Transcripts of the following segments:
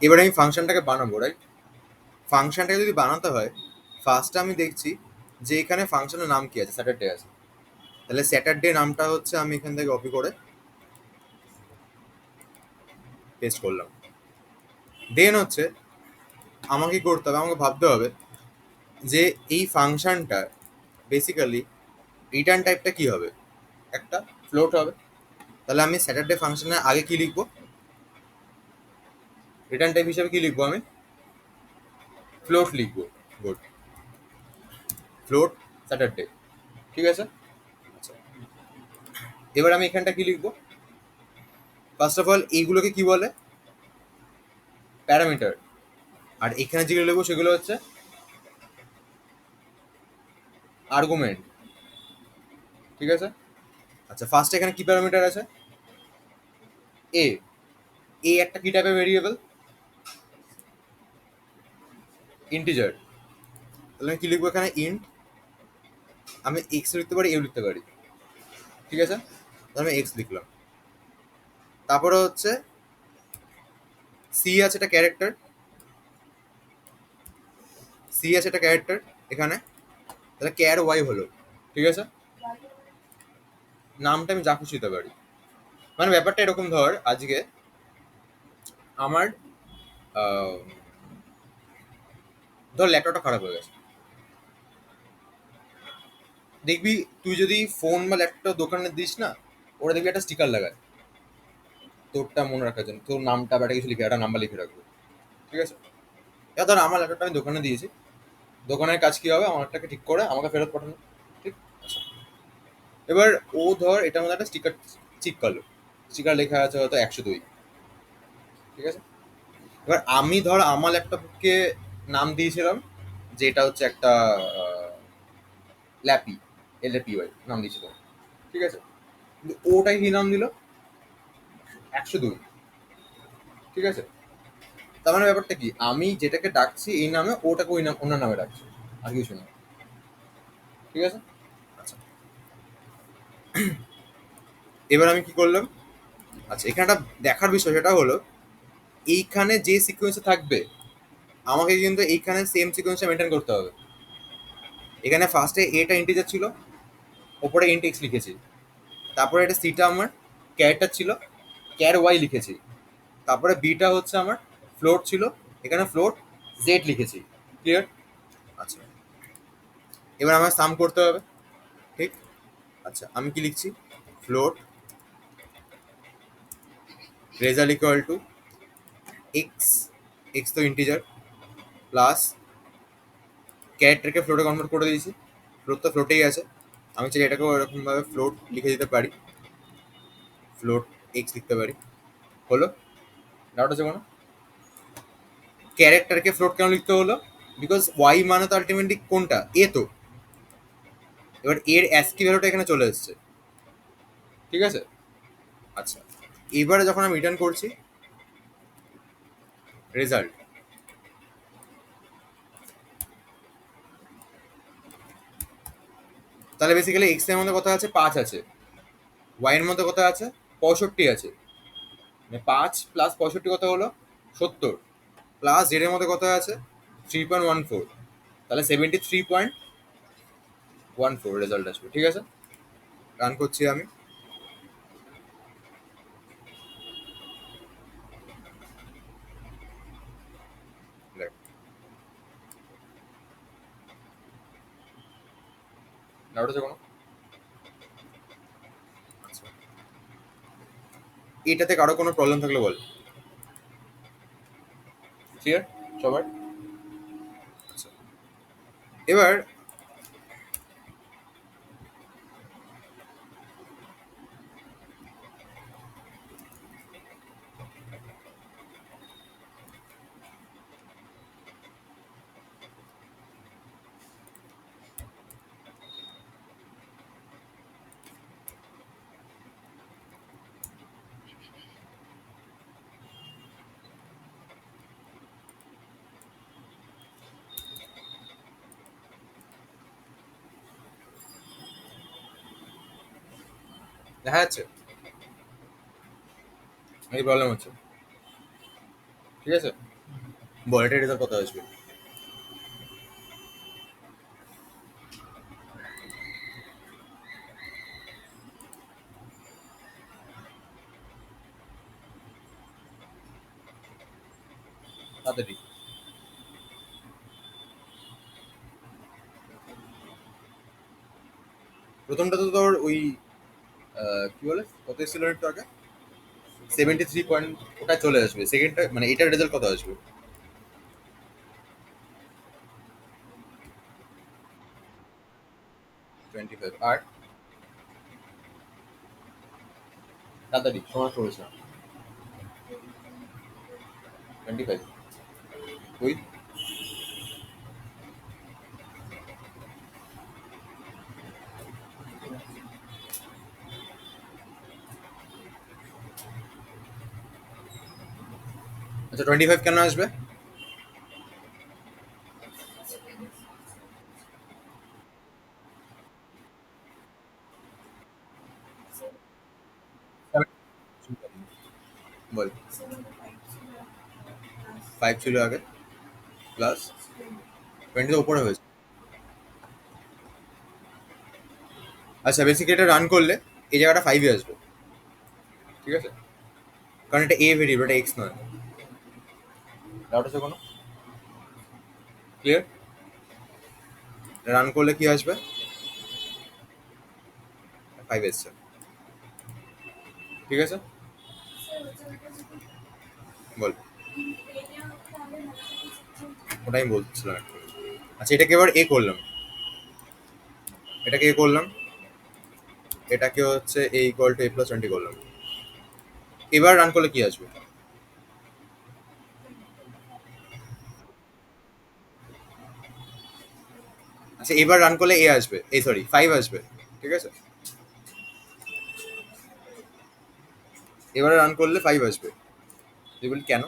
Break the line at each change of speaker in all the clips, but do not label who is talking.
এবার আমি ফাংশনটাকে বানাবো, রাইট? ফাংশনটাকে যদি বানাতে হয়, ফার্স্টে আমি দেখছি যে এখানে ফাংশনের নাম কি আছে, স্যাটারডে আছে। তাহলে স্যাটারডে নামটা হচ্ছে আমি এখান থেকে কপি করে পেস্ট করলাম। দেন হচ্ছে আমাকে কি করতে হবে, আমাকে ভাবতে হবে যে এই ফাংশনটা বেসিক্যালি রিটার্ন টাইপটা কি হবে। একটা ফ্লোট হবে। তাহলে আমি স্যাটারডে ফাংশনের আগে কি লিখবো, রিটার্ন টাইপ হিসেবে কি লিখবো আমি, ফ্লোট লিখবো। Good, float Saturday. ঠিক আছে। আচ্ছা, এবার আমি এখানটা কি লিখবো, ফার্স্ট অফ অল এইগুলোকে কি বলে, প্যারামিটার। আর এখানে যেগুলো লিখবো সেগুলো হচ্ছে আর্গুমেন্ট। ঠিক আছে। আচ্ছা, ফার্স্ট এখানে কি প্যারামিটার আছে, এ। এ একটা কি টাইপের ভেরিয়েবল, ইন্টিজার। তাহলে আমি কি লিখবো এখানে, ইন্ট। আমি এক্স লিখতে পারি, এও লিখতে পারি। ঠিক আছে। তাহলে আমি এক্স লিখলাম। তারপরে হচ্ছে সি আছে একটা ক্যারেক্টার, সি আছে একটা ক্যারেক্টার এখানে। তাহলে ক্যার ওয়াই হলো। ঠিক আছে। নামটা আমি যা খুশি দিতে পারি। মানে ব্যাপারটা এরকম, ধর আজকে আমার আহ, ধর ল্যাপটপটা খারাপ হয়ে গেছে। দেখবি তুই যদি ফোন বা ল্যাপটপ দোকানে দিস না, ওরা দেখবি একটা স্টিকার লাগায় তোরটা মনে রাখার জন্য, তোর নামটা বা একটা কিছু লিখে, একটা নাম্বার লিখে রাখবে। ঠিক আছে। এবার ধর আমার ল্যাপটপটা আমি দোকানে দিয়েছি, দোকানের কাজ কি হবে, আমারটাকে ঠিক করে আমাকে ফেরত পাঠানো। ঠিক আছে। এবার ও ধর এটার মধ্যে একটা স্টিকার চিপকালো, স্টিকার লেখা আছে হয়তো 102। ঠিক আছে। এবার আমি ধর আমার ল্যাপটপকে নাম দিয়েছিলাম যে এটা হচ্ছে একটা ল্যাপি, LAPY নাম দিয়েছিলাম। ঠিক আছে। কিন্তু ওটাই কি নাম দিল, 102। ঠিক আছে। তার মানে ব্যাপারটা কি, আমি যেটাকে ডাকছি এই নামে, ওটাকে ওই নাম অন্য নামে ডাকছি, আর কিছু না। ঠিক আছে। আচ্ছা, এবার আমি কি করলাম, আচ্ছা এখানে একটা দেখার বিষয় সেটা হলো এইখানে যে সিকোয়েন্সে থাকবে আমাকে কিন্তু এইখানে সেম সিকোয়েন্সটা মেনটেন করতে হবে। এখানে ফার্স্টে এটা ইন্টিজার ছিল, ওপরে ইন্ট এক্স লিখেছি। তারপরে এটা সিটা আমার ক্যারেক্টার ছিল, ক্যার ওয়াই লিখেছি। তারপরে বিটা হচ্ছে আমার ফ্লোট ছিল, এখানে ফ্লোট জেড লিখেছি। ক্লিয়ার? আচ্ছা, এবার আমার সাম করতে হবে। ঠিক। আচ্ছা, আমি কি লিখছি, float result equal to x, x তো ইন্টিজার, প্লাস ক্যারেক্টারকে ফ্লোটে কনভার্ট করে দিয়েছি, ফ্লোট তো ফ্লোটেই আছে। আমি চাই এটাকেও এরকমভাবে ফ্লোট লিখে দিতে পারি, ফ্লোট এক্স লিখতে পারি। হলো? ডাউট আছে কোনো? ক্যারেক্টারকে ফ্লোট কেন লিখতে হলো, বিকজ ওয়াই মানে তো আলটিমেটলি কোনটা, এ তো। এবার এর অ্যাস্কি ভ্যালুটা এখানে চলে এসছে। ঠিক আছে। আচ্ছা, এবারে যখন আমি রিটার্ন করছি রেজাল্ট, তাহলে বেসিক্যালি এক্স এর মধ্যে কত আছে, 5 আছে। ওয়াই এর মধ্যে কত আছে, 65 আছে। মানে 5 + 65 কত হলো, 70। প্লাস জেড এর মধ্যে কত আছে, 3.14। তাহলে 73.14 রেজাল্ট আসবে। ঠিক আছে। রান করছি আমি। ডাউট আছে কোনো? আচ্ছা, এটাতে কারো কোনো প্রবলেম থাকলে বল। ক্লিয়ার সবার? আচ্ছা, এবার দেখা যাচ্ছে এই প্রবলেম হচ্ছে। ঠিক আছে? বল এটা রেজাল্ট কত আসবে? তাড়াতাড়ি। প্রথমটা তো তোর ওই কি বলে কত এসেছিল একটু আগে, 73 পয়েন্ট, ওটা চলে আসবে। সেকেন্ডটা মানে এটার রেজাল্ট কত আসবে? 25। আর তাড়াতাড়ি সময় পড়েছে। 25 ওই। আচ্ছা 25 কেন আসবে? বল। 5 ছিল আগে, প্লাস 20 তো উপরে হয়েছে। আচ্ছা বেসিক্যালি এটা রান করলে এই জায়গাটা 5 আসবে, ঠিক আছে? কারণ এটা এ ভেরিয়েবল, এটা এক্স নয়। ডাউট আছে কোনো? ক্লিয়ার? রান করলে কি আসবে? 5 এসছে, ঠিক আছে? বল। ওটাই আমি বলছিলাম actually। আচ্ছা এটাকে এবার এ করলাম, এটাকে এ করলাম, এটাকে হচ্ছে এ ইকুয়াল টু এ প্লাস 20 করলাম। এবার রান করলে কি আসবে? আচ্ছা এবার রান করলে এ আসবে, এই সরি 5 আসবে, ঠিক আছে? এবারে রান করলে 5 আসবে। তুই বলি কেন?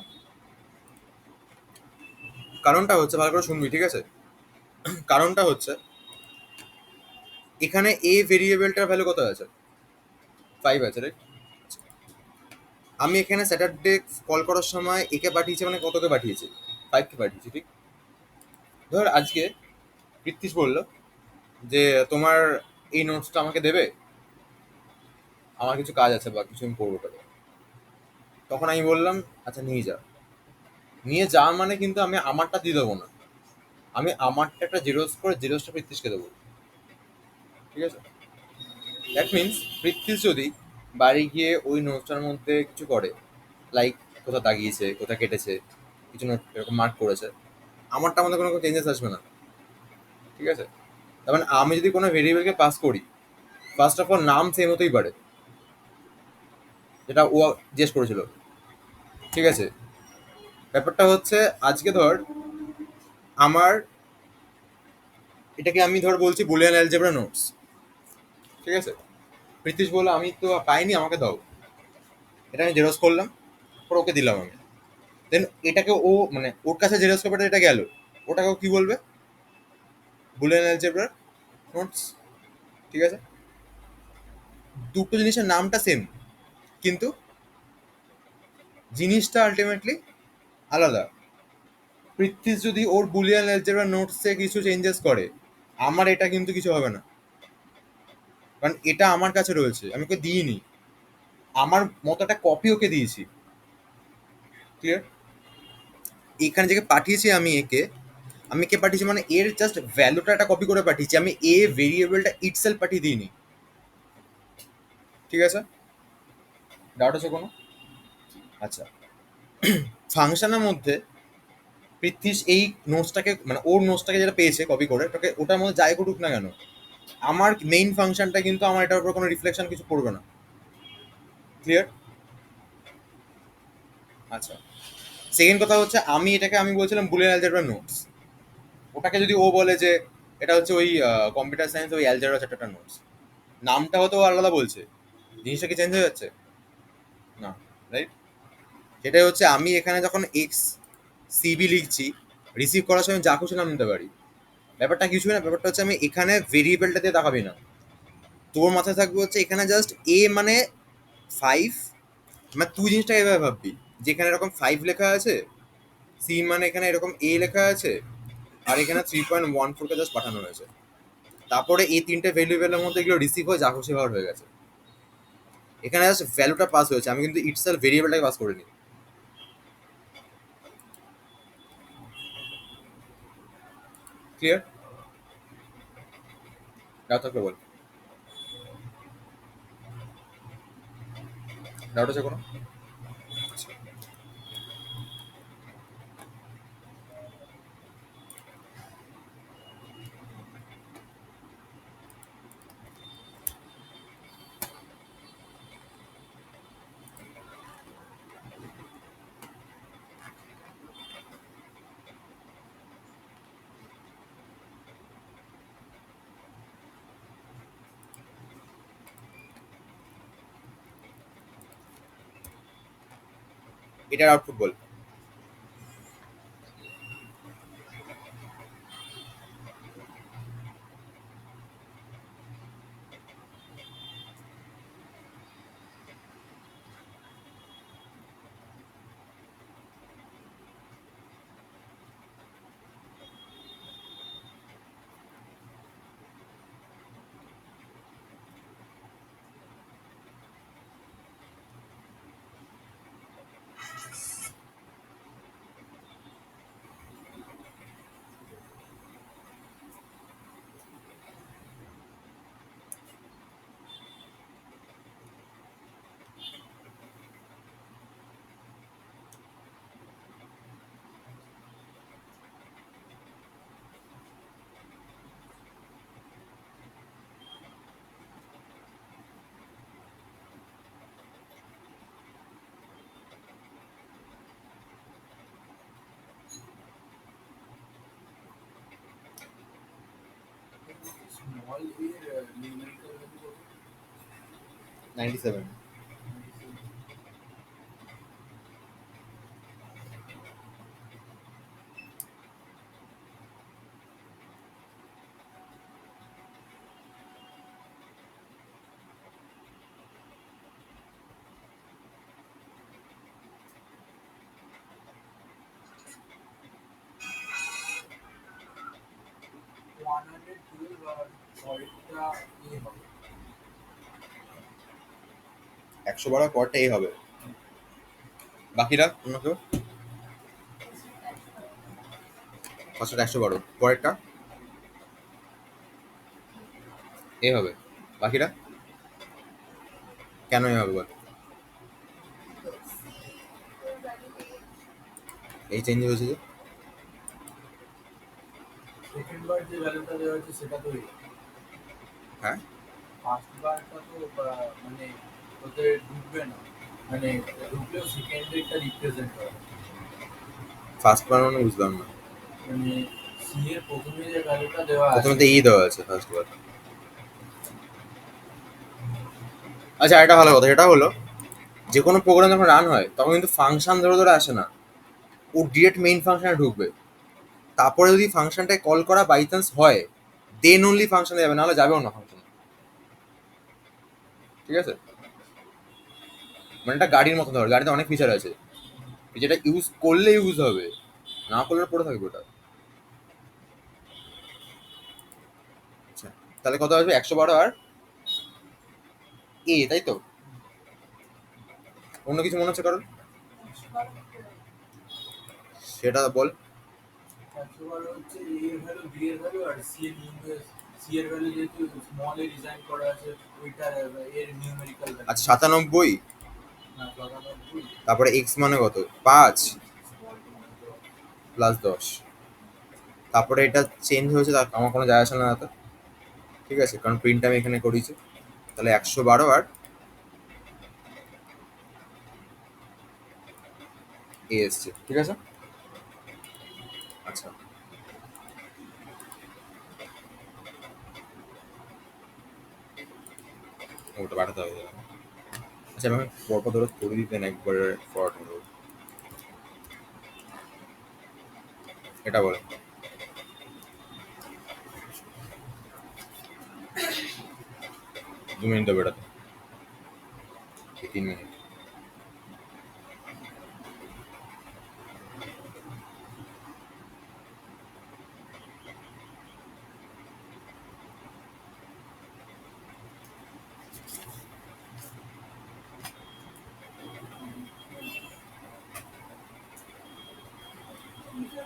কারণটা হচ্ছে, ভালো করে শুনবি, ঠিক আছে? কারণটা হচ্ছে এখানে এ ভেরিয়েবলটার ভ্যালু কত আছে? 5 আছে, রাইট? আমি এখানে স্যাটারডে কল করার সময় একে পাঠিয়েছি, মানে কতকে পাঠিয়েছি? 5 কে পাঠিয়েছি, ঠিক? ধর আজকে কৃত্তিশ বললো যে তোমার এই নোটসটা আমাকে দেবে, আমার কিছু কাজ আছে বা কিছু আমি করবো ওটাকে। তখন আমি বললাম আচ্ছা নিয়ে যা। নিয়ে যা মানে কিন্তু আমি আমারটা দিয়ে দেবো না, আমি আমারটা একটা জেরক্স করে জেরক্সটা পৃথ্বীশকে দেবো, ঠিক আছে? দ্যাট মিনস পৃথ্বীশ যদি বাড়ি গিয়ে ওই নোটসটার মধ্যে কিছু করে, লাইক কোথাও দাগিয়েছে, কোথাও কেটেছে, কিছু নোট এরকম মার্ক করেছে, আমারটা মধ্যে কোনো চেঞ্জেস আসবে না, ঠিক আছে? তার মানে আমি যদি কোনো ভেরিয়েবলকে পাস করি, ফার্স্ট অফ অল নাম সেম হতেই পারে, যেটা ও জিজ্ঞেস করেছিল, ঠিক আছে? ব্যাপারটা হচ্ছে আজকে ধর আমার এটাকে আমি ধর বলছি বুলিয়ান অ্যালজেব্রা নোটস, ঠিক আছে? প্রীতিশ বললো আমি তো পাইনি, আমাকে দাও। এটা আমি জেরক্স করলাম, পর ওকে দিলাম আমি। দেন এটাকে ও মানে ওর কাছে জেরক্স পেপারটা এটা গেল, ওটাকেও কি বলবে? বুলিয়ান অ্যালজেব্রার নোটস, ঠিক আছে? দুটো জিনিসের নামটা সেম, কিন্তু জিনিসটা আলটিমেটলি আলাদা। পৃথ্বীশ যদি ওর বুলিয়ান অ্যালজেব্রার নোটসে কিছু চেঞ্জেস করে, আমার এটা কিন্তু কিছু হবে না, কারণ এটা আমার কাছে রয়েছে, আমি ওকে দিইনি, আমার মতো একটা কপি ওকে দিয়েছি, ক্লিয়ার? এখানে যে পাঠিয়েছি আমি একে, আমি একে পাঠিয়েছি মানে এর জাস্ট ভ্যালুটা একটা কপি করে পাঠিয়েছি, আমি এ ভেরিয়েবলটা ইটসেলফ পাঠিয়ে দিইনি, ঠিক আছে? ডাউট আছে কোনো? আচ্ছা, ফাংশনের মধ্যে পৃথ্বীশ এই নোটসটাকে মানে ওর নোটসটাকে যেটা পেয়েছে কপি করে, ওটাকে ওটার মধ্যে যাই করুক না কেন, আমার মেইন ফাংশনটা কিন্তু আমার এটার উপর কোনো রিফ্লেকশন কিছু পড়বে না, ক্লিয়ার? আচ্ছা, সেকেন্ড কথা হচ্ছে আমি এটাকে আমি বলছিলাম বুলিয়ান অ্যালজেব্রা নোটস, ওটাকে যদি ও বলে যে এটা হচ্ছে ওই কম্পিউটার সায়েন্স ওই অ্যালজেব্রা চ্যাপ্টারটা নোটস, নামটা হয়তো ও আলাদা বলছে, জিনিসটা কি চেঞ্জ হয়ে যাচ্ছে? না, রাইট? সেটাই হচ্ছে আমি এখানে যখন এক্স সিবি লিখছি, রিসিভ করার সময় যা খুশি নাম নিতে পারি, ব্যাপারটা কিছুই না। ব্যাপারটা হচ্ছে আমি এখানে ভেরিয়েবলটা দিয়ে দেখাবি না, তোর মাথায় থাকবে হচ্ছে এখানে জাস্ট এ মানে 5, মানে তুই জিনিসটা এভাবে ভাববি যেখানে এরকম 5 লেখা আছে, সি মানে এখানে এরকম এ লেখা আছে, আর এখানে 3.14 কে জাস্ট পাঠানো হয়েছে। তারপরে এই তিনটে ভ্যারিয়েবলের মধ্যে এগুলো রিসিভ হয়ে যা খুশি হওয়ার হয়ে গেছে। এখানে জাস্ট ভ্যালুটা পাস হয়েছে, আমি কিন্তু ইটসেলফ ভেরিয়েবলটাকে পাস করিনি। ক্লিয়ার? ডাউট থাকলে বল। ডাউট আছে কোনো? এটার আউটপুট বল।
small এর numerical value কত?
97।
ওয়ান হান্ড্রেড টুয়েলভ আর পরেরটা এ হবে।
112 পরটা এই হবে, বাকিরা অন্য কেউ? ফার্স্টটা 112, পরেরটা এ হবে, বাকিরা কেন এ হবে বল? এই চেঞ্জ হয়েছে যে।
সেকেন্ড বার যে ভ্যালুটা দেওয়া হচ্ছে সেটা তো
হ্যাঁ,
ফার্স্ট বারটা তো মানে ওতে ঢুকবে না, মানে ঢুকলেও সেকেন্ডারিটা রিপ্রেজেন্ট করে।
ফার্স্ট বার মানে বুঝলাম না।
মানে সি এর প্রথমে যে ভ্যালুটা দেওয়া
প্রথমে
আছে
তো ই দেওয়া আছে ফার্স্ট বার। আচ্ছা, এটা ভালো কথা, সেটা হলো যে কোনো প্রোগ্রাম যখন রান হয় তখন কিন্তু ফাংশন ধরে ধরে আসে না, ও ডিরেক্ট মেইন ফাংশনে ঢুকবে। তারপরে যদি ফাংশনটায় কল করা বাই চান্স হয়, দেন অনলি ফাংশনে যাবে, নাহলে যাবেও না ফাংশনে। ঠিক আছে? মানে এটা গাড়ির মতো ধর, গাড়িতে অনেক ফিচার আছে, যেটা ইউজ করলে ইউজ হবে, না করলে পড়ে থাকবে ওটা। আচ্ছা, তাহলে কত আসবে? 112 আর এ, তাই তো? অন্য কিছু মনে হচ্ছে কারণ? সেটা বল।
112 হচ্ছে এ এর ভ্যালু, বি এর ভ্যালু আর সি এর সি এর ভ্যালু যেহেতু স্মল এ ডিজাইন করা আছে ওইটার এর নিউমেরিক্যাল ভ্যালু।
আচ্ছা, 97।
না 99
তারপরে এক্স মানে কত? 5 প্লাস 10। তারপরে এটা চেঞ্জ হয়েছে, তার আমার কোনো যায় আসে না তো। ঠিক আছে, কারণ প্রিন্ট আমি এখানে করেছি। তাহলে 112 আর এ এসছে। ঠিক আছে? আচ্ছা, ওটা পাঠাতে হবে। আচ্ছা, আমি পরপর ধরো করে দিতেন একবারে ফরওয়ার্ড হলো। এটা বলো। 2 মিনিট দেবো এটাতে, 3 মিনিট।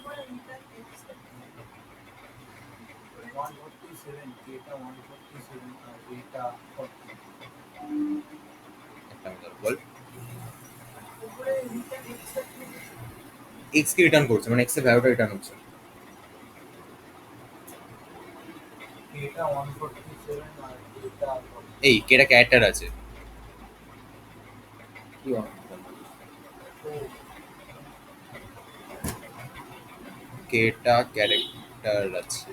147, এটা 147 আর এটা 40।
একটা মিনিট দাঁড়া, বল। এক্স কে রিটার্ন করছে, মানে এক্স এর ভ্যালুটা রিটার্ন হচ্ছে।
এটা 147 আর এটা 40।
এই কেটা ক্যারেক্টার আছে, কি
ও
কেটা ক্যারেক্টার আছে।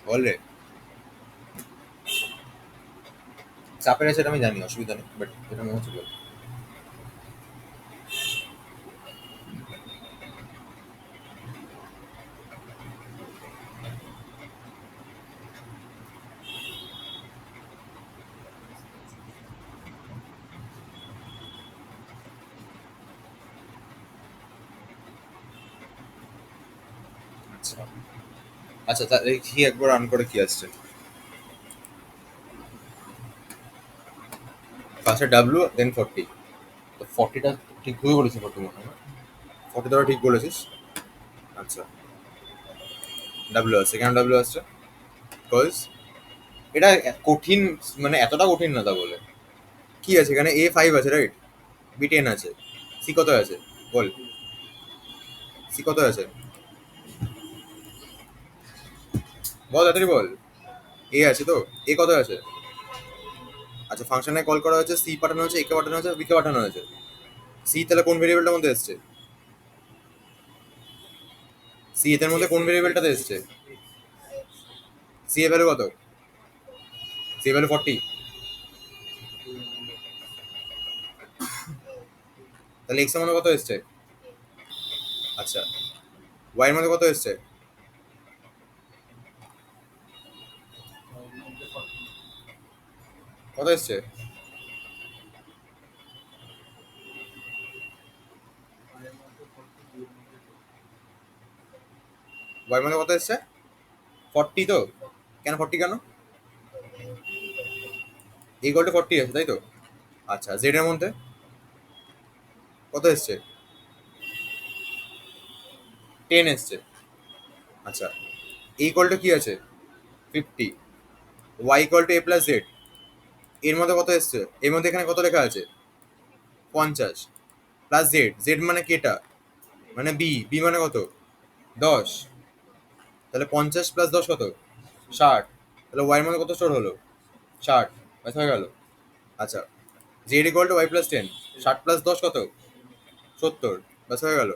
বল রে। চাপের আছে এটা আমি জানি, অসুবিধা নেই, বাট এটা মনে হচ্ছে বল। আচ্ছা আচ্ছা, তাহলে কি একবার রান করে কি আসছে? ফার্স্টে ডাব্লু দেন 40। তো 40টা ঠিক ভুল বলেছিস, 40 মনে হয় না? 40 তোরা ঠিক বলেছিস। আচ্ছা, ডাব্লু আসছে, কেন ডাব্লু আসছে? বিকজ এটা কঠিন, মানে এতটা কঠিন না তা বলে। কি আছে এখানে? A5 আছে, রাইট? B10 আছে, সি কত আছে বল, সি কত আছে বল, তাড়াতাড়ি বল। এ আছে তো, এ কত আছে? আচ্ছা, ফাংশনে কল করা হয়েছে, সি পাঠানো হয়েছে, এ কে পাঠানো হয়েছে, বি কে পাঠানো হয়েছে। সি তাহলে কোন ভেরিয়েবলটার মধ্যে এসছে? সি এর মধ্যে কোন ভেরিয়েবলটাতে এসছে? সি এর ভ্যালু কত? সি এর ভ্যালু 40। তাহলে এক্স এর মধ্যে কত এসছে? আচ্ছা, ওয়াই এর মধ্যে কত এসছে? কত এসছে? ওয়াই এর মধ্যে কত এসছে? 40 তো। কেন 40 কেন? ইকুয়াল টু 40 আছে তাই তো। আচ্ছা, জেড এর মধ্যে কত এসছে? 10 এসছে। আচ্ছা, ইকুয়াল টু কি আছে? 50। Y equal to a plus z. এর মধ্যে কত এসছে, এর মধ্যে এখানে কত লেখা আছে, 50 প্লাস জেড, জেড মানে কেটা, মানে বি, বি মানে কত, 10, তাহলে 50 প্লাস 10 কত, 60, তাহলে ওয়াই এর মধ্যে কত স্টোর হলো, 60, ব্যাস হয়ে গেল। আচ্ছা, z equal to y plus 10, 60 plus 10 কত, 70, ব্যাস হয়ে গেল।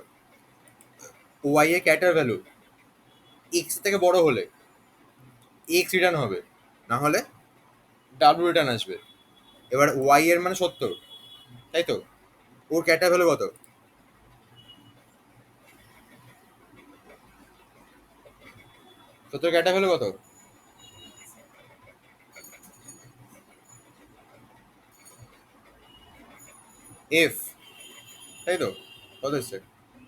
ওয়াই এর ক্যাটার ভ্যালু এক্স থেকে বড় হলে এক্স রিটার্ন হবে, না হলে ডাব্লিউ রিটার্ন আসবে। এবার ওয়াই এর মানে 70, তাই তো, ওর ক্যাটার ভ্যালু কত, 70 ক্যাটার ভ্যালু কত, এফ, তাই তো, কত এসছে,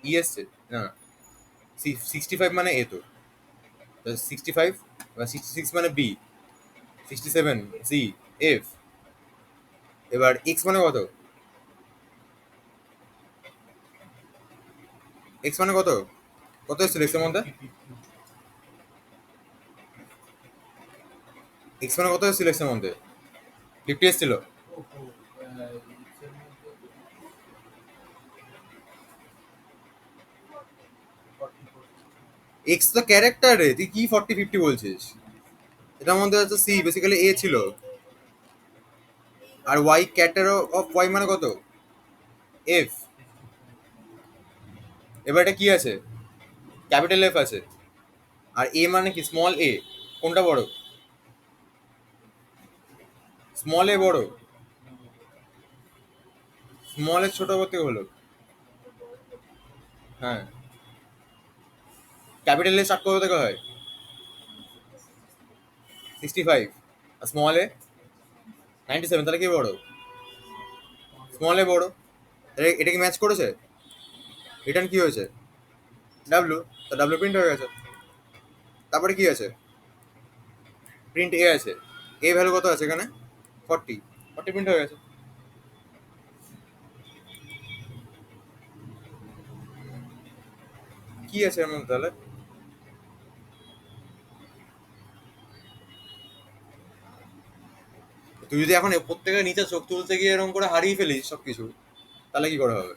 ই এসছে, না 65 মানে এ, তো 65, এবার 66 মানে বি, 67 সি, এফ। এবার এক্স মানে কত, এক্স মানে কত, কত এসেছিল এক্স এর মধ্যে, এক্স মানে কত এসেছিল এক্স এর মধ্যে, 50 এসেছিল।
ওহো, এক্সের মধ্যে 44।
এক্স তো ক্যারেক্টার রে, তুই কি 40 50 বলছিস, এটার মধ্যে হচ্ছে সি, বেসিক্যালি এ ছিল। আর ওয়াই ক্যারেক্টার অফ ওয়াই মানে কত, এফ। এবার এটা কি আছে, ক্যাপিটাল এফ আছে, আর এ মানে কি, স্মল এ, কোনটা বড়, স্মল এ বড়, স্মল এর ছোট করতে হলো, হ্যাঁ, ক্যাপিটাল এ স্টার্ট করতে থেকে হয় 65, আর স্মল এ 97, তাহলে কি বড়, স্মল এ বড়। তাহলে এটা কি ম্যাচ করেছে, রিটার্ন কি হয়েছে, ডাব্লু, তা ডাব্লু প্রিন্ট হয়ে গেছে। তারপরে কি আছে, প্রিন্ট এ আছে, এ ভ্যালু কত আছে এখানে, 40, 40 প্রিন্ট হয়ে গেছে। কি আছে এর মধ্যে তাহলে, তুই যদি এখন প্রত্যেকের নিচে চোখ তুলতে গিয়ে এরকম করে হারিয়ে ফেলিস সবকিছু, তাহলে কি করে হবে।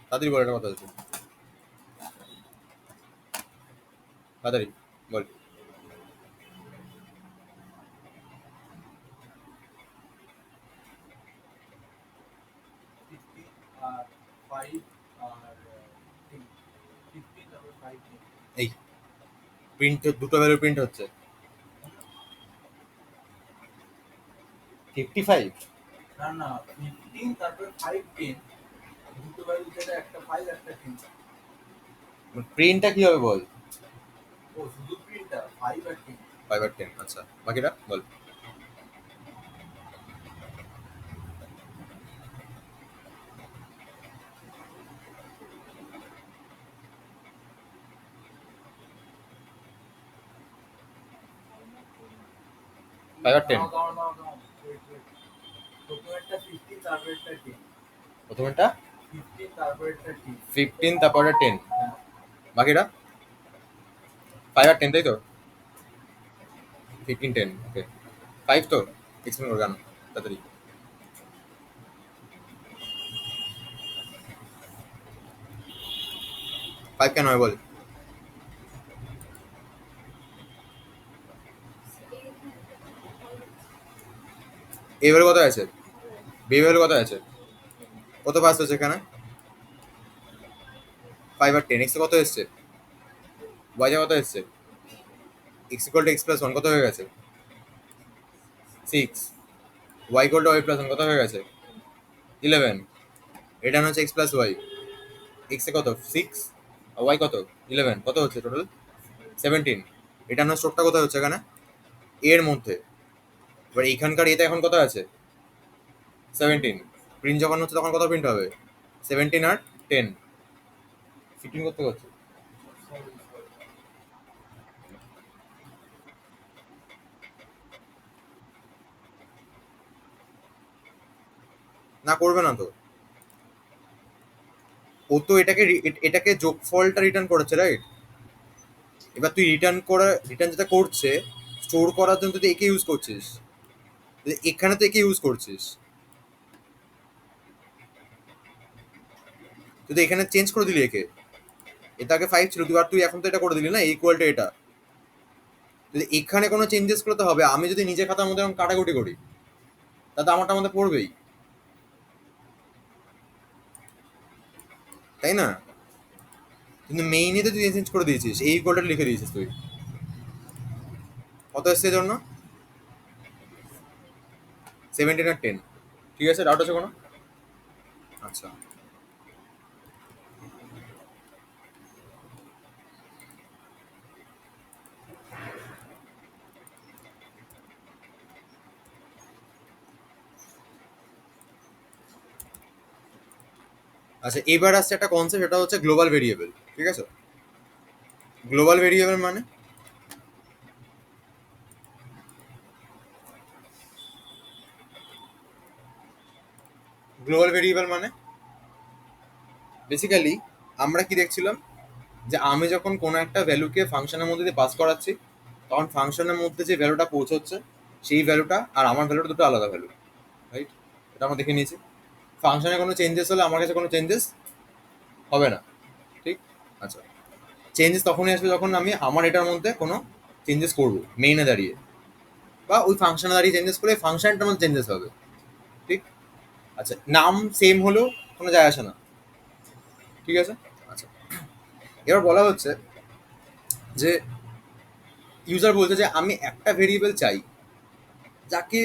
তাড়াতাড়ি বল, একটা কথা আছে, তাড়াতাড়ি বল।
50 আর 5 আর 10, 50 তারপর 5 10।
এই প্রিন্ট, দুটো ভ্যালু প্রিন্ট হচ্ছে, 55,
না না, 15 তারপর 5 10, দুটো ভ্যালু যেটা, একটা 5 একটা 10।
প্রিন্টটা কি হবে বল,
ও শুধু প্রিন্টটা 5 আর 10।
5 আর 10, আচ্ছা বাকিটা বল। 5 আর 10,
দাঁড়াও দাঁড়াও দাঁড়াও দাঁড়াও, ওয়েট ওয়েট, প্রথমেরটা 15 তারপরেরটা 10,
প্রথমেরটা
15 তারপরেরটা 10।
15, তারপরে 10,
হ্যাঁ,
বাকিটা 5 আর 10, তাই তো, 15 10, ওকে, 5 তো, এক্সপ্লেন করে গান তাড়াতাড়ি। 5 কেন হয় বল, এ ভ্যালু কত আছে, বি ভ্যালু কত আছে, কত পাস হচ্ছে এখানে, 5 আর 10, এক্স কত এসছে, ওয়াই কত এসছে, x equal to x plus 1 কত হয়ে গেছে, 6, y equal to y plus 1 কত হয়ে গেছে, 11, রিটার্ন হচ্ছে এক্স প্লাস ওয়াই, এক্স এ কত 6, আর ওয়াই কত 11, কত হচ্ছে টোটাল 17, রিটার্ন স্টোরটা কোথায় হচ্ছে এখানে, এর মধ্যে। এবার এইখানকার এতে এখন কত আছে, 17, প্রিন্ট যখন হচ্ছে তখন কত প্রিন্ট হবে, 17 আর 10, 15 করতে হচ্ছে।
Sorry sorry.
না, করবে না তো। ও তো এটাকে যোগফলটা রিটার্ন করেছে, রাইট? এবার তুই রিটার্ন যেটা করছে, স্টোর করার জন্য তুই একে ইউজ করছিস, এখানে তো একে ইউজ করছিস। তুই তো এখানে চেঞ্জ করে দিলি একে। এটা আগে 5 ছিল, তুই এখন তো এটা করে দিলি না, ইকুয়াল টু এটা। যদি এখানে কোনো চেঞ্জেস করতে হবে, আমি যদি নিজের খাতার মধ্যে এরকম কাটাকুটি করি, তাতে আমারটা মধ্যে পড়বেই, তাই না? কিন্তু মেইনে তো তুই চেঞ্জ করে দিয়েছিস, এই ইকুয়ালটা লিখে দিয়েছিস তুই। কত এসছে এর জন্য? 17 আর 10। ঠিক আছে, ডাউট আছে কোনো? আচ্ছা। আচ্ছা, এবার আসছে একটা কনসেপ্ট, সেটা হচ্ছে গ্লোবাল ভেরিয়েবল। ঠিক আছে, গ্লোবাল ভেরিয়েবল মানে, গ্লোবাল ভেরিয়েবল মানে বেসিক্যালি আমরা কি দেখছিলাম, যে আমি যখন কোনো একটা ভ্যালুকে ফাংশনের মধ্যে দিয়ে পাস করাচ্ছি, তখন ফাংশনের মধ্যে যে ভ্যালুটা পৌঁছচ্ছে, সেই ভ্যালুটা আর আমার ভ্যালুটা দুটো আলাদা ভ্যালু, রাইট? এটা আমরা দেখে নিয়েছি। ফাংশনে কোনো চেঞ্জেস হলে আমার কাছে কোনো চেঞ্জেস হবে না, ঠিক? আচ্ছা, চেঞ্জেস তখনই আসবে যখন আমি আমার এটার মধ্যে কোনো চেঞ্জেস করবো মেইনে দাঁড়িয়ে, বা ওই ফাংশনে দাঁড়িয়ে চেঞ্জেস করে ফাংশনটার মধ্যে চেঞ্জেস হবে, ঠিক? আচ্ছা, নাম সেম হলেও কোনো যায় আসে না, ঠিক আছে? আচ্ছা, এবার বলা হচ্ছে যে ইউজার বলছে যে আমি একটা ভেরিয়েবল চাই যাকে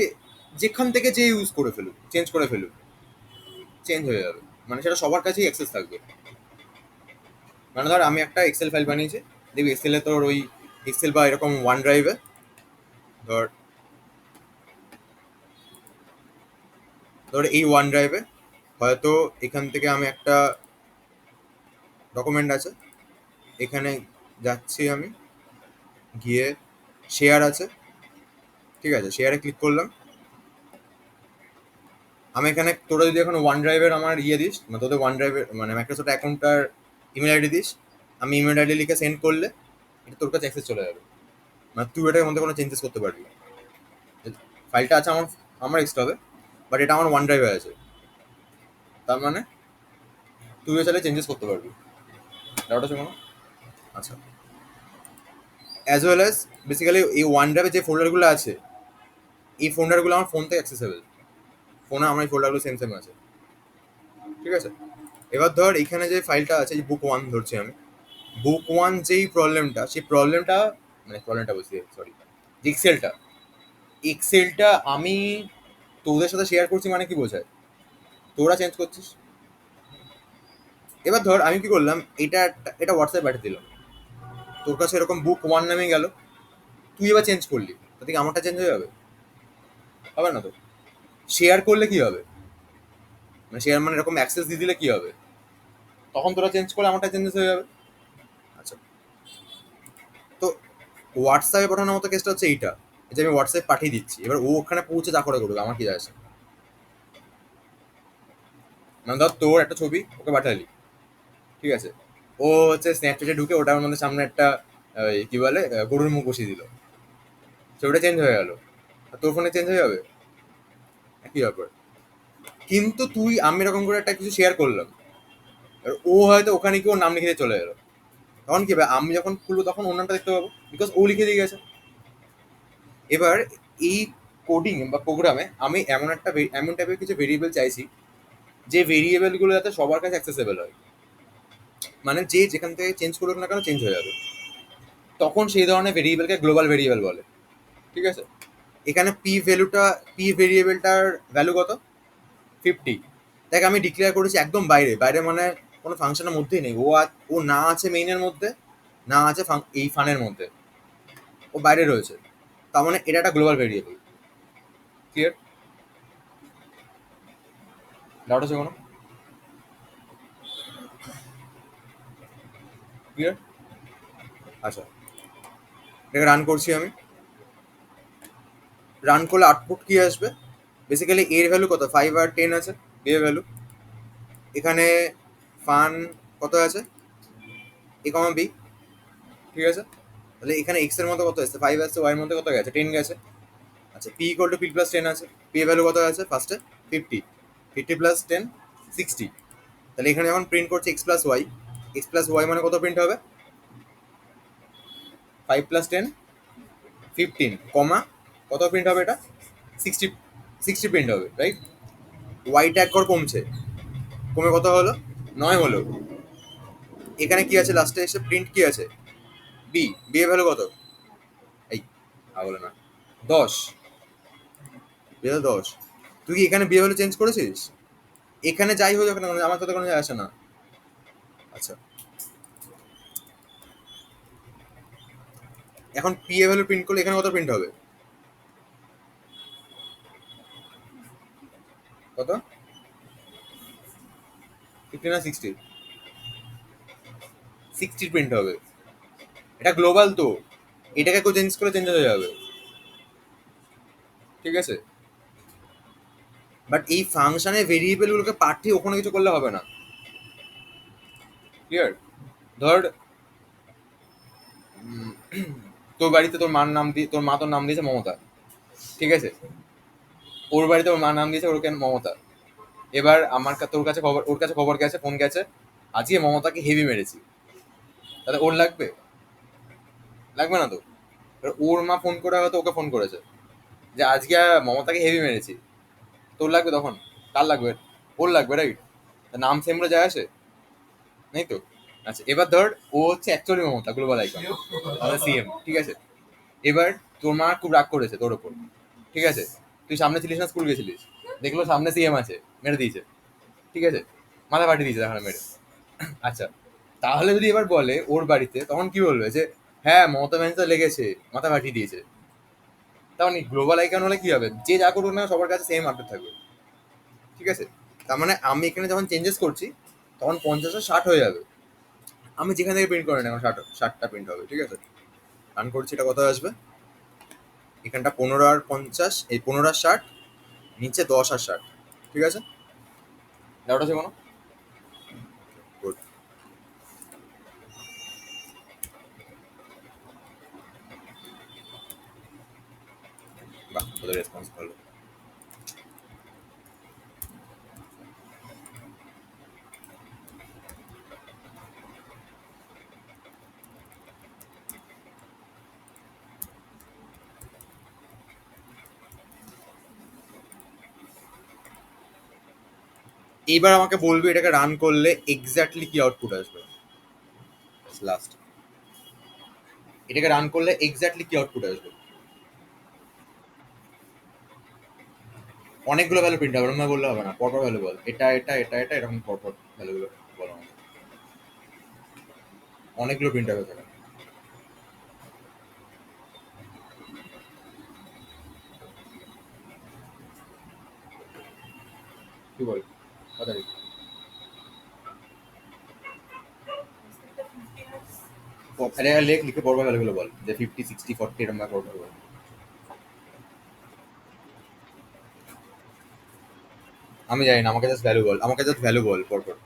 যেখান থেকে যে ইউজ করে ফেলুক, চেঞ্জ করে ফেলুক, চেঞ্জ হয়ে যাবে, মানে সেটা সবার কাছেই অ্যাক্সেস থাকবে। মানে ধর আমি একটা এক্সেল ফাইল বানিয়েছি, দেখবি এক্সেলে তোর ওই এক্সেল বা এরকম ওয়ান ড্রাইভে, ধর ধর এই ওয়ান ড্রাইভে হয়তো এখান থেকে আমি একটা ডকুমেন্ট আছে, এখানে যাচ্ছি আমি, গিয়ে শেয়ার আছে, ঠিক আছে, শেয়ারে ক্লিক করলাম। আমি এখানে তোরা যদি এখন ওয়ান ড্রাইভের আমার ইয়ে দিস, মানে তোদের ওয়ান ড্রাইভের মানে মাইক্রোসফট অ্যাকাউন্টটার ইমেল আইডি দিস, আমি ইমেল আইডি লিখে সেন্ড করলে এটা তোর কাছে অ্যাক্সেস চলে যাবে, মানে তুই এটার মধ্যে কোনো চেঞ্জেস করতে পারবি। ফাইলটা আছে আমার আমার এক্সট্রা হবে, বাট এটা আমার ওয়ান ড্রাইভে আছে, তার মানে তুইও চাইলে চেঞ্জেস করতে পারবি। ডাউট আছে কোনো? আচ্ছা, অ্যাজ ওয়েল অ্যাজ বেসিক্যালি এই ওয়ান ড্রাইভে যে ফোল্ডারগুলো আছে, এই ফোল্ডারগুলো আমার ফোন থেকে অ্যাক্সেসেবল, ফোনে আমার এই ফোল্ডারগুলো সেম সেম আছে, ঠিক আছে? এবার ধর এখানে যে ফাইলটা আছে, এই বুক ওয়ান ধরছি আমি, বুক ওয়ান যেই প্রবলেমটা, সেই প্রবলেমটা, মানে প্রবলেমটা বলছি, সরি, যে এক্সেলটা আমি তোদের সাথে শেয়ার করছি, মানে কি বোঝায়, তোরা চেঞ্জ করছিস। এবার ধর আমি কি করলাম, এটা হোয়াটসঅ্যাপ পাঠিয়ে দিলাম, তোর কাছে এরকম বুক ওয়ান নামে গেল, তুই এবার চেঞ্জ করলি, তাতে কি আমারটা চেঞ্জ হয়ে যাবে? হবে না তো। শেয়ার করলে কি হবে, মানে শেয়ার মানে এরকম অ্যাক্সেস দিয়ে দিলে কি হবে, তখন তোরা চেঞ্জ করলে আমারটা চেঞ্জেস হয়ে যাবে। আচ্ছা, তো হোয়াটসঅ্যাপে পাঠানোর মতো কেসটা হচ্ছে এইটা, যে আমি হোয়াটসঅ্যাপ পাঠিয়ে দিচ্ছি, এবার ও ওখানে পৌঁছে যা করে করবে, আমার কি যায় আসে? মানে ধর তোর একটা ছবি ওকে পাঠালি, ঠিক আছে, ও হচ্ছে স্ন্যাপচ্যাটে ঢুকে ওটার মধ্যে সামনে একটা কি বলে গরুর মুখ বসিয়ে দিল, ছবিটা চেঞ্জ হয়ে গেল, আর তোর ফোনে চেঞ্জ হয়ে যাবে, একই ব্যাপার। কিন্তু আমি এরকম করে একটা কিছু শেয়ার করলাম, এবার ও হয়তো ওখানে কি ওর নাম লিখে দিয়ে চলে গেলো, তখন কি হবে, আমি যখন খুলবো তখন ওর নামটা দেখতে পাবো, বিকজ ও লিখে দিয়ে গেছে। এবার এই কোডিং বা প্রোগ্রামে আমি এমন টাইপের কিছু ভেরিয়েবল চাইছি, যে ভেরিয়েবলগুলো যাতে সবার কাছে অ্যাক্সেসেবল হয়, মানে যে যেখান থেকে চেঞ্জ করুক না কেন চেঞ্জ হয়ে যাবে, তখন সেই ধরনের ভেরিয়েবলকে গ্লোবাল ভেরিয়েবল বলে, ঠিক আছে? এখানে পি ভেরিয়েবলটার ভ্যালু কত? 50। দেখ আমি ডিক্লেয়ার করেছি একদম বাইরে, বাইরে মানে কোনো ফাংশনের মধ্যেই নেই, ও না আছে মেইনের মধ্যে, না আছে এই ফানের মধ্যে, ও বাইরে রয়েছে, তার মানে এটা একটা গ্লোবাল ভেরিয়েবল। ক্লিয়ার? ডাউট আছে কোনো? ক্লিয়ার? আচ্ছা, এটাকে রান করছি আমি, রান করলে আউটপুট কি আসবে, বেসিক্যালি এর ভ্যালু কত, 5 আর 10 আছে, বিএ ভ্যালু। এখানে ফান কত আছে, এ কমা বি, ঠিক আছে। তাহলে এখানে এক্স এর মধ্যে কত আছে, 5 আছে, ওয়াই এর মধ্যে কত গেছে, 10 গেছে। আচ্ছা, P equal two P plus 10 আছে, পি এর ভ্যালু কত আছে ফার্স্টে, 50, 50 প্লাস 10, 60। তাহলে এখানে যখন প্রিন্ট করছে x plus y, x plus y মানে কত প্রিন্ট হবে, 5 প্লাস 10, 15, কমা কত প্রিন্ট হবে এটা, 60, 60 প্রিন্ট হবে, রাইট। ওয়াইটা এক ঘর কমছে, কমে কত হলো, 9 হলো। এখানে কি আছে লাস্টে এসে, প্রিন্ট কি আছে, বি, বি এর ভ্যালু কত, এই বলে না, 10, বি এর 10। তুই কি এখানে বি এর ভ্যালু চেঞ্জ করেছিস, এখানে যাই হোক ওখানে আমার সাথে কোনো যায় আসে না। আচ্ছা, এখন পি এর ভ্যালু প্রিন্ট করলে এখানে কত প্রিন্ট হবে, কত, 50 না 60, 60 প্রিন্ট হবে। এটা গ্লোবাল তো, এটাকে কেউ চেঞ্জ করে চেঞ্জ হয়ে যাবে, ঠিক আছে। বাট এই ফাংশনের ভেরিয়েবল গুলোকে পাঠিয়ে ওখানে কিছু করলে হবে না, ক্লিয়ার। ধর তোর বাড়িতে তোর মার নাম দিয়ে, তোর মা তোর নাম দিয়েছে মমতা, ঠিক আছে। ওর বাড়িতে ওর মার নাম দিয়েছে ওর কেন মমতা। এবার তোর কাছে খবর, ওর কাছে খবর গেছে, ফোন গেছে, আজকে মমতাকে হেভি মেরেছি, তাহলে ওর লাগবে, লাগবে না তো। এবার ওর মা ফোন করে হয়তো ওকে ফোন করেছে যে আজকে মমতাকে হেভি মেরেছি, তোর লাগবে তখন, কার লাগবে, ওর লাগবে, রাইট। নাম সেমরা যায় আসে, নেই তো। আচ্ছা, এবার ধর ও হচ্ছে অ্যাকচুয়ালি মমতা, গ্লোবাল আইকন, আমাদের সিএম, ঠিক আছে। এবার তোর মা খুব রাগ করেছে তোর ওপর, ঠিক আছে। তুই সামনে ছিলিস না, স্কুল গেছিলিস, দেখলো সামনে সিএম আছে, মেরে দিয়েছে, ঠিক আছে, মাথা ফাটিয়ে দিয়েছে তাহলে মেরে। আচ্ছা, তাহলে যদি এবার বলে ওর বাড়িতে, তখন কি বলবে যে হ্যাঁ মমতা ব্যানার্জি লেগেছে, মাথা ফাটিয়ে দিয়েছে। তখন গ্লোবাল আইকন হলে কি হবে, যে যা করুক না সবার কাছে সেম আপডেট থাকবে, ঠিক আছে। তার মানে আমি এখানে যখন চেঞ্জেস করছি তখন 50 আর 60 হয়ে যাবে, আমি যেখান থেকে প্রিন্ট করি না এখন 60টা প্রিন্ট হবে, ঠিক আছে। রান করছি, এটা কত আসবে, এখানটা 15 আর 50, এই 15 আর 60, নিচে 10 আর 60, ঠিক আছে। ডাউট আছে কোনো, গুড, বাহ তোদের রেসপন্স ভালো। এইবার আমাকে বলবি এটাকে রান করলে এক্স্যাক্টলি কি আউটপুট আসবে, লাস্ট, এটাকে রান করলে এক্স্যাক্টলি কি আউটপুট আসবে। অনেকগুলো ভ্যালু প্রিন্ট হবে, ওরকম বললে হবে না, পরপর ভ্যালু বল, এটা এটা এটা এটা এরকম পরপর ভ্যালুগুলো বলো আমাকে। অনেকগুলো প্রিন্ট হবে সেটা, কি বল, কথা দিই। আরে লেখ, লিখে পরপর ভ্যালুগুলো বল, যে 50, 60, 40 এরকম পরপর বল। আমি জানি না, আমাকে জাস্ট ভ্যালু বল, আমাকে জাস্ট ভ্যালু বল পরপর,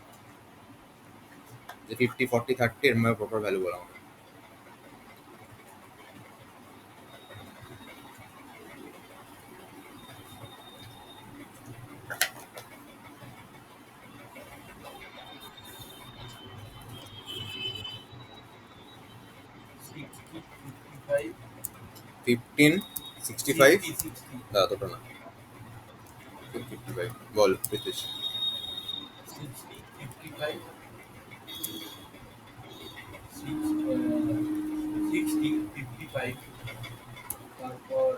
যে 50, 40, 30 এরকম পরপর ভ্যালু বল আমাকে।
60, 55,
15, 65,
60,
দাঁড়া তোটা না, 55 বল প্রীতিশ।
60, 55, 60, 55, তারপর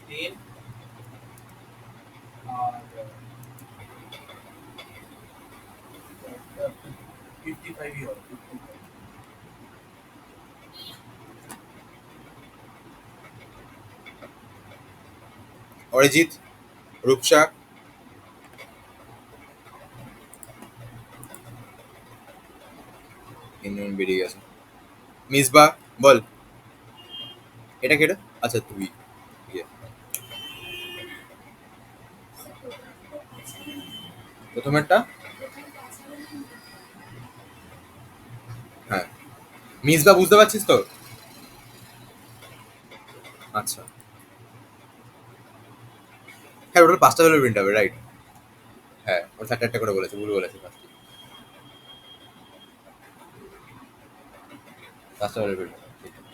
10 আর 55ই হবে, 55।
অরিজিৎ, রূপসা, তিনজন বেরিয়ে গেছে। মিসবা, বল, এটা কেটে, আচ্ছা তুই, ইয়ে। প্রথমেরটা? হ্যাঁ। মিসবা বুঝতে পারছিস তো? আচ্ছা। হ্যাঁ, ওটার ৫টা ভ্যালু প্রিন্ট হবে, রাইট। হ্যাঁ, ওর ৪টা করে বলেছে, ভুল বলেছে ফার্স্টে। ৫টা ভ্যালু প্রিন্ট হবে, ঠিক আছে।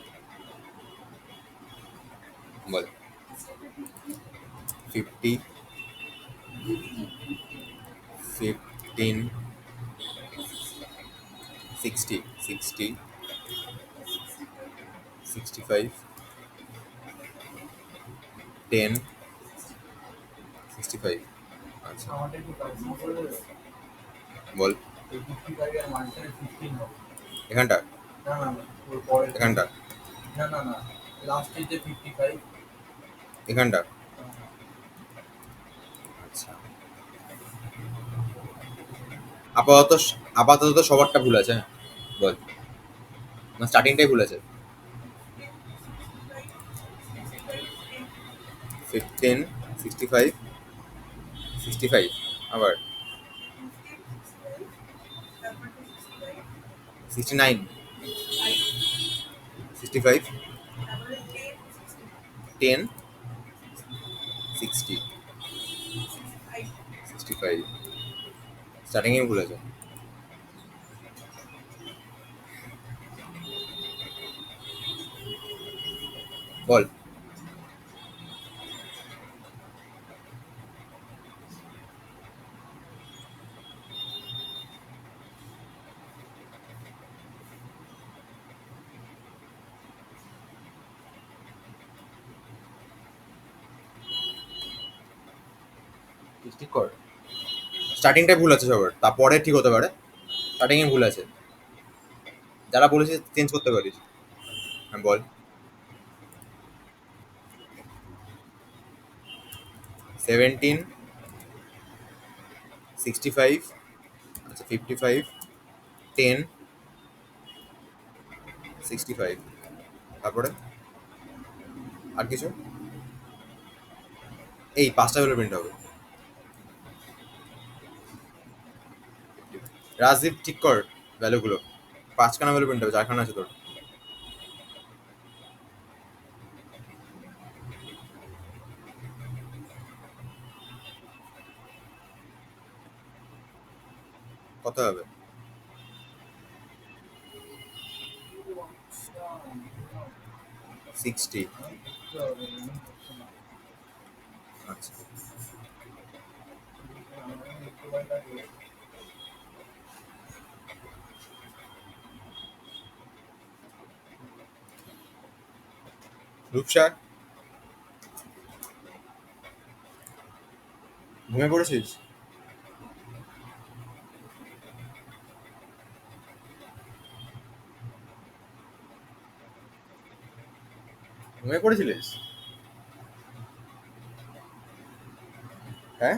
বল। 50, 15, 60, 60, 65, 10, 65। আচ্ছা,
আমারটা একটু কারেকশন করে দেবে?
বল।
এই 55 এর মাঝখানে 15 হবে।
এখানটা?
না, না, না, ওর পরেরটা।
এখানটা?
না, না, না, লাস্টে যে 55।
এখানটা?
হ্যাঁ, হ্যাঁ।
আচ্ছা। আপাতত আপাতত সবারটা ভুল আছে, হ্যাঁ? বল। না, স্টার্টিংটাই ভুল আছে। 15, 65, 65, আবার 69, 65, 10, 60, 65। স্টার্টিংয়ে ভুল আছে। বল। ঠিক কর। স্টার্টিংটাই ভুল আছে সবার, তারপরে ঠিক হতে পারে। স্টার্টিংয়ে ভুল আছে। যারা বলেছিস চেঞ্জ করতে পারিস। হ্যাঁ, বল। 17, 65, আচ্ছা 55, 10, 65। তারপরে আর কিছু? এই ৫টা ভ্যালু প্রিন্ট হবে। রাজদীপ, ঠিক কর ভ্যালুগুলো। ৫খানা ভ্যালু প্রিন্ট হবে, ৪খানা আছে তোর। কত হবে?
ও আচ্ছা,
60।
দেখতে হবে, মনে হচ্ছে না।
আচ্ছা।
আমার একটু ভয় লাগে।
রূপসা, ঘুমিয়ে পড়েছিস? ঘুমিয়ে পড়েছিলিস? হ্যাঁ?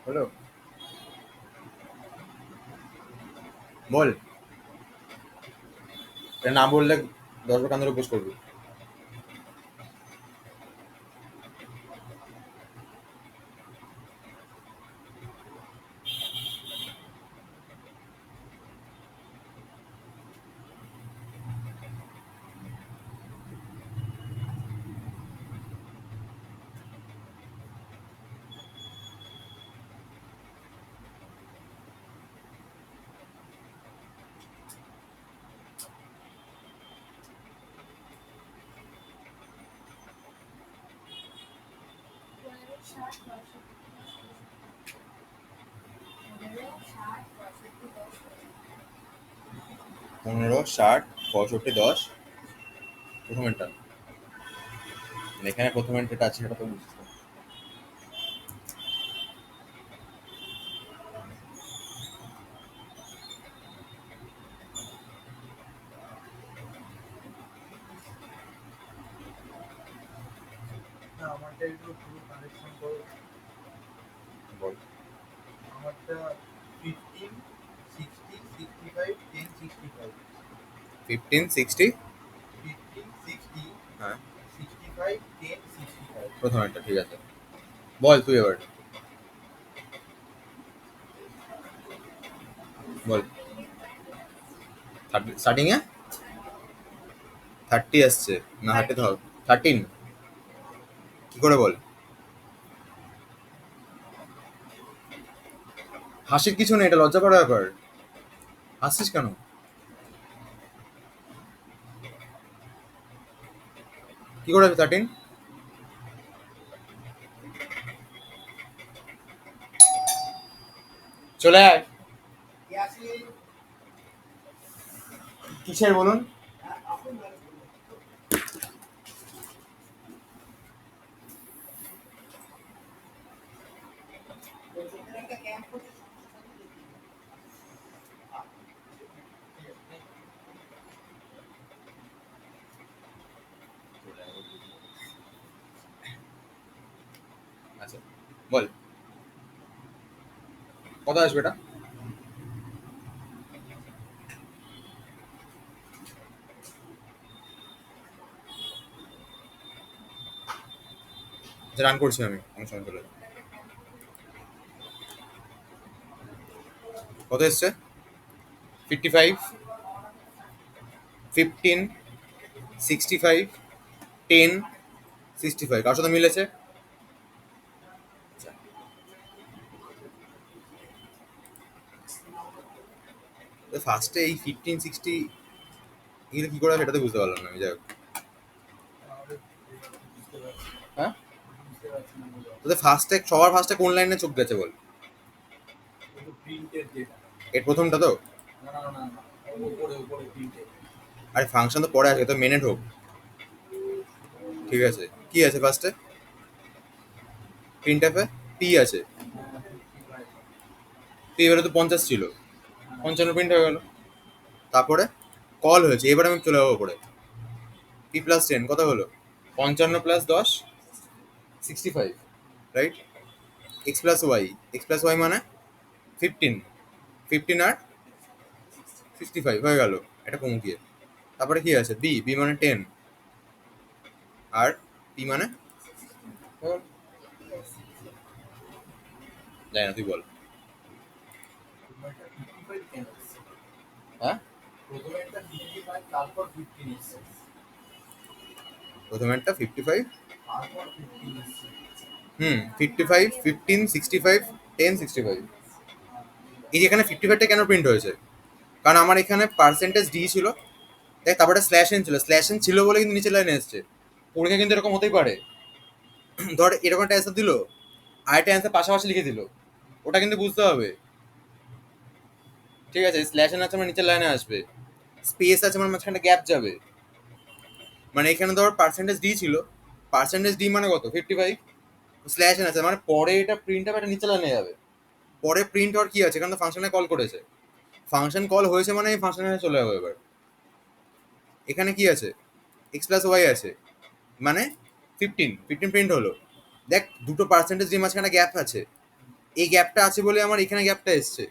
হলো? বল। এটা না বললে ১০ বার কান ধরে উপোস করবি। পনেরো, 60, 65, 10। প্রথমেরটা? এখানে প্রথমের যেটা আছে সেটা তো বুঝছিস না।
না, আমারটা একটু পুরো কারেকশন করো।
বল।
আমারটা 15, 60, 65, 10, 65।
15, 60।
15, 60,
হ্যাঁ।
65, 10, 65।
প্রথম একটা, ঠিক আছে, বল তুই এবার, বল। স্টার্টিং এ 30 আসছে না, 30 ধর, 13, কি করে বল? হাসির কিছু নেই, এটা লজ্জা করার ব্যাপার, হাসছিস কেন? কি করে 13? চলে আয়। কিসের বলুন? আচ্ছা, বল, কত আসবে এটা? রান করছি আমি, অনেক সময় চলে যাবে। কত এসছে? 55, 15, 65, 10, 65, কার সাথে মিলেছে? ফার্স্টে এই 15, 60 এগুলো কি করে হয় সেটা তো বুঝতে পারলাম না আমি, যাই হোক।
আমাদের বুঝতে পারছি
হ্যাঁ,
বুঝতে পারছি না বলো।
তোদের ফার্স্টে, সবার ফার্স্টে কোন লাইনে চোখ গেছে বল?
ওই তো প্রিন্টের যেটা,
এর প্রথমটা তো?
না না না না, উপরে উপরে প্রিন্টের।
আরে ফাংশন তো পরে আসবে, তো মেনে ঢোক। ঠিক আছে, কি আছে ফার্স্টে? প্রিন্ট অ্যাপে পি আছে,
হ্যাঁ 55,
পি এবারে তো 50 ছিল,
হ্যাঁ
55 প্রিন্ট হয়ে গেল। তারপরে কল হয়েছে, এবার আমি চলে যাবো পরে। পি প্লাস 10 কত হলো? 55 plus 10, 65, right? X plus y, x plus y মানে 15, 15 আর 65 হয়ে গেল, এটা কমুকিয়ে। তারপরে কি আছে? বি, বি মানে 10, আর পি মানে, জানি না, তুই বল।
প্রথমেরটা 55 কেন এসছে?
হ্যাঁ,
প্রথমেরটা 55 তারপর 15 এসছে,
প্রথমেরটা 55,
তারপর 15 এসছে।
55, 15, 65, 10, 65। এই যে এখানে 55টা কেন প্রিন্ট হয়েছে? কারণ আমার এখানে পার্সেন্টেজ ডি ছিল, দেখ, তারপরে স্ল্যাশ এন ছিল, স্ল্যাশ এন ছিল বলে কিন্তু নিচের লাইনে এসছে। পরীক্ষা কিন্তু এরকম হতেই পারে, ধর এরকম একটা অ্যান্সার দিল, আরেকটা অ্যান্সার পাশাপাশি লিখে দিল, ওটা কিন্তু বুঝতে হবে। ঠিক আছে, স্ল্যাশ এন আছে আমার নিচের লাইনে আসবে, স্পেস আছে আমার মাঝখানে গ্যাপ যাবে। মানে এখানে ধর পার্সেন্টেজ ডি ছিল, পার্সেন্টেজ ডি মানে কত? 55, স্ল্যাশ এন আছে মানে পরে এটা প্রিন্ট হবে, এটা নিচের লাইনে যাবে। পরে প্রিন্ট হওয়ার কি আছে, কারণ তো ফাংশনে কল করেছে, ফাংশন কল হয়েছে মানে এই ফাংশনে চলে যাবে এবার। এখানে কি আছে? এক্স প্লাস ওয়াই আছে, মানে 15 প্রিন্ট হলো। দেখ, দুটো পার্সেন্টেজ যে মাঝখানে গ্যাপ আছে, এই গ্যাপটা আছে বলে আমার এখানে গ্যাপটা এসছে।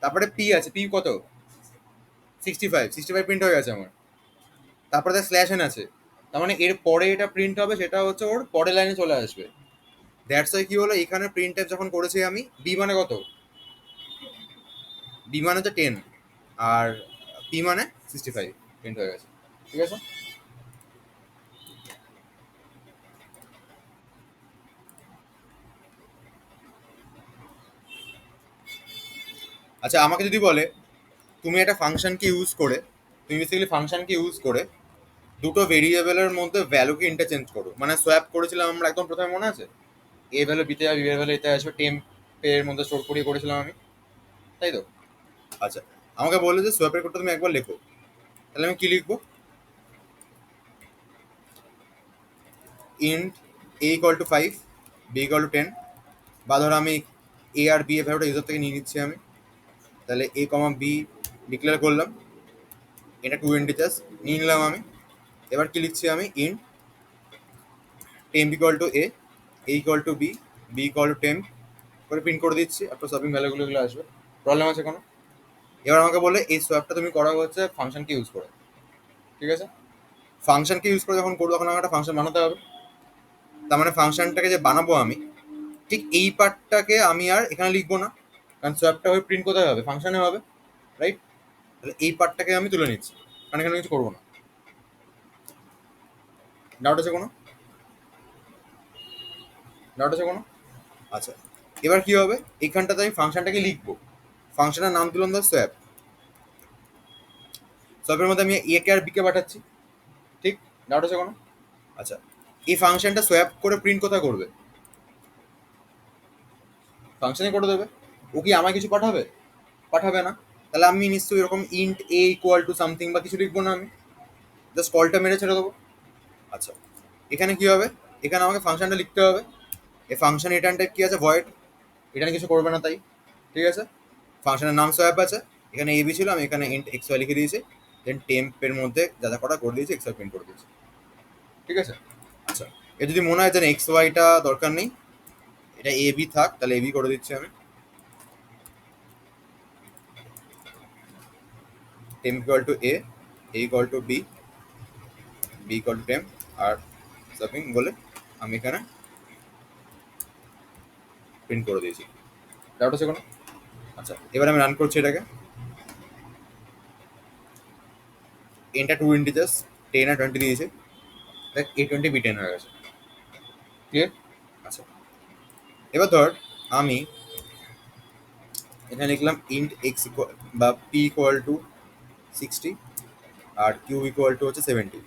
তারপরে পি আছে, পি কত? 65, 65 প্রিন্ট হয়ে গেছে আমার। তারপরে দেখ স্ল্যাশ এন আছে, তার মানে এর পরে এটা প্রিন্ট হবে, সেটা হচ্ছে ওর পরের লাইনে চলে আসবে। দ্যাটস ওয়াই কি হলো, এখানে প্রিন্ট টাইপ যখন করেছি আমি, বি মানে কত? বি মানে হচ্ছে 10, আর পি মানে 65 প্রিন্ট হয়ে গেছে। ঠিক আছে, আচ্ছা, আমাকে যদি বলে তুমি একটা ফাংশনকে ইউজ করে, তুমি বেসিক্যালি ফাংশনকে ইউজ করে দুটো ভেরিয়েবলের মধ্যে ভ্যালুকে ইন্টারচেঞ্জ করো, মানে সোয়াপ করেছিলাম আমরা একদম প্রথমে, মনে আছে? এ ভ্যালু বিতে যাবে, বি ভ্যালু এতে আসবে, টেম্পের মধ্যে স্টোর করিয়ে করেছিলাম আমি, তাই তো? আচ্ছা, আমাকে বললো যে সোয়াপের কোডটা তুমি একবার লেখো, তাহলে আমি কি লিখবো? Int a equal to 5, b equal to 10, বা ধরো আমি এ আর বি এর ভ্যালুটা ইউজার থেকে নিয়ে নিচ্ছি আমি, তাহলে এ কমা বি ডিক্লেয়ার করলাম, এটা টু ইন্টিজার্স নিয়ে নিলাম আমি। এবার কি লিখছি আমি? Int temp equal to A equal to B, B equal to temp করে প্রিন্ট করে দিচ্ছি, আপনার শপিং ভ্যালুগুলো এগুলো আসবে। প্রবলেম আছে কোনো? এবার আমাকে বলে এই সোয়াপটা তুমি করা হচ্ছে ফাংশনকে ইউজ করে, ঠিক আছে? ফাংশনকে ইউজ করে যখন করবো তখন আমাকে একটা ফাংশন বানাতে হবে, তার মানে ফাংশনটাকে যে বানাবো আমি, ঠিক এই পার্টটাকে আমি আর এখানে লিখবো না, কারণ সোয়াপটা হয়ে প্রিন্ট কোথায় হবে, ফাংশনে হবে, রাইট? তাহলে এই পার্টটাকে আমি তুলে নিচ্ছি, কারণ এখানে কিছু করবো না। ডাউট আছে কোনো? ডাউট আছে কোনো? আচ্ছা, এবার কি হবে, এইখানটাতে আমি ফাংশনটাকে লিখবো, ফাংশনের নাম দিলাম ধর সোয়াপ। সোয়াপের মধ্যে আমি এ কে আর বি কে পাঠাচ্ছি, ঠিক? ডাউট আছে কোনো? আচ্ছা, এই ফাংশনটা সোয়াপ করে প্রিন্ট কোথায় করবে? ফাংশনে করে দেবে। ও কি আমায় কিছু পাঠাবে? পাঠাবে না। তাহলে আমি নিশ্চয়ই এরকম int a equal to something বা কিছু লিখবো না, আমি জাস্ট কলটা মেরে ছেড়ে দেবো। আচ্ছা, এখানে কি হবে, এখানে আমাকে ফাংশনটা লিখতে হবে। এই ফাংশন রিটার্ন টাইপ কি আছে, ভয়েড, রিটার্ন কিছু করবে না তাই, ঠিক আছে? ফাংশনের নাম সোয়াপ আছে, এখানে এবি ছিল, আমি এখানে ইন্ট এক্স ওয়াই লিখে দিয়েছি, দেন টেম্পের মধ্যে যা যা করা করে দিয়েছি এক্স ওয়াই প্রিন্ট করে দিয়েছি, ঠিক আছে? আচ্ছা, এ যদি মনে হয় যে এক্স ওয়াইটা দরকার নেই, এটা এ বি থাক, তাহলে এবি করে দিচ্ছি আমি। Temp equal to A equal to B, B equal to temp, আর সাপিং বলে আমি এখানে প্রিন্ট করে দিয়েছি। ডাউট আছে কোনো? আচ্ছা, এবার আমি রান করছি এটাকে। এনটা টু ইন্টিজার্স, 10 আর 20 দিয়েছে, দেখ A20 B10 হয়ে গেছে, ক্লিয়ার? আচ্ছা, এবার ধর আমি এখানে লিখলাম ইন্ট এক্স ইকুয়াল বা পি ইকুয়াল টু 60 আর কিউ ইকুয়াল টু হচ্ছে 70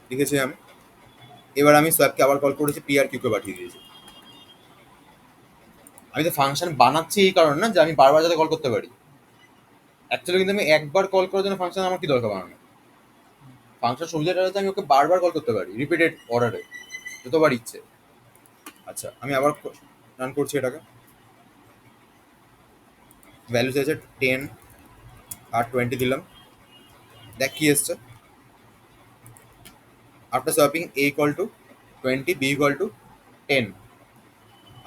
লিখেছি আমি। এবার আমি সোয়াপকে আবার কল করেছি, পি আর কিউকে পাঠিয়ে দিয়েছি। আমি তো ফাংশন বানাচ্ছি এই কারণ না যে আমি বারবার যাতে কল করতে পারি, অ্যাকচুয়ালি কিন্তু আমি একবার কল করার জন্য ফাংশন আমার কি দরকার বানানো? ফাংশন সুবিধাটা হচ্ছে আমি ওকে বারবার কল করতে পারি, রিপিটেড অর্ডারে, যতবার ইচ্ছে। আচ্ছা, আমি আবার রান করছি এটাকে, ভ্যালু চাইছে 10 আর 20 দিলাম, দেখ কি এসছে। After swapping A equal to 20, B equal to 10,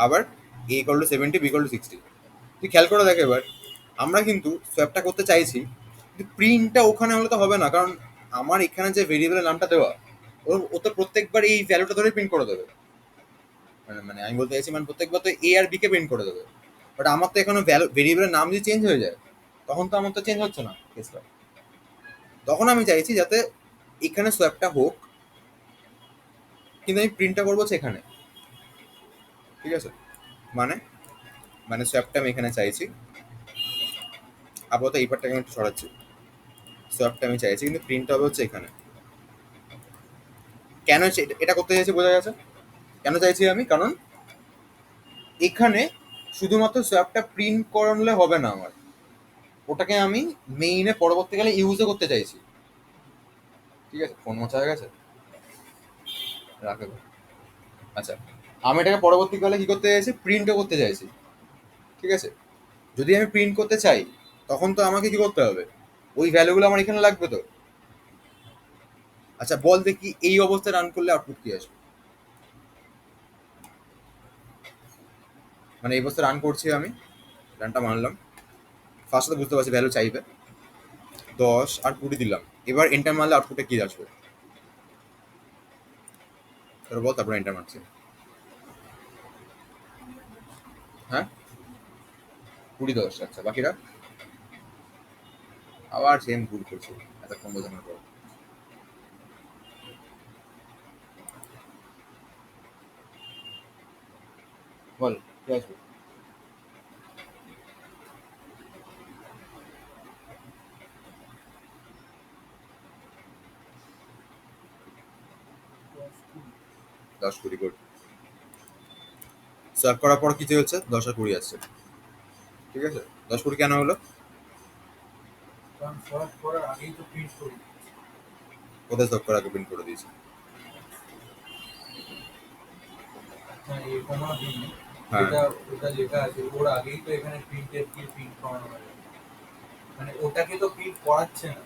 আবার A equal to 70, B equal to 60। তুই খেয়াল করে দেখ এবার, আমরা কিন্তু সোয়াপটা করতে চাইছি, কিন্তু প্রিন্টটা ওখানে হলে তো হবে না, কারণ আমার এখানে যে ভেরিয়েবলের নামটা দেওয়া, ও তো প্রত্যেকবার এই ভ্যালুটা ধরে প্রিন্ট করে দেবে। মানে মানে আমি বলতে চাইছি, মানে প্রত্যেকবার তো এ আর বি কে প্রিন্ট করে দেবে, বাট আমার তো এখানে ভেরিয়েবলের নাম যদি চেঞ্জ হয়ে যায়, তখন তো আমার তো চেঞ্জ হচ্ছে না কেসটা। তখন আমি চাইছি যাতে এখানে সোয়াপটা হোক, কিন্তু আমি প্রিন্টটা করবো হচ্ছে এখানে, ঠিক আছে? মানে মানে সোয়াপটা আমি এখানে চাইছি, আপাতত এই পার্টটাকে আমি একটু সরাচ্ছি। সোয়াপটা আমি চাইছি, কিন্তু প্রিন্টটা হবে হচ্ছে এখানে। কেন এটা করতে চাইছি বোঝা গেছে? কেন চাইছি আমি, কারণ এখানে শুধুমাত্র সোয়াপটা প্রিন্ট করলে হবে না আমার, ওটাকে আমি মেইনে পরবর্তীকালে ইউজও করতে চাইছি, ঠিক আছে? ফোন মোছা হয়ে গেছে, রাখে দাও। আচ্ছা, আমি এটাকে পরবর্তীকালে কি করতে চাইছি, প্রিন্টও করতে চাইছি, ঠিক আছে? যদি আমি প্রিন্ট করতে চাই, তখন তো আমাকে কি করতে হবে, ওই ভ্যালুগুলো আমার এখানে লাগবে তো। আচ্ছা, বল দেখি এই অবস্থায় রান করলে আউটপুট কি আসবে। মানে এই অবস্থায় রান করছি আমি, রানটা মারলাম, ফার্স্টে বুঝতে পারছি ভ্যালু চাইবে, 10 আর 20 দিলাম। এবার এন্টার মারলে আউটপুটে কি আসবে তোর বল, তারপর এন্টার মারছি। হ্যাঁ, 20 10, আচ্ছা বাকিরা আবার সেম ভুল করছে এতক্ষণ বোঝানোর পর। বল কি আসবে? দশ কুড়ি, গুড। সার্ভ করার পর কিছু হচ্ছে, 10 আর 20 আসছে, ঠিক আছে? 10 20 কেন হলো?
কারণ সোয়াপ করার আগেই তো প্রিন্ট করি।
কোথায় সার্ভ করার আগে প্রিন্ট করে দিয়েছি?
হ্যাঁ, এ কমা বি,
হ্যাঁ,
যেটা ওটা লেখা আছে ওর আগেই তো এখানে প্রিন্টের দিয়ে প্রিন্ট করানো হয়। মানে ওটাকে তো প্রিন্ট করাচ্ছে না,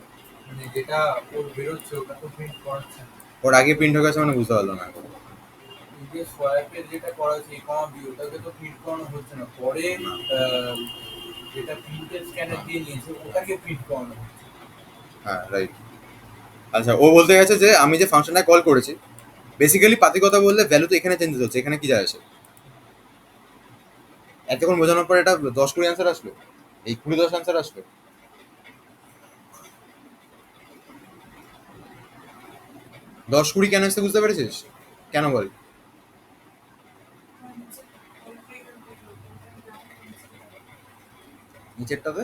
মানে যেটা ওর বেরোচ্ছে ওটা তো প্রিন্ট করাচ্ছে না।
ওর আগে প্রিন্ট হয়ে গেছে মানে বুঝতে পারলো না এখন।
এই যে সোয়াপের যেটা করা আছে এ কমা বি, ওটাকে তো প্রিন্ট করানো হচ্ছে না, পরে
না।
আহ, যেটা প্রিন্টের স্ক্যানার দিয়ে নিয়েছে ওটাকে প্রিন্ট করানো হচ্ছে।
হ্যাঁ, রাইট। আচ্ছা, ও বলতে গেছে যে আমি যে ফাংশনটা কল করেছি, বেসিক্যালি পাতি কথা বললে ভ্যালু তো এখানে চেঞ্জ হচ্ছে, এখানে কি যায় আসে? এতক্ষণ বোঝানোর পর এটা 10-20 অ্যান্সার আসলো, এই 20-10 অ্যান্সার আসলো। 10-20 কেন আসতে বুঝতে পেরেছিস? কেন বল? নিচেরটাতে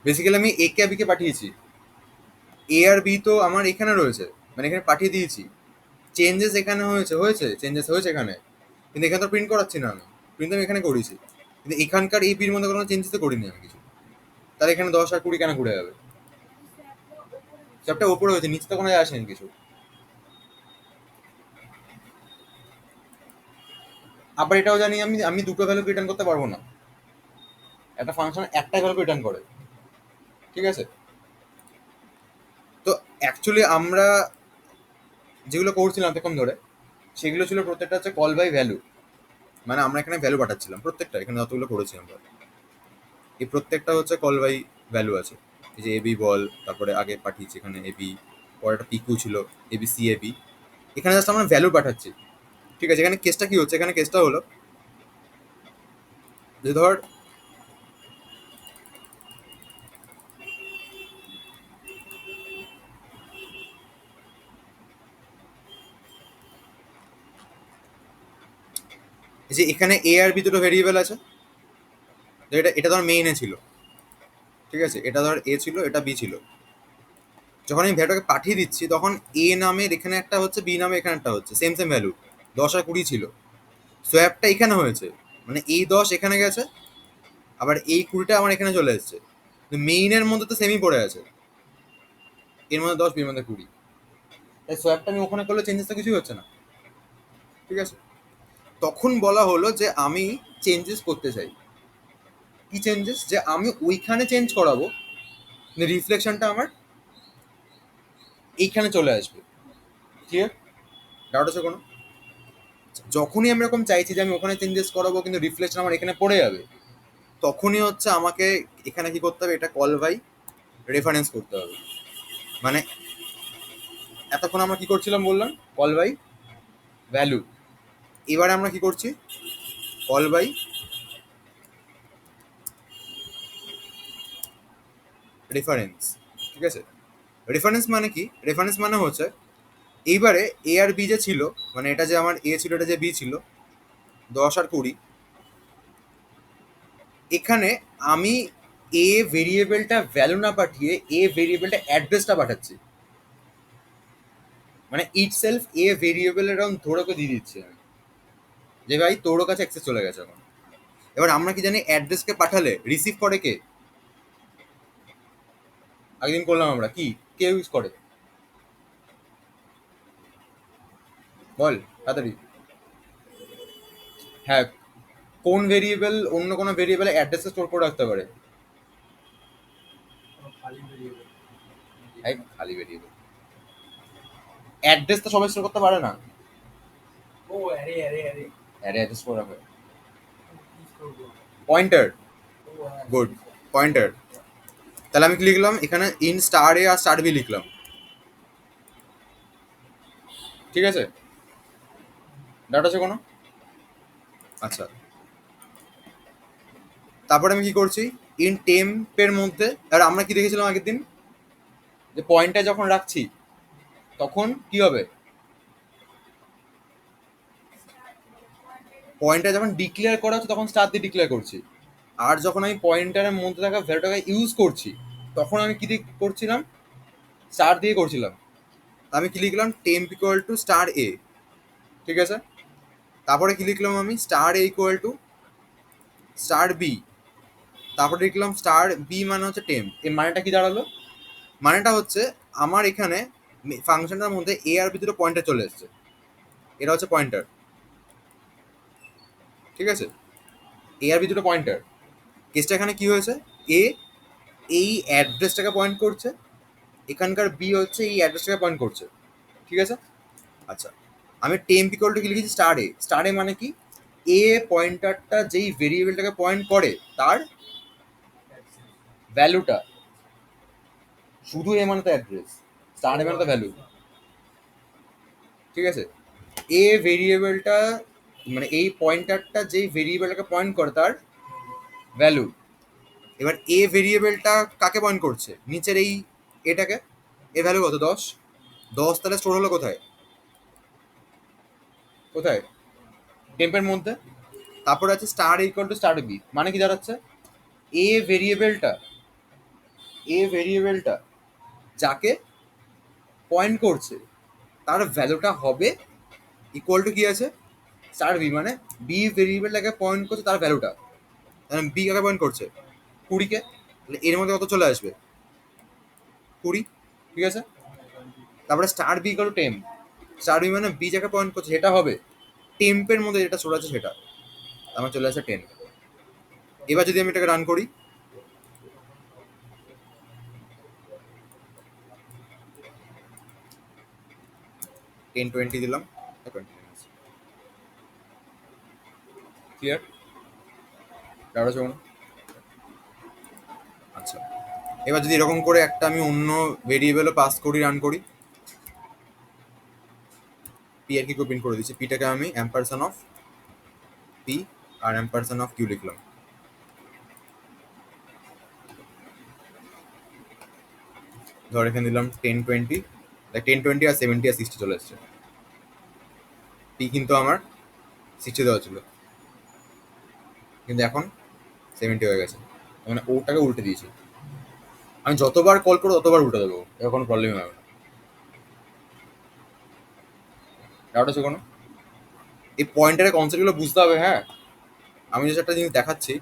বেসিক্যালি আমি এ কে বি কে পাঠিয়েছি, এ আর বি তো আমার এখানে রয়েছে, মানে এখানে পাঠিয়ে দিয়েছি। চেঞ্জেস এখানে হয়েছে, চেঞ্জেস হয়েছে এখানে, কিন্তু এখানে তো প্রিন্ট করাচ্ছি না আমি, প্রিন্ট আমি এখানে করেছি, কিন্তু এখানকার এই বির মধ্যে কোনো চেঞ্জেস তো করিনি আমি কিছু। তাহলে এখানে 10 আর 20 কেন ঘুরে যাবে? সবটা ওপরে হয়েছে, নিচে তো কোনো যায় আসেনি কিছু। আবার এটাও জানি আমি, আমি দুটো ভ্যালু রিটার্ন করতে পারবো না, একটা ফাংশন একটাই ভ্যালু রিটার্ন করে, ঠিক আছে? তো অ্যাকচুয়ালি আমরা যেগুলো করছিলাম এতক্ষণ ধরে, সেগুলো ছিল প্রত্যেকটা হচ্ছে কল বাই ভ্যালু, মানে আমরা এখানে ভ্যালু পাঠাচ্ছিলাম প্রত্যেকটা, এখানে যতগুলো করেছি আমরা, এই প্রত্যেকটা হচ্ছে কল বাই ভ্যালু আছে। এই যে এবি বল, তারপরে আগে পাঠিয়েছি এখানে এবি, পরে একটা পিকিউ ছিল এবি সি এবি, এখানে জাস্ট আমরা ভ্যালু পাঠাচ্ছি, ঠিক আছে? এখানে কেসটা কি হচ্ছে, এখানে কেসটা হলো যে ধর এই যে এখানে এ আর বি দুটো ভেরিয়েবল আছে, তো এটা এটা ধর মেইনে ছিল, ঠিক আছে? এটা ধর এ ছিল, এটা বি ছিল। যখন আমি ভ্যালুটাকে পাঠিয়ে দিচ্ছি তখন এ নামের এখানে একটা হচ্ছে, বি নামে এখানে একটা হচ্ছে, সেম সেম ভ্যালু, 10 আর 20 ছিল। সোয়াপটা এখানে হয়েছে, মানে এই 10 এখানে গেছে, আবার এই 20টা আমার এখানে চলে এসেছে, মেইনের মধ্যে তো সেমই পড়ে আছে, এর মধ্যে 10, বির মধ্যে 20, তাই সোয়াপটা আমি ওখানে করলে চেঞ্জেস তো কিছুই হচ্ছে না, ঠিক আছে? তখন বলা হলো যে আমি চেঞ্জেস করতে চাই। কি চেঞ্জেস? যে আমি ওইখানে চেঞ্জ করাবো, রিফ্লেকশনটা আমার এইখানে চলে আসবে। ক্লিয়ার? ডাউট আছে কোনো? যখনই আমি এরকম চাইছি যে আমি ওখানে চেঞ্জেস করাবো কিন্তু রিফ্লেকশন আমার এখানে পড়ে যাবে, তখনই হচ্ছে আমাকে এখানে কি করতে হবে, এটা কল বাই রেফারেন্স করতে হবে। মানে এতক্ষণ আমরা কি করছিলাম বললাম, কল বাই ভ্যালু, এবারে আমরা কি করছি, কল বাই রেফারেন্স, ঠিক আছে? রেফারেন্স মানে কি? রেফারেন্স মানে হচ্ছে এইবারে এ আর বি যে ছিল, মানে এটা যে আমার এ ছিল, এটা যে বি ছিল, 10 আর 20, এখানে আমি এ ভেরিয়েবলটা ভ্যালু না পাঠিয়ে এ ভেরিয়েবলটা অ্যাড্রেসটা পাঠাচ্ছি, মানে ইট সেলফ এ ভেরিয়েবলের এরকম ধরে ওকে দিয়ে দিচ্ছি আমি, যে ভাই তোর কাছে অ্যাক্সেস চলে গেছে এখন। এবার আমরা কি জানি অ্যাড্রেসকে পাঠালে রিসিভ করে কে? আগের দিন করলাম আমরা, কি কে ইউজ করে বল তাড়াতাড়ি। হ্যাঁ, কোন ভেরিয়েবল অন্য কোনো ভেরিয়েবলে অ্যাড্রেসে স্টোর করে রাখতে পারে?
খালি বেরিয়ে
এক খালি ভেরিয়েবল, অ্যাড্রেস তো সবাই স্টোর করতে পারে না,
ও আরে আরে আরে
অ্যারে অ্যাড্রেস করে রাখে।
কি করবো?
পয়েন্টার,
ও হ্যাঁ
গুড, পয়েন্টার। তাহলে আমি কি লিখলাম এখানে, ইন স্টার এ আর স্টার বি লিখলাম, ঠিক আছে? ডাউট আছে কোনো? আচ্ছা, তারপরে আমি কি করছি, ইন টেম্পের মধ্যে, আর আমরা কি দেখেছিলাম আগের দিন, যে পয়েন্টটা যখন রাখছি তখন কি হবে, পয়েন্টটা যখন ডিক্লেয়ার করা হচ্ছে তখন স্টার দিয়ে ডিক্লেয়ার করছি, আর যখন আমি পয়েন্টারের মধ্যে থাকা ভ্যালুটাকে ইউজ করছি তখন আমি কি দিয়ে করছিলাম, স্টার দিয়ে করছিলাম। আমি কি লিখলাম, temp equal to star a, ঠিক আছে? তারপরে কি লিখলাম আমি, star a equal to star b, তারপরে লিখলাম স্টার বি মানে হচ্ছে টেম্প। এর মানেটা কি দাঁড়ালো? মানেটা হচ্ছে আমার এখানে ফাংশনটার মধ্যে এ আর বি দুটো পয়েন্টার চলে এসছে, এটা হচ্ছে পয়েন্টার, ঠিক আছে? এ আর বি দুটো পয়েন্টার, কেসটা এখানে কি হয়েছে, এ এই অ্যাড্রেসটাকে পয়েন্ট করছে, এখানকার বি হচ্ছে এই অ্যাড্রেসটাকে পয়েন্ট করছে, ঠিক আছে? আচ্ছা, আমি টেম্প ইকুয়াল টু কি লিখেছি, স্টার এ। স্টার এ মানে কি, এ পয়েন্টারটা যেই ভেরিয়েবলটাকে পয়েন্ট করে তার ভ্যালুটা, শুধু এ মানে তো অ্যাড্রেস, স্টার নেম মানে ভ্যালু, ঠিক আছে। এ ভেরিয়েবলটা মানে এই পয়েন্টারটা যেই ভেরিয়েবলটাকে পয়েন্ট করে তার ভ্যালু। এবার এ ভেরিয়েবলটা কাকে পয়েন্ট করছে, নিচের এই এটাকে। এ ভ্যালু কত, 10। 10 তাহলে স্টোর হলো কোথায়, কোথায়, টেম্পের মধ্যে। তারপর আছে star equal to star b, মানে কি দাঁড়াচ্ছে, এ ভেরিয়েবলটা, এ ভেরিয়েবলটা যাকে পয়েন্ট করছে তার ভ্যালুটা হবে ইকুয়াল টু কি আছে, স্টার বি, মানে বি ভেরিয়েবলটাকে পয়েন্ট করছে তার ভ্যালুটা, বি কাকে পয়েন্ট করছে, 20-কে, তাহলে এর মধ্যে কত চলে আসবে, 20, ঠিক আছে। তারপরে star b equal to temp, star b মানে বি যাকে পয়েন্ট করছে সেটা হবে টেম্পের মধ্যে যেটা চলে আছে সেটা, আমার চলে আসে 10। এবার যদি আমি এটাকে রান করি, 10-20 দিলাম, ক্লিয়ার, ডাউট আছে কোনো? আচ্ছা, এবার যদি এরকম করে একটা আমি অন্য ভেরিয়েবলও পাস করি, রান করি, পি আর কি প্রিন্ট করে দিচ্ছি, পিটাকে আমি অ্যাম্পারসন অফ পি আর অ্যাম্পারসন অফ কিউ লিখলাম। ধর এখানে দিলাম 10-20, 10-20 আর 70 আর 60 চলে এসছে। পি কিন্তু আমার 60 দেওয়া ছিল, কিন্তু এখন 70 হয়ে গেছে, মানে ওটাকে উল্টে দিয়েছি। আমি যতবার কল করবো ততবার উল্টে দেবো, এর কোনো প্রবলেম হবে না। ডাউট আছে কোনো? এই পয়েন্টারের কনসেপ্টগুলো বুঝতে হবে, হ্যাঁ। আমি যে একটা জিনিস দেখাচ্ছি,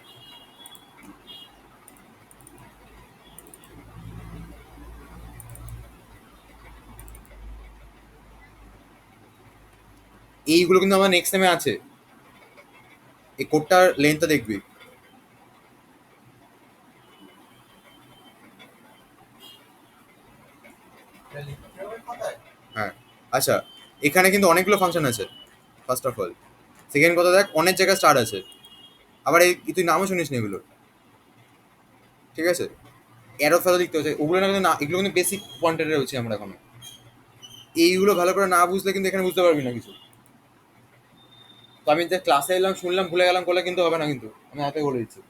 এইগুলো কিন্তু আমার নেক্সট টাইমে আছে, এই কোডটার লেন্থটা দেখবি।
এটা লিখতে হবে খাতায়।
হ্যাঁ, আচ্ছা, এখানে কিন্তু অনেকগুলো ফাংশন আছে, ফার্স্ট অফ অল। সেকেন্ড কথা দেখ, অনেক জায়গায় স্টার আছে, আবার এই তুই নামও শুনিস না এগুলো, ঠিক আছে। অ্যারো ফেরো লিখতে হচ্ছে, ওগুলো না কিন্তু না, এগুলো কিন্তু বেসিক পয়েন্টারে রয়েছে আমরা এখন। এইগুলো ভালো করে না বুঝলে কিন্তু এখানে বুঝতে পারবি না কিছু। তো আমি যে ক্লাসে এলাম, শুনলাম, ভুলে গেলাম বলে কিন্তু হবে না, কিন্তু আমি হাতে বলে দিচ্ছি।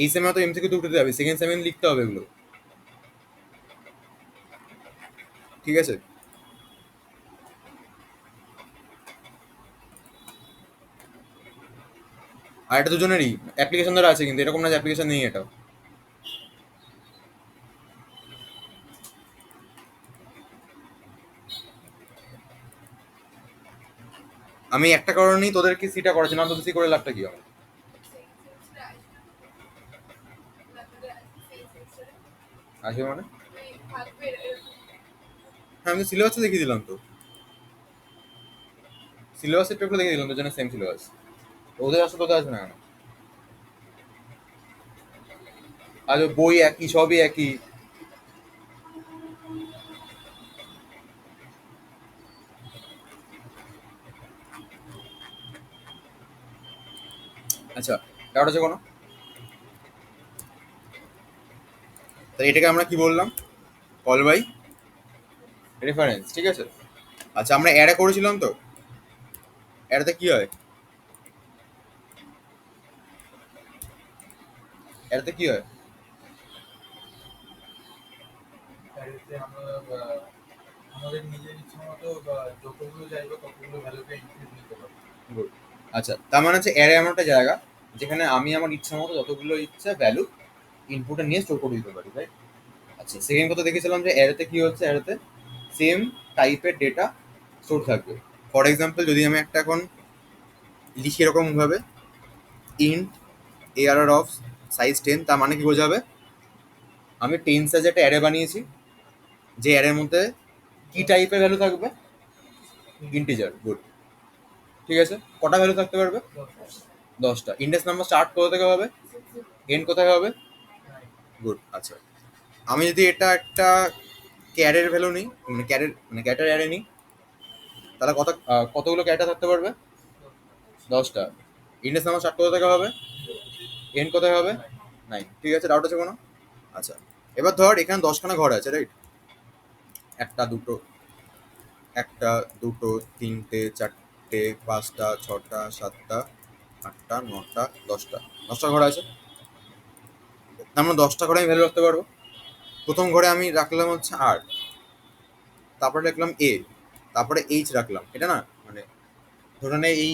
এই সেমে তো এমসিকিউ তো উঠতে যাবে, সেকেন্ড সেমে লিখতে হবে এগুলো, ঠিক আছে। আর এটা দুজনেরই অ্যাপ্লিকেশন ধরে আছে, কিন্তু এরকম না যে অ্যাপ্লিকেশন নেই এটা। আমি একটা কারণেই তোদেরকে সিটা করেছি, না তোদের সি করে লাভটা কি হবে। আসবে মানে, হ্যাঁ আমি সিলেবাসটা দেখিয়ে দিলাম তো, সিলেবাসের পেপার দেখিয়ে দিলাম, দুজনের সেম সিলেবাস। ওদের আসলে তোদের আসবে না কেন, আর ওই বই একই, সবই একই। আচ্ছা, ডাউট আছে কোনো? তাহলে এটাকে আমরা কি বললাম, কল বাই রেফারেন্স, ঠিক আছে। আচ্ছা, আমরা অ্যাডে করেছিলাম তো, অ্যাডতে কি হয়, অ্যাডতে কি হয়,
তাইতে আমরা আমাদের নিজের ইচ্ছে মতো যতগুলো চাইবো ততগুলো ভ্যালুকে ইনক্রিজ নিতে পারবো।
গুড। আচ্ছা, তার মানে হচ্ছে অ্যারে এমন একটা জায়গা যেখানে আমি আমার ইচ্ছা মতো যতগুলো ইচ্ছা ভ্যালু ইনপুটে নিয়ে স্টোর করে দিতে পারি, রাইট। আচ্ছা, সেকেন্ড কথা দেখেছিলাম যে অ্যারেতে কি হচ্ছে, অ্যারেতে সেম টাইপের ডেটা স্টোর থাকবে। ফর এক্সাম্পল, যদি আমি একটা এখন লিখি এরকম ভাবে, ইন্ট এআরআর অফ সাইজ 10, তার মানে কি বোঝাবে, আমি 10 সাইজ একটা অ্যারে বানিয়েছি, যে অ্যারের মধ্যে কি টাইপের ভ্যালু থাকবে, ইন্টিজার, গুড, ঠিক আছে। কটা ভ্যালু থাকতে পারবে, 10টা। ইন্ডেক্স নাম্বার স্টার্ট কোথা থেকে হবে, এন্ড কোথায় হবে, গুড। আচ্ছা, আমি যদি এটা একটা ক্যারের ভ্যালু নিই, মানে ক্যারের মানে ক্যারেক্টার অ্যারে নিই, তাহলে কতগুলো ক্যারেক্টার থাকতে পারবে, 10টা। ইন্ডেক্স নাম্বার স্টার্ট কোথা থেকে হবে, এন্ড কোথায় হবে, 9, ঠিক আছে। ডাউট আছে কোনো? আচ্ছা, এবার ধর এখানে 10খানা ঘর আছে, রাইট। একটা দুটো, একটা দুটো তিনটে চারটে পাঁচটা ছটা সাতটা আটটা নটা দশটা, 10টা ঘর আছে। তার মানে 10টা ঘরে আমি ভ্যালু রাখতে পারবো। প্রথম ঘরে আমি রাখলাম হচ্ছে আর, তারপরে রাখলাম এ, তারপরে এইচ রাখলাম, এটা না মানে ধরে নে এই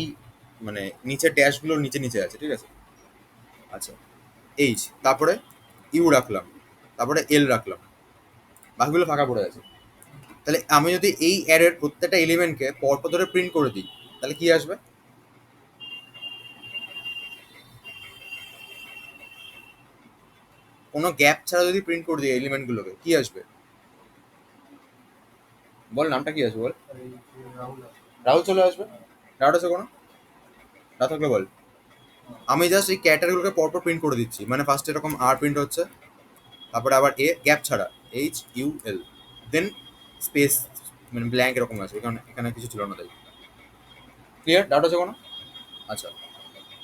মানে নিচের ড্যাশগুলো নিচে নিচে আছে, ঠিক আছে। আচ্ছা, এইচ, তারপরে ইউ রাখলাম, তারপরে এল রাখলাম, বাকিগুলো ফাঁকা পড়ে আছে। তাহলে আমি যদি এই অ্যারের প্রত্যেকটা এলিমেন্টকে পরপর ধরে প্রিন্ট করে দিই, তাহলে কি আসবে? কোনো গ্যাপ ছাড়া যদি প্রিন্ট করে দিই এলিমেন্টগুলোকে, কি আসবে? বল নামটা কি আসবে বল।
আর এই যে রাহুল আছে।
রাহুল চলে আসবে। ডাউট আছে কোনো? না থাকলে বল। আমি জাস্ট এই ক্যারেক্টারগুলোকে পরপর প্রিন্ট করে দিচ্ছি, মানে ফার্স্ট এরকম আর প্রিন্ট হচ্ছে, তারপরে আবার এ গ্যাপ ছাড়া এইচ ইউ এল, দেন স্পেস মানে ব্ল্যাঙ্ক এরকম আছে, এখানে এখানে কিছু ছিল না তাই। ক্লিয়ার? ডাউট আছে কোনো? আচ্ছা,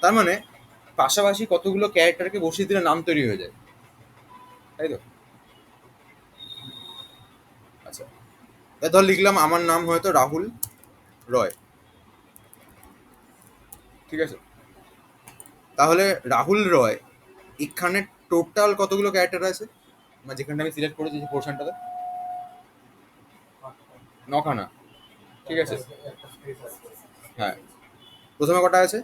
তার মানে পাশাপাশি কতগুলো ক্যারেক্টারকে বসিয়ে দিলে নাম তৈরি হয়ে যায়, তাই তো? আচ্ছা, এবার ধর লিখলাম আমার নাম হয়তো রাহুল রয়, ঠিক আছে। তাহলে রাহুল রয় এখানে টোটাল কতগুলো ক্যারেক্টার আছে, মানে যেখানটা আমি সিলেক্ট করেছি যে পোর্শনটাতে?
আটটা।
9খানা, ঠিক আছে।
একটা স্পেস আছে।
হ্যাঁ, প্রথমে কটা আছে?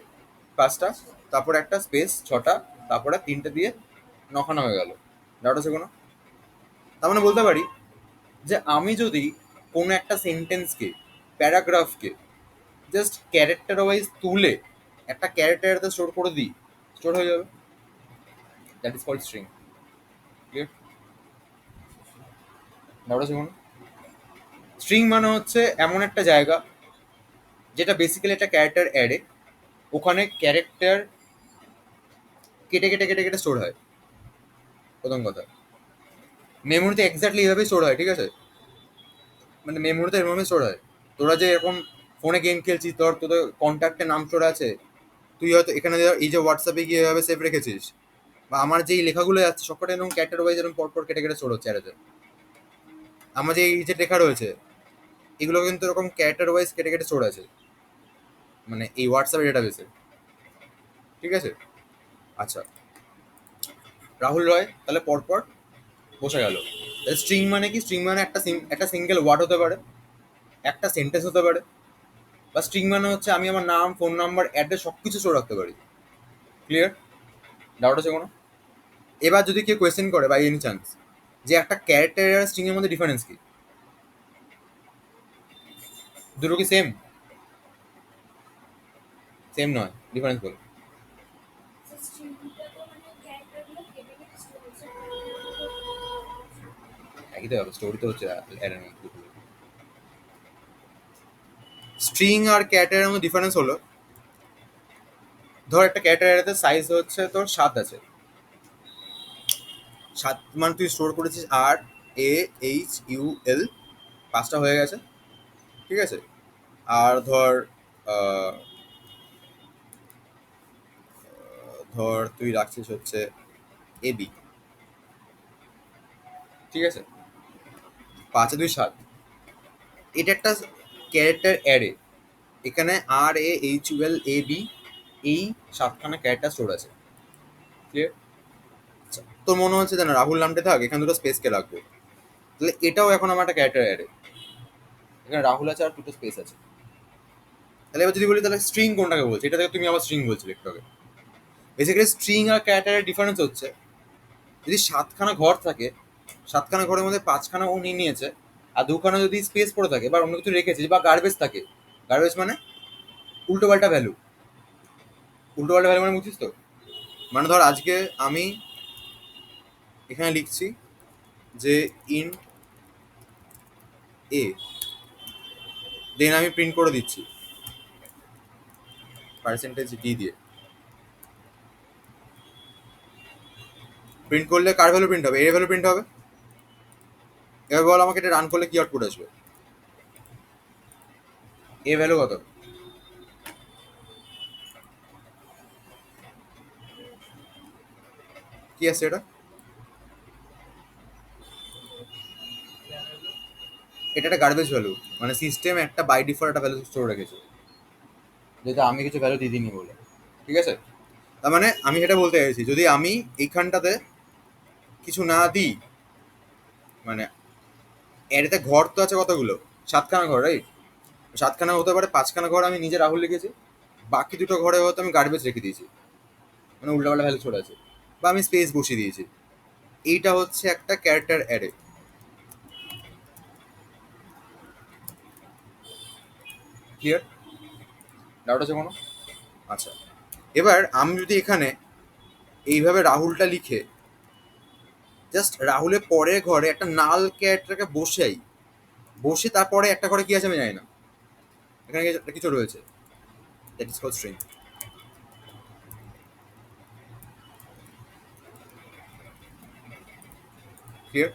5টা, তারপরে একটা স্পেস 6টা, তারপরে 3টে দিয়ে 9খানা হয়ে গেল। ডাউট আছে কোনো? তার মানে বলতে পারি যে আমি যদি কোনো একটা সেন্টেন্সকে, প্যারাগ্রাফকে জাস্ট ক্যারেক্টার ওয়াইজ তুলে একটা ক্যারেক্টারে স্টোর করে দিই, স্টোর হয়ে যাবে। That is called string. Clear? Doubt আছে কোনো? স্ট্রিং মানে হচ্ছে এমন একটা জায়গা যেটা বেসিক্যালি একটা ক্যারেক্টার অ্যাডে, ওখানে ক্যারেক্টার কেটে কেটে কেটে কেটে স্টোর হয়। প্রথম কথা, মেমোরিতে এক্স্যাক্টলি এইভাবেই স্টোর হয়, ঠিক আছে। মানে মেমোরিতে এরকমই স্টোর হয়। তোরা যে এরকম ফোনে গেম খেলছিস, তোদের কন্ট্যাক্টে নাম স্টোর আছে, তুই হয়তো এখানে এই যে হোয়াটসঅ্যাপে গিয়ে এভাবে সেভ রেখেছিস, বা আমার যে এই লেখাগুলো যাচ্ছে সবকটা এরকম ক্যারেক্টার ওয়াইজ এরকম পরপর কেটে কেটে স্টোর হচ্ছে অ্যারেতে। আমার যে এই যে লেখা রয়েছে এগুলো কিন্তু এরকম ক্যারেক্টার ওয়াইজ কেটে কেটে স্টোর আছে, মানে এই হোয়াটসঅ্যাপ ডেটাবেসে, ঠিক আছে। আচ্ছা, রাহুল রয় তাহলে পরপর বসে গেল। স্ট্রিং মানে কি? স্ট্রিং মানে একটা সিঙ্গেল ওয়ার্ড হতে পারে, একটা সেন্টেন্স হতে পারে, বা স্ট্রিং মানে হচ্ছে আমি আমার নাম ফোন নাম্বার অ্যাড্রেস সব কিছু স্টোর রাখতে পারি। ক্লিয়ার? ডাউট আছে কোনো? এবার যদি কেউ কোয়েশ্চেন করে বাই এনি চান্স যে একটা ক্যারেক্টার আর স্ট্রিং এর মধ্যে ডিফারেন্স কি, দুটো কি সেম? সেম নয়, ডিফারেন্স বলো। একই তো ব্যাপার, স্টোরি তো হচ্ছে অ্যারের মধ্যে। স্ট্রিং আর ক্যারেক্টারের মধ্যে ডিফারেন্স হলো, ধর একটা ক্যারেক্টার অ্যারেতে সাইজ হচ্ছে তোর 7 আছে, 7 মানে তুই স্টোর করেছিস আর এ এইচ ইউ এল, 5টা হয়ে গেছে, ঠিক আছে। আর ধর আহ, ধর তুই রাখছিস হচ্ছে এ বি, ঠিক আছে, 5 2 7, এটা একটা ক্যারেক্টার অ্যারে, এখানে R A H U L A B, এই 7খানা ক্যারেক্টার স্টোর আছে। ক্লিয়ার? তোর মনে হচ্ছে যে না রাহুল নামটা থাক, এখানে দুটো স্পেসকে রাখবো, তাহলে এটাও এখন আমার একটা ক্যারেক্টার অ্যারে, এখানে রাহুল আছে আর দুটো স্পেস আছে। তাহলে এবার যদি বলি তাহলে স্ট্রিং কোনটাকে বলছে, এটা থেকে তুমি আবার স্ট্রিং বলছিলে একটু আগে। বেসিক্যালি স্ট্রিং আর ক্যারেক্টারের ডিফারেন্স হচ্ছে, যদি 7খানা ঘর থাকে, 7খানা ঘরের মধ্যে 5খানা ও নিয়ে নিয়েছে, আর 2খানা যদি স্পেস পড়ে থাকে বা অন্য কিছু রেখেছে, বা গার্বেজ থাকে, গার্বেজ মানে উল্টো পাল্টা ভ্যালু, উল্টো পাল্টা ভ্যালু মানে বুঝছিস তো? মানে ধর আজকে আমি এখানে লিখছি যে ইন্ট এ, দেন আমি প্রিন্ট করে দিচ্ছি পার্সেন্টেজ ডি দিয়ে। প্রিন্ট করলে কার ভ্যালু প্রিন্ট হবে? এর ভ্যালু প্রিন্ট হবে। এবার বল আমাকে এটা রান করলে কি আউটপুট আসবে? এ ভ্যালু কত? কি আসছে এটা? এটা একটা গার্বেজ ভ্যালু, মানে সিস্টেম একটা বাই ডিফল্ট একটা ভ্যালু স্টোর রেখেছে, যেটা আমি কিছু ভ্যালু দিয়ে দিইনি বলে। ঠিক আছে, তার মানে আমি সেটা বলতে চাইছি, যদি আমি এইখানটাতে কিছু না দিই, মানে এটাতে ঘর তো আছে কতগুলো, 7খানা ঘর, রাইট? 7খানা হতে পারে 5খানা ঘর আমি নিজে রাহুল লিখেছি, বাকি দুটো ঘরে হয়তো আমি গার্বেজ রেখে দিয়েছি, মানে উল্টাপাল্টা ভ্যালু চলে আছে, বা আমি স্পেস বসিয়ে দিয়েছি। এইটা হচ্ছে একটা ক্যারেক্টার অ্যারে। ক্লিয়ার? ডাউট আছে কোনো? আচ্ছা, এবার আমি যদি এখানে এইভাবে রাহুলটা লিখে জাস্ট রাহুলের পরের ঘরে একটা নাল ক্যারেক্টারকে বসাই, বসে তারপরে একটা ঘরে কি আছে আমি জানি না, এখানে কিছু রয়েছে, that is call string. Clear?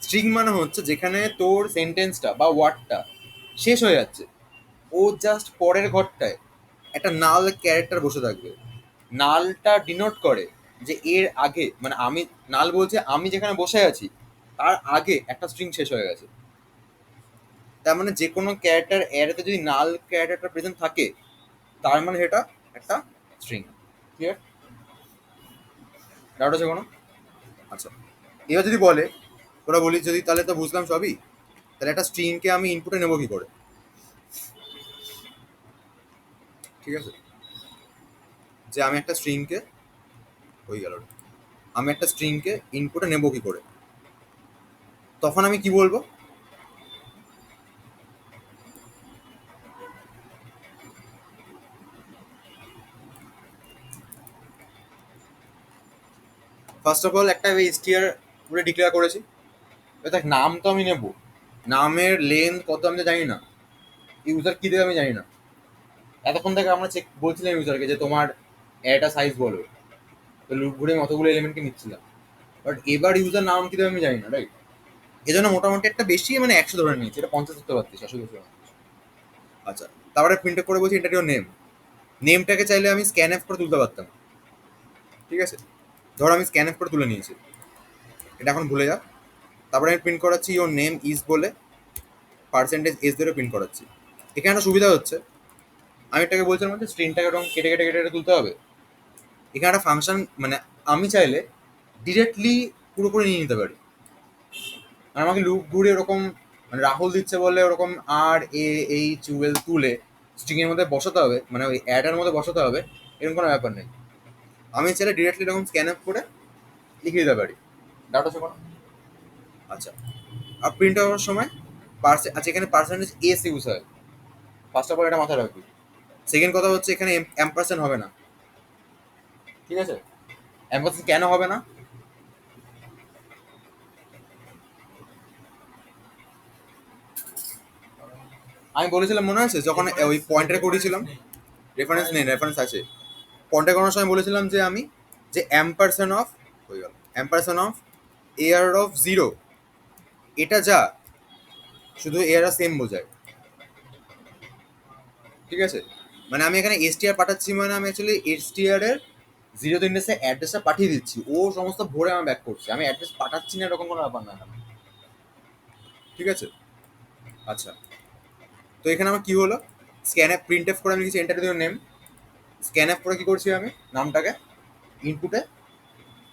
String মানে হচ্ছে যেখানে তোর সেন্টেন্সটা বা ওয়ার্ডটা শেষ হয়ে যাচ্ছে, ও জাস্ট পরের ঘরটায় একটা নাল ক্যারেক্টার বসে থাকবে। নালটা ডিনোট করে যে এর আগে, মানে আমি, নাল বলছে আমি যেখানে বসে আছি তার আগে একটা স্ট্রিং শেষ হয়ে গেছে। তার মানে যে কোনো ক্যারেক্টার অ্যারেতে যদি নাল ক্যারেক্টারটা প্রেজেন্ট থাকে, তার মানে সেটা একটা স্ট্রিং। ক্লিয়ার? ডাউট আছে কোনো? আচ্ছা, এবার যদি বলে, তোরা বলিস যদি, তাহলে তো বুঝলাম সবই, তাহলে একটা স্ট্রিংকে আমি ইনপুটে নেবো কি করে? ঠিক আছে, যে আমি একটা স্ট্রিংকে, হয়ে গেল, আমি একটা স্ট্রিংকে ইনপুটে নেবো কি করে, তখন আমি কি বলবো? ফার্স্ট অফ অল একটা এসটিআর পুরো ডিক্লেয়ার করেছি। এবার দেখ, নাম তো আমি নেবো, নামের লেন্থ কত আমি তো জানি না, ইউজার কি দেবে আমি জানি না। এতক্ষণ থেকে আমরা চেক বলছিলাম ইউজারকে যে তোমার একটা সাইজ বলো, তো লুপ ঘুরে আমি অতগুলো এলিমেন্টকে নিচ্ছিলাম, বাট এবার ইউজার নাম কি দেবে আমি জানি না, রাইট? এই জন্য মোটামুটি একটা বেশি, মানে 100 ধরে নিয়েছি, এটা 50 ধরতে পারতিস, অসুবিধা ছিল না। আচ্ছা, তারপরে প্রিন্ট করে বলছি এটা নেম, নেমটাকে চাইলে আমি স্ক্যান এফ করে তুলতে পারতাম। ঠিক আছে, ধর আমি স্ক্যান এফ করে তুলে নিয়েছি, এটা এখন ভুলে যা। তারপরে আমি প্রিন্ট করাচ্ছি ইওর নেম ইজ বলে পার্সেন্টেজ এস ধরে প্রিন্ট করাচ্ছি। এখানে একটা সুবিধা হচ্ছে, আমি এটাকে বলছিলাম যে স্ট্রিংটাকে এরকম কেটে কেটে কেটে কেটে তুলতে হবে। এখানে একটা ফাংশন, মানে আমি চাইলে ডিরেক্টলি পুরোপুরি নিয়ে নিতে পারি, আর আমাকে লুপ ঘুরে ওরকম, মানে রাহুল দিচ্ছে বলে ওরকম আর এ এইচ ইউএল তুলে স্ট্রিং এর মধ্যে বসাতে হবে, মানে ওই অ্যাডের মধ্যে বসাতে হবে, এরকম কোনো ব্যাপার নেই। আমি চাইলে ডিরেক্টলি এরকম স্ক্যান আপ করে লিখে দিতে পারি। ডাউট আছে কোনো? আচ্ছা, আর প্রিন্ট হওয়ার সময় আচ্ছা, এখানে পার্সেন্টেজ এস ইউজ হয়, ফার্স্ট অফ অল এটা মাথায় রাখবি। সেকেন্ড কথা হচ্ছে এখানে অ্যাম্পারসেন্ট হবে না। ঠিক আছে, অ্যাম্পারসেন্ট কেন হবে না? আমি বলেছিলাম মনে আছে যখন ওই পয়েন্টার করেছিলাম,
নেই।
রেফারেন্স নেই, রেফারেন্স আছে। পয়েন্টার করার সময় বলেছিলাম যে আমি, যে অ্যাম্পারসেন্ট অফ, হয়ে গেল, ampersand of air of zero, এটা যা শুধু এয়ার সেম বোঝায়। ঠিক আছে, মানে আমি এখানে এসটিআর পাঠাচ্ছি, মানে আমি অ্যাকচুয়ালি এসটিআর এর জিরো ইন্ডেক্সে অ্যাড্রেসটা পাঠিয়ে দিচ্ছি, ও সমস্ত ভরে আমার ব্যাক করছে, আমি অ্যাড্রেস পাঠাচ্ছি না এরকম কোনো ব্যাপার না এখানে। ঠিক আছে, আচ্ছা, তো এখানে আমার কি হলো, স্ক্যান অ্যাপ প্রিন্ট এফ করে আমি লিখেছি এন্টার দিও নেম, স্ক্যান অ্যাপ করে কি করছি আমি নামটাকে ইনপুটে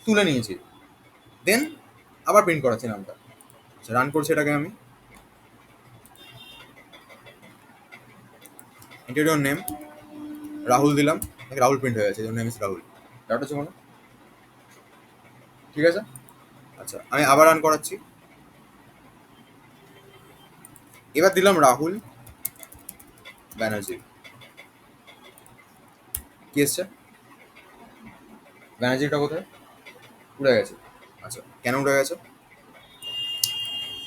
তুলে নিয়েছি, দেন আবার প্রিন্ট করাচ্ছি নামটা। আচ্ছা, রান করছি এটাকে আমি, ইন্টারভিউ নেম রাহুল দিলাম, রাহুল প্রিন্ট হয়ে গেছে, নেম ইজ রাহুল। ডাউট আছে কোনো? ঠিক আছে, আচ্ছা আমি আবার রান করাচ্ছি, এবার দিলাম রাহুল ব্যানার্জি, কি এসছে? ব্যানার্জিটা কোথায়? উড়ে গেছে। আচ্ছা, কেন উড়ে গেছে?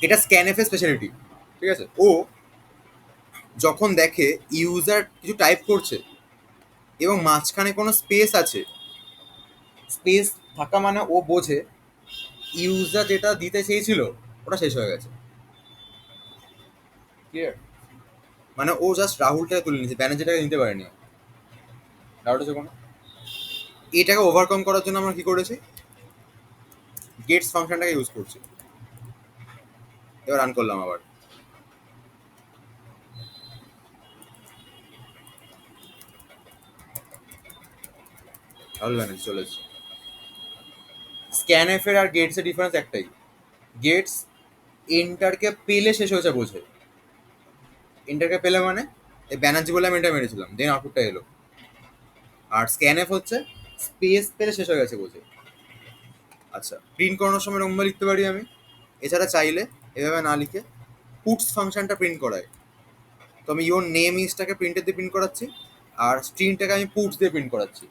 এটা স্ক্যান এফ এর স্পেশালিটি। ঠিক আছে, ও যখন দেখে ইউজার কিছু টাইপ করছে এবং মাঝখানে কোনো স্পেস আছে, স্পেস থাকা মানে ও বোঝে ইউজার যেটা দিতে চেয়েছিল ওটা শেষ হয়ে গেছে। ক্লিয়ার? মানে ও জাস্ট রাহুলটাকে তুলে নিয়েছে, ব্যানার্জিটাকে নিতে পারেনি। ডাউট আছে কোনো? এটাকে ওভারকাম করার জন্য আমরা কি করেছি, গেটস ফাংশনটাকে ইউজ করছি। এবার রান করলাম আবার, রাহুল ব্যানার্জি চলে এসছে। স্ক্যানএফ এর আর গেটস এর ডিফারেন্স একটাই, গেটস এন্টারকে পেলে শেষ হয়েছে বোঝে, এন্টারকে পেলে মানে এই ব্যানার্জি বলে আমি এটা মেরেছিলাম, দেন আউটপুটটা এলো। আর স্ক্যানএফ হচ্ছে স্পেস পেলে শেষ হয়ে গেছে বোঝে। আচ্ছা, প্রিন্ট করানোর সময় নম্বর লিখতে পারি আমি, এছাড়া চাইলে এভাবে না লিখে পুটস ফাংশনটা প্রিন্ট করায়। তো আমি ইওর নেম ইজটাকে প্রিন্টের দিয়ে প্রিন্ট করাচ্ছি, আর স্ট্রিংটাকে আমি পুটস দিয়ে প্রিন্ট করাচ্ছি।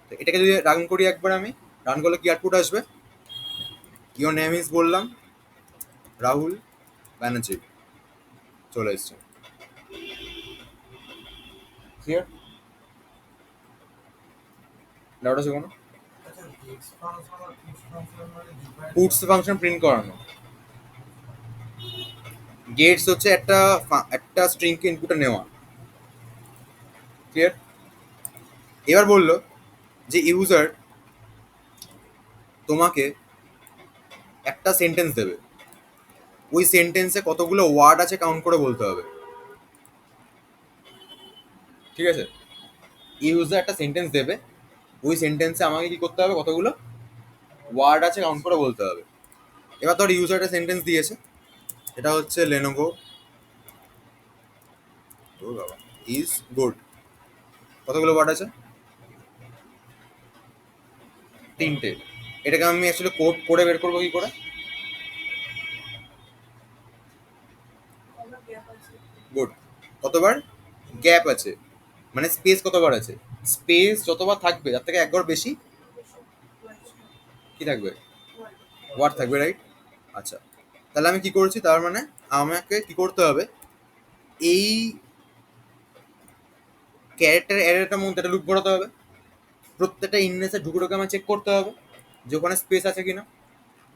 তো এটাকে যদি রান করি একবার, আমি রান করলে কি আউটপুট আসবে, ইওর নেম ইজ বললাম, রাহুল ব্যানার্জি চলে এসছে। ক্লিয়ার? ডাউট আছে কোনো?
আচ্ছা, গেটস ফাংশন আর পুশ ফাংশন মানে
পুটস
ডিফারেন্স?
ফাংশন প্রিন্ট করানো, গেটস হচ্ছে একটা একটা স্ট্রিংকে ইনপুটে নেওয়া। ক্লিয়ার? এবার বললো যে ইউজার তোমাকে একটা সেন্টেন্স দেবে, ওই সেন্টেন্সে কতগুলো ওয়ার্ড আছে কাউন্ট করে বলতে হবে। ঠিক আছে, ইউজার একটা সেন্টেন্স দেবে, ওই সেন্টেন্সে আমাকে কি করতে হবে, কতগুলো ওয়ার্ড আছে কাউন্ট করে বলতে হবে। এবার ধর ইউজার একটা সেন্টেন্স দিয়েছে, এটা হচ্ছে লেনোভো ইজ গুড, কতগুলো ওয়ার্ড আছে, তিনটে। এটাকে আমি অ্যাকচুয়ালি কোড করে বের করবো কি করে, গুড কতবার গ্যাপ আছে, মানে স্পেস কতবার আছে, স্পেস যতবার থাকবে তার থেকে একবার বেশি কি থাকবে, ওয়ার্ড থাকবে, রাইট? আচ্ছা, তাহলে আমি কি করছি, তার মানে আমাকে কি করতে হবে, এই ক্যারেক্টার অ্যারেটার মধ্যে একটা লুপ ঘোরাতে হবে, প্রত্যেকটা ইন্ডেক্সে ঢুকে ঢুকে আমার চেক করতে হবে যে ওখানে স্পেস আছে কিনা।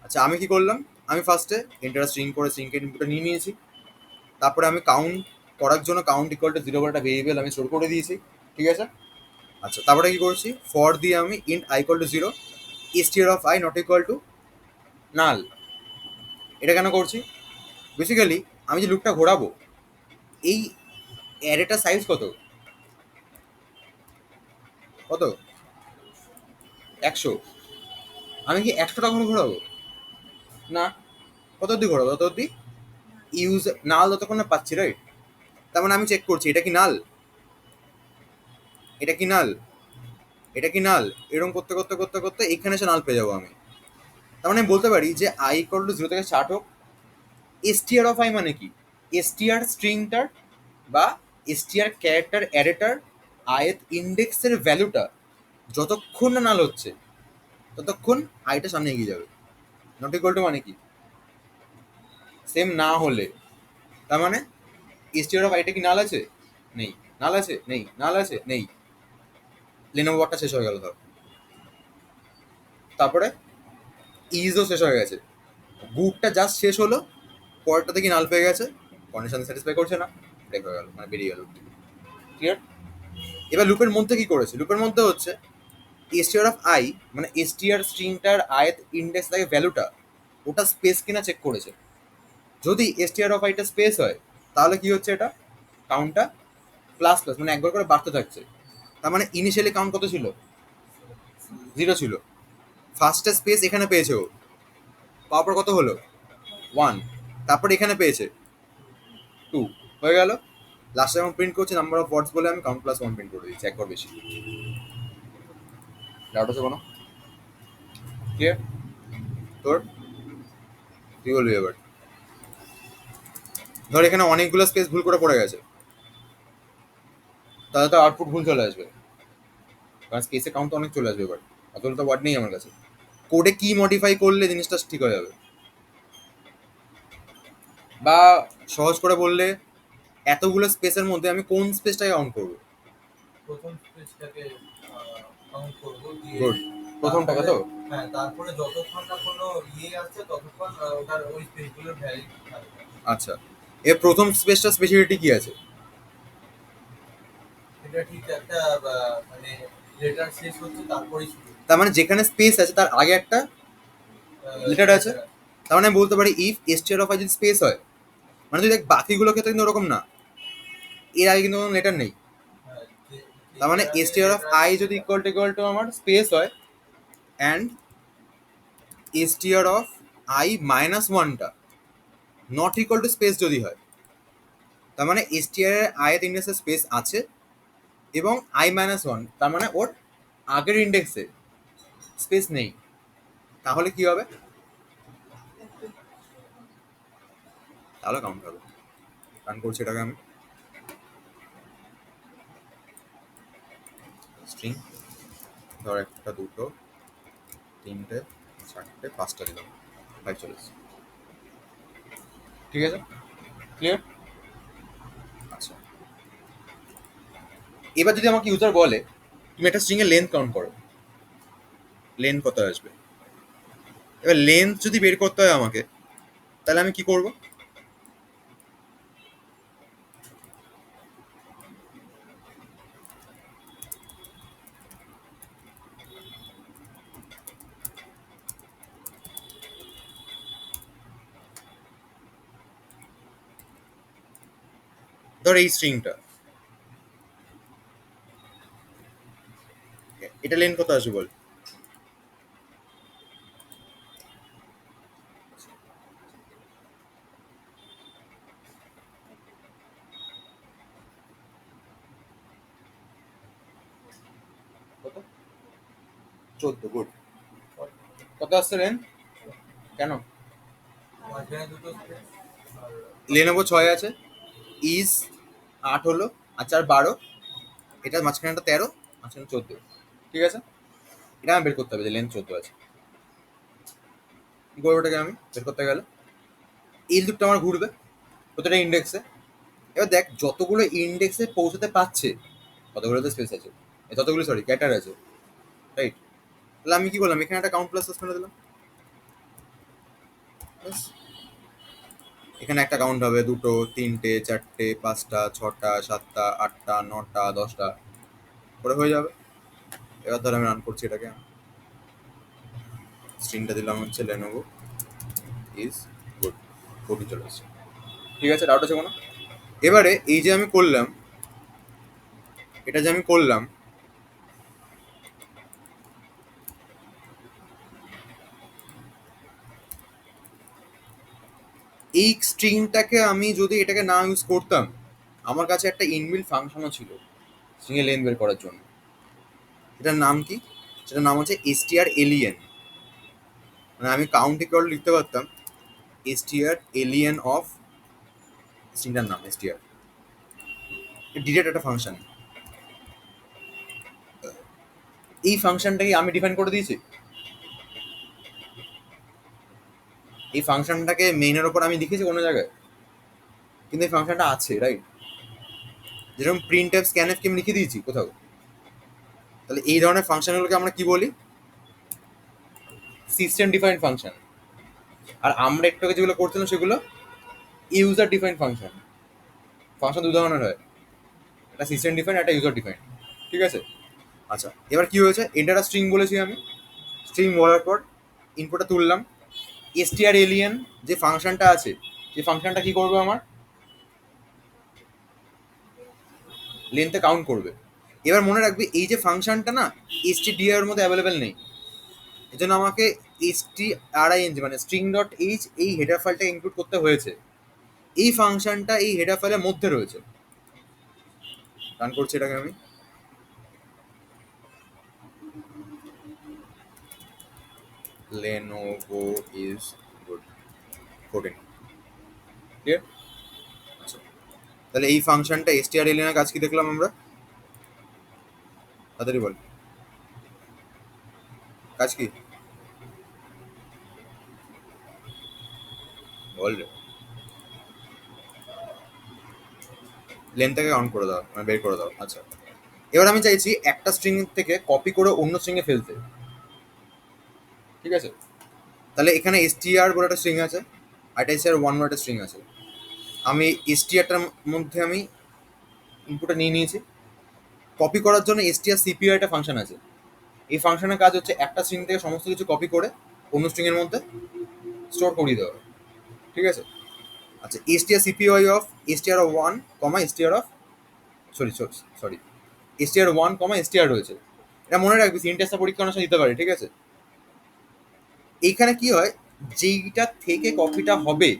আচ্ছা, আমি কি করলাম, আমি ফার্স্টে এন্টার স্ট্রিং করে স্ট্রিংকে ইনপুটটা নিয়ে নিয়েছি, তারপরে আমি কাউন্ট করার জন্য কাউন্ট ইকুয়াল টু জিরো বলে একটা ভেরিয়েবল আমি স্টোর করে দিয়েছি। ঠিক আছে, আচ্ছা তারপরে কি করছি, ফর দিয়ে আমি int I equal to zero, str of I not equal to নাল। এটা কেন করছি, বেসিক্যালি আমি যে লুপটা ঘোরাবো, এই অ্যারেটার সাইজ কত, কত 100, আমি কি 100টা ঘোরাবো না, কত অব্দি ঘোরাবো, তত অব্দি ইউজ নাল যতক্ষণ না পাচ্ছি, রাইট? তার মানে আমি চেক করছি এটা কি নাল, এটা কি নাল, এটা কি নাল, এরকম করতে করতে করতে করতে এখানে এসে নাল পেয়ে যাবো আমি। তার মানে আমি বলতে পারি যে আই ইকুয়াল টু জিরো থেকে স্টার্ট হোক, এসটিআর অফ আই মানে কি, এসটিআর স্ট্রিংটার বা এসটিআর ক্যারেক্টার অ্যারেটার আয়ের ইন্ডেক্সের ভ্যালুটা যতক্ষণ না নাল হচ্ছে ততক্ষণ আইটা সামনে এগিয়ে যাবে। নট ইকুয়াল টু মানে কি, সেম না হলে, তার মানে এসটিআর অফ আইটা কি নাল আছে, নেই, নাল আছে, নেই, নাল আছে, নেই, লেনোভো ওয়ার্ডটা শেষ হয়ে গেল ধর, তারপরে ইজও শেষ হয়ে গেছে, গুডটা জাস্ট শেষ হলো, পরেরটা থেকে নাল পেয়ে গেছে, কন্ডিশন স্যাটিসফাই করছে না, ব্রেক হয়ে গেল, মানে বেরিয়ে গেল। ক্লিয়ার? এবার লুপের মধ্যে কি করেছে, লুপের মধ্যে হচ্ছে এসটিআর অফ আই, মানে এসটিআর স্ট্রিংটার আয়ের ইন্ডেক্স থাকে ভ্যালুটা, ওটা স্পেস কিনা চেক করেছে। যদি এসটিআর অফ আইটা স্পেস হয় তাহলে কি হচ্ছে, এটা কাউন্টটা প্লাস প্লাস মানে একবার করে বাড়তে থাকছে। তার মানে ইনিশিয়ালি কাউন্ট কত ছিল, জিরো ছিল, ফার্স্টে স্পেস এখানে পেয়েছে ও, পাওয়ার পর কত হলো, 1, তারপর এখানে পেয়েছে 2, হয়ে গেল। লাস্টে যখন প্রিন্ট করছি নাম্বার অফ ওয়ার্ডস বলে আমি কাউন্ট প্লাস 1 প্রিন্ট করে দিচ্ছি, একবার বেশি। ডাউট আছে কোনো? ক্লিয়ার তোর? তুই বলবি এবার। ধর এখানে অনেকগুলো স্পেস ভুল করে পড়ে গেছে, তাহলে তো আউটপুট ভুল চলে আসবে, কারণ স্পেসে কাউন্ট তো অনেক চলে আসবে। এবার অতগুলো তো ওয়ার্ড নেই আমার কাছে, কোডে কি মডিফাই করলে জিনিসটা ঠিক হয়ে যাবে, বা সহজ করে বললে এতগুলো স্পেসের মধ্যে আমি কোন স্পেসটাকে কাউন্ট করবো,
প্রথম স্পেসটাকে কাউন্ট করবো দিয়ে
গুড, প্রথমটাকে তো।
হ্যাঁ, তারপরে যতক্ষণ না কোনো ইয়ে আছে ততক্ষণ ওটার ওই স্পেসগুলোর ভ্যালিড থাকবে।
আচ্ছা, এর প্রথম স্পেসটা স্পেশালিটি কি আছে,
এটা ঠিক একটা মানে লেটার শেষ হচ্ছে তারপরেই শুরু।
তার মানে যেখানে স্পেস আছে তার আগে একটা লেটার আছে, তার মানে আমি বলতে পারি ইফ str অফ i যদি স্পেস হয়, মানে যদি দেখ বাকিগুলো ক্ষেত্রে কিন্তু ওরকম না, এর আগে কিন্তু কোনো লেটার নেই।
হ্যাঁ,
তার মানে
যেটার আগে
str অফ
letter
i
আছে
যদি
সেটা।
ইকুয়াল টু আমার স্পেস হয়, and str of i minus ওয়ানটা নট ইকুয়াল টু স্পেস যদি হয়, তার মানে str এর i এর ইন্ডেক্সে স্পেস আছে এবং i মাইনাস ওয়ান, তার মানে ওর আগের ইন্ডেক্সে স্পেস নেই। তাহলে কি হবে? তাহলে কাউন্ট হবে। রান করছি এটাকে আমি। স্ট্রিং ধর একটা, দুটো, তিনটে, চারটে, পাঁচটা দিলাম, 5 চলে এসেছে। ঠিক আছে, ক্লিয়ার? আচ্ছা, এবার যদি আমাকে ইউজার বলে তুমি একটা স্ট্রিং এর লেন্থ কাউন্ট করো, লেন্থ কত আসবে? এবার লেন্থ যদি বের করতে হয় আমাকে, তাহলে আমি কি করব? ধর এই স্ট্রিংটা, এটা লেন্থ কত আসবে বল? কত? 14, গুড। কত আসছে লেন্থ? কেন?
মাঝখানে দুটো স্পেস আর
লেনোভো 6 আছে, ইজ 8 হলো, আচ্ছা আর 12, এটা মাঝখানেটা 13, মাঝখানে 14। ঠিক আছে, এটা আমি বের করতে হবে যে লেন্থ 14 আছে। কি করবো ওটাকে আমি বের করতে গেলে? এই লুপটা আমার ঘুরবে প্রতিটা ইন্ডেক্সে। এবার দেখ যতগুলো ইন্ডেক্সে পৌঁছাতে পারছে ততগুলো তো স্পেস আছে, ততগুলো সরি ক্যাটার আছে, রাইট? তাহলে আমি কি করলাম, এখানে একটা কাউন্ট প্লাস করে দিলাম, ব্যাস। এখানে একটা কাউন্ট হবে, দুটো, তিনটে, চারটে, পাঁচটা, ছটা, সাতটা, আটটা, নটা, 10টা করে হয়ে যাবে। এবার ধর আমি রান করছি এটাকে, স্ট্রিংটা দিলাম হচ্ছে লেনোভো ইজ গুড, 14 চলে আসছে। ঠিক আছে, ডাউট আছে কোনো? এবারে এই যে আমি করলাম, এটা যে আমি করলাম, এই স্ট্রিংটাকে আমি যদি এটাকে না ইউজ করতাম, আমার কাছে একটা ইনবিল্ট ফাংশনও ছিল স্ট্রিং এর লেন্থ বের করার জন্য। এটার নাম কি? সেটার নাম হচ্ছে str alien। মানে আমি কাউন্ট ইকুয়াল লিখতে পারতাম str alien অফ, স্ট্রিংটার নাম str, ডিরেক্ট একটা ফাংশন। এই ফাংশনটাকে আমি ডিফাইন করে দিয়েছি, এই ফাংশনটাকে মেইনের ওপর আমি লিখেছি কোনো জায়গায়, কিন্তু এই ফাংশনটা আছে, রাইট? যেরকম প্রিন্ট এফ স্ক্যান এফ কে আমি লিখে দিয়েছি কোথাও। তাহলে এই ধরনের ফাংশনগুলোকে আমরা কি বলি? System defined function. আর আমরা একটু আগে যেগুলো করছিলাম সেগুলো ইউজার ডিফাইন্ড ফাংশন। ফাংশন দু ধরনের হয়, একটা সিস্টেম ডিফাইন্ড, একটা ইউজার ডিফাইন্ড। ঠিক আছে, আচ্ছা এবার কি হয়েছে, এন্টার স্ট্রিং বলেছি আমি, স্ট্রিং বলার পর ইনপুটটা তুললাম, str alien যে ফাংশনটা আছে, সেই ফাংশনটা কি করবে, আমার লেন্থে কাউন্ট করবে। এবার মনে রাখবি এই যে ফাংশনটা না stdio এর মধ্যে অ্যাভেলেবেল নেই, এজন্য আমাকে string মানে স্ট্রিং ডট এইচ এই হেডার ফাইলটা ইনক্লুড করতে হয়েছে। এই ফাংশনটা এই হেডার ফাইলের মধ্যে রয়েছে। রান করছি এটাকে আমি, লেনোভো ইজ গুড 14, ক্লিয়ার? আচ্ছা, তাহলে এই ফাংশনটা str alien এর কাজ কি দেখলাম আমরা, তাড়াতাড়ি বল কাজ কি বল রে। লেন্থটাকে কাউন্ট করে দাও, মানে বের করে দাও। আচ্ছা, এবার আমি চাইছি একটা স্ট্রিং থেকে কপি করে অন্য স্ট্রিং এ ফেলতে। ঠিক আছে, তাহলে এখানে str বলে একটা স্ট্রিং আছে, আর একটা str ওয়ান বলে একটা স্ট্রিং আছে। আমি str-টার মধ্যে আমি ইনপুটটা নিয়ে নিয়েছি। কপি করার জন্য strcpy একটা ফাংশন আছে। এই ফাংশনের কাজ হচ্ছে একটা স্ট্রিং থেকে সমস্ত কিছু কপি করে অন্য স্ট্রিং এর মধ্যে স্টোর করিয়ে দেওয়া, ঠিক আছে। আচ্ছা, STR CPY of STR of one comma STR of sorry sorry STR one comma STR রয়েছে, এটা মনে রাখবি সিনটেক্সটা পরীক্ষা অনুসারে দিতে পারে, ঠিক আছে। এইখানে কি হয়, যেইটা থেকে কপিটা হবে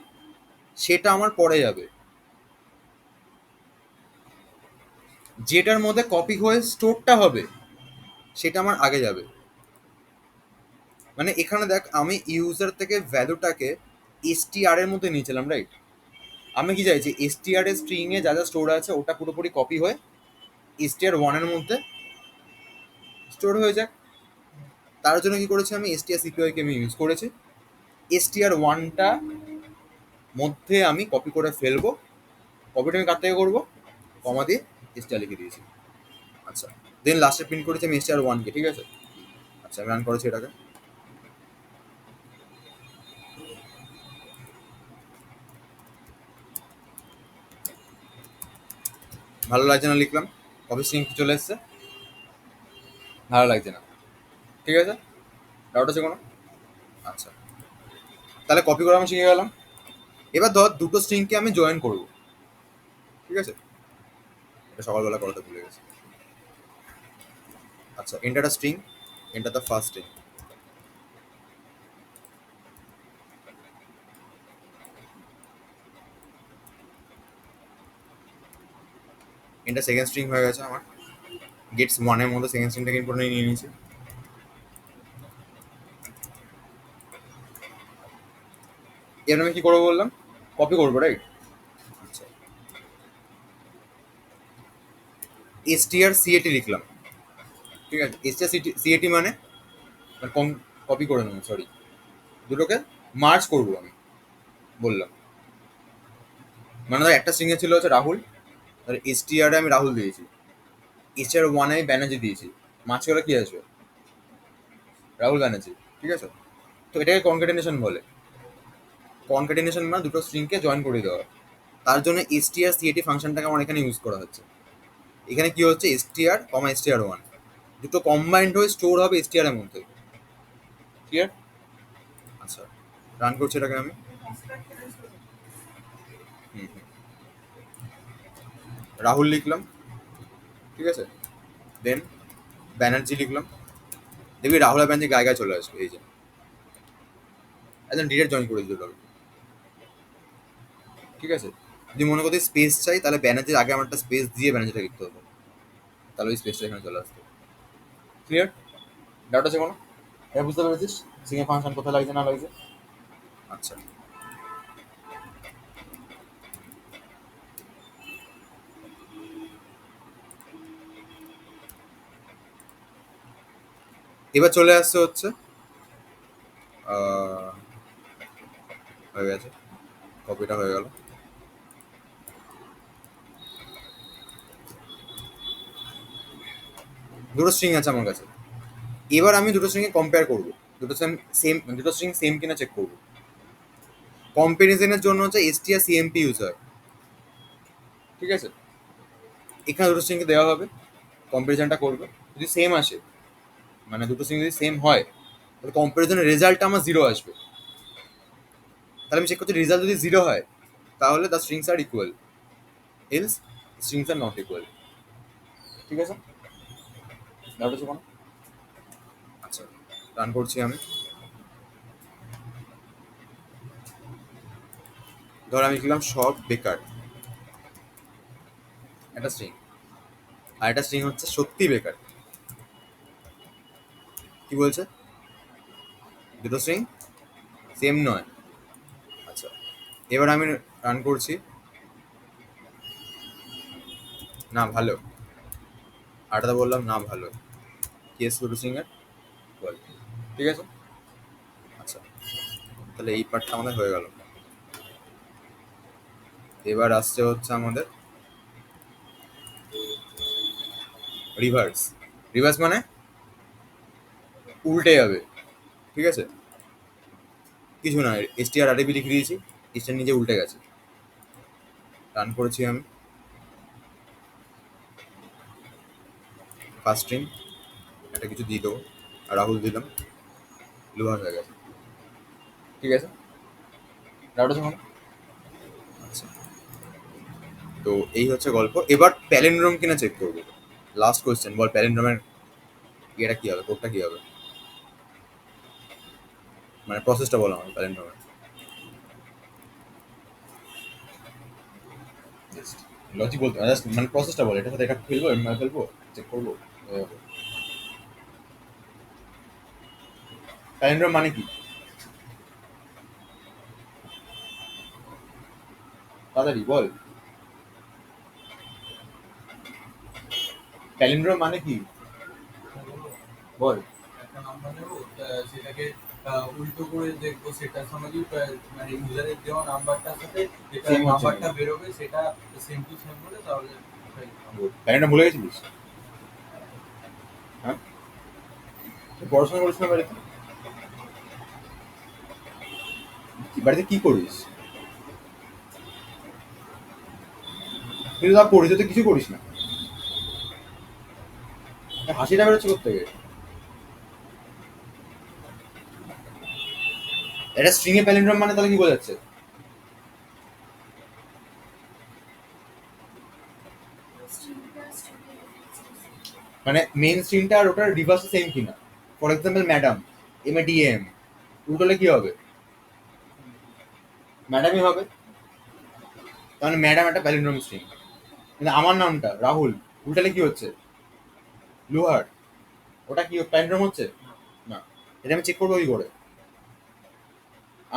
সেটা আমার পরে যাবে, যেটার মধ্যে কপি হয়ে স্টোরটা হবে সেটা আমার আগে যাবে। মানে এখানে দেখ, আমি ইউজার থেকে ভ্যালুটাকে এসটিআর এর মধ্যে নিয়েছিলাম, রাইট। আমি কি চাইছি, এসটিআর এর স্ট্রিং এ যা যা স্টোর আছে ওটা পুরোপুরি কপি হয়ে এসটিআর ওয়ান এর মধ্যে স্টোর হয়ে যাক। তার জন্য কি করেছি, আমি এসটিআর সিপিআই কে আমি ইউজ করেছি, এসটিআর ওয়ানটা মধ্যে আমি কপি করে ফেলবো। কপিটা আমি কার থেকে করবো, কমা দিয়ে এসটিআর লিখে দিয়েছি। আচ্ছা, দেন লাস্টে প্রিন্ট করেছি আমি এসটিআর ওয়ানকে, ঠিক আছে। আচ্ছা, আমি রান করেছি এটাকে। ভালো লাগছে না লিখলাম, কপি স্ট্রিং চলে এসছে, ভালো লাগছে না, ঠিক আছে। ডাউট আছে কোনো? আচ্ছা, তাহলে কপি করা আমি শিখে গেলাম। এবার ধর দুটো স্ট্রিংকে আমি জয়েন করবো, ঠিক আছে। এটা সকালবেলা করতে ভুলে গেছি। আচ্ছা, enter the string, enter the first string. Enter second string হয়ে গেছে আমার, গেটস ওয়ানের মধ্যে সেকেন্ড স্ট্রিংটাকে ইম্পোর্ট নিয়ে নিয়েছি। এবার আমি কি করবো বললাম, কপি করবো, রাইট। আচ্ছা, এসটিআর সিএটি লিখলাম, ঠিক আছে। এসটিআর সিএটি মানে কম কপি করে নেবো, সরি, দুটোকে মার্জ করবো আমি বললাম। মানে ধর একটা স্ট্রিংয়ে ছিল হচ্ছে রাহুল, তাহলে এসটিআর আমি রাহুল দিয়েছি, এসটিআর ওয়ানে আমি ব্যানার্জি দিয়েছি, মার্জ করে কি আসবে, রাহুল ব্যানার্জি, ঠিক আছে। তো এটাকে কনকেটেনেশন বলে। কনকেটেনেশন মানে দুটো স্ট্রিংকে জয়েন করে দেওয়া। তার জন্য এসটিআর সিএটি ফাংশনটাকে আমার এখানে ইউজ করা হচ্ছে। এখানে কি হচ্ছে, এসটিআর কমা এসটিআর ওয়ান দুটো কম্বাইন্ড হয়ে স্টোর হবে এসটিআর এর মধ্যে, ক্লিয়ার। আচ্ছা, রান করছি এটাকে আমি। হুম হুম। রাহুল লিখলাম, ঠিক আছে। দেন ব্যানার্জি লিখলাম, দেখবি রাহুল আর ব্যানার্জি গায়ে গায়ে চলে আসবে, এই যে একদম ডিরেক্ট জয়েন করে দিতে হবে, ঠিক আছে। যদি মনে করতে স্পেস চাই তাহলে ব্যানার্জির আগে আমার একটা স্পেস দিয়ে ব্যানার্জিটা লিখতে হবে, তাহলে ওই স্পেসটা এখানে চলে আসবে, ক্লিয়ার। ডাউট আছে কোনো? এটা বুঝতে পেরেছিস সিঙ্গেল ফাংশন কোথায় লাগছে না লাগছে? আচ্ছা, এবার চলে আসছে হচ্ছে আহ, হয়ে গেছে, কপিটা হয়ে গেল। দুটো স্ট্রিং আছে আমার কাছে, এবার আমি দুটো স্ট্রিং এ কম্পেয়ার করবো, দুটো সেম দুটো স্ট্রিং সেম কিনা চেক করবো। কম্পারিজনের জন্য হচ্ছে এসটিআর সিএমপি ইউজ হয়, ঠিক আছে। এখানে দুটো স্ট্রিংকে দেওয়া হবে, কম্পারিজনটা করবে, যদি সেম আসে, মানে দুটো স্ট্রিং যদি সেম হয় তাহলে কম্পারিজনের রেজাল্টটা আমার জিরো আসবে। তাহলে আমি চেক করছি রেজাল্ট যদি জিরো হয় তাহলে the strings are equal, else strings are not equal, ঠিক আছে। ডাউট আছে কোনো? আচ্ছা, রান করছি আমি। ধর আমি লিখলাম সব বেকার, একটা স্ট্রিং, আর একটা স্ট্রিং হচ্ছে সত্যি বেকার। কি বলছে, দুটো স্ট্রিং সেম নয়। আচ্ছা, এবার আমি রান করছি, না ভালো, আরটা বললাম না ভালো, কেস দুটো স্ট্রিং এর বল, ঠিক আছে। আচ্ছা, তাহলে এই পার্টটা আমাদের হয়ে গেল। এবার আসছে হচ্ছে আমাদের রিভার্স। রিভার্স মানে উল্টে যাবে, ঠিক আছে। কিছু না, এসটিআর আরবি লিখে দিয়েছি, এসটিআর নিজে উল্টে গেছে। রান করেছি আমি, ফার্স্ট স্ট্রিং একটা কিছু দিয়ে দেবো, আর রাহুল দিলাম, লোহার হয়ে গেছে, ঠিক আছে। ডাউট আছে কোনো? আচ্ছা, তো এই হচ্ছে গল্প। এবার প্যালিন্ড্রোম কিনা চেক করবো। লাস্ট কোয়েশ্চেন, বল প্যালিন্ড্রোমের ইয়েটা কি হবে, কোডটা কি হবে, মানে প্রসেসটা বলো আমার প্যালিন্ড্রোমের। লজিক বলতে জাস্ট মানে প্রসেসটা বলো, এটার সাথে এটা ফেলবো, এমনি ফেলবো, চেক করবো। প্যালিন্ড্রোম মানে কি, তাড়াতাড়ি বল। প্যালিন্ড্রোম মানে কি বল।
একটা নাম্বার নেবো, সেটাকে উল্টো করে দেখবো, সেটার সঙ্গে মানে ইউজারের দেওয়া নাম্বারটার সাথে যেটা
Same হচ্ছে
নাম্বারটা
নাকি?
বেরোবে সেটা সেম টু সেম বলে, তাহলে
প্যালিন্ড্রোম ভুলে গেছিলিস? হ্যাঁ, তুই পড়াশোনা করিস না বাড়িতে? বাড়িতে কি করিস? তুই তো তা পড়িস, তুই কিছু করিস না। হাসিটা বেরোচ্ছে কোথেকে? এটা স্ট্রিং এ প্যালিন্ড্রোম মানে তাহলে কি বোঝাচ্ছে? মানে মেইন স্ট্রিংটা আর ওটার রিভার্স সেম কিনা। For example madam, M A D M, উল্টোলে কি হবে? ম্যাডামই হবে। তাহলে ম্যাডাম একটা প্যালিন্ড্রোম স্ট্রিং। কিন্তু আমার নামটা রাহুল, উল্টালে কি হচ্ছে? লোহার। ওটা কি প্যালিন্ড্রোম হচ্ছে? না। এটা আমি চেক করবো কি করে?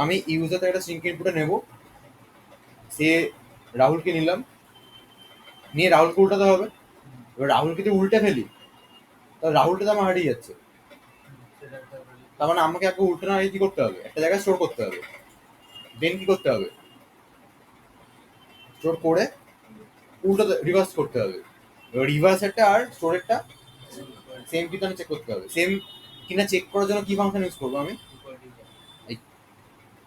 আমি ইউজার থেকে একটা স্ট্রিং ইনপুটে নেব, সে রাহুলকে নিলাম, নিয়ে রাহুলকে উল্টাতে হবে। এবার রাহুলকে যদি উল্টে ফেলি, তাহলে রাহুলটা তো আমার হারিয়ে যাচ্ছে।
সেটা একটা
তার মানে আমাকে আগে উল্টো না কি করতে হবে, একটা জায়গায় স্টোর করতে হবে। দেন কি করতে হবে? স্টোর করে উল্টো রিভার্স করতে হবে। রিভার্সেরটা আর স্টোরেরটা সেম কিনা চেক করতে হবে। সেম কিনা চেক করার জন্য কি ফাংশন ইউজ করবো আমি? এই,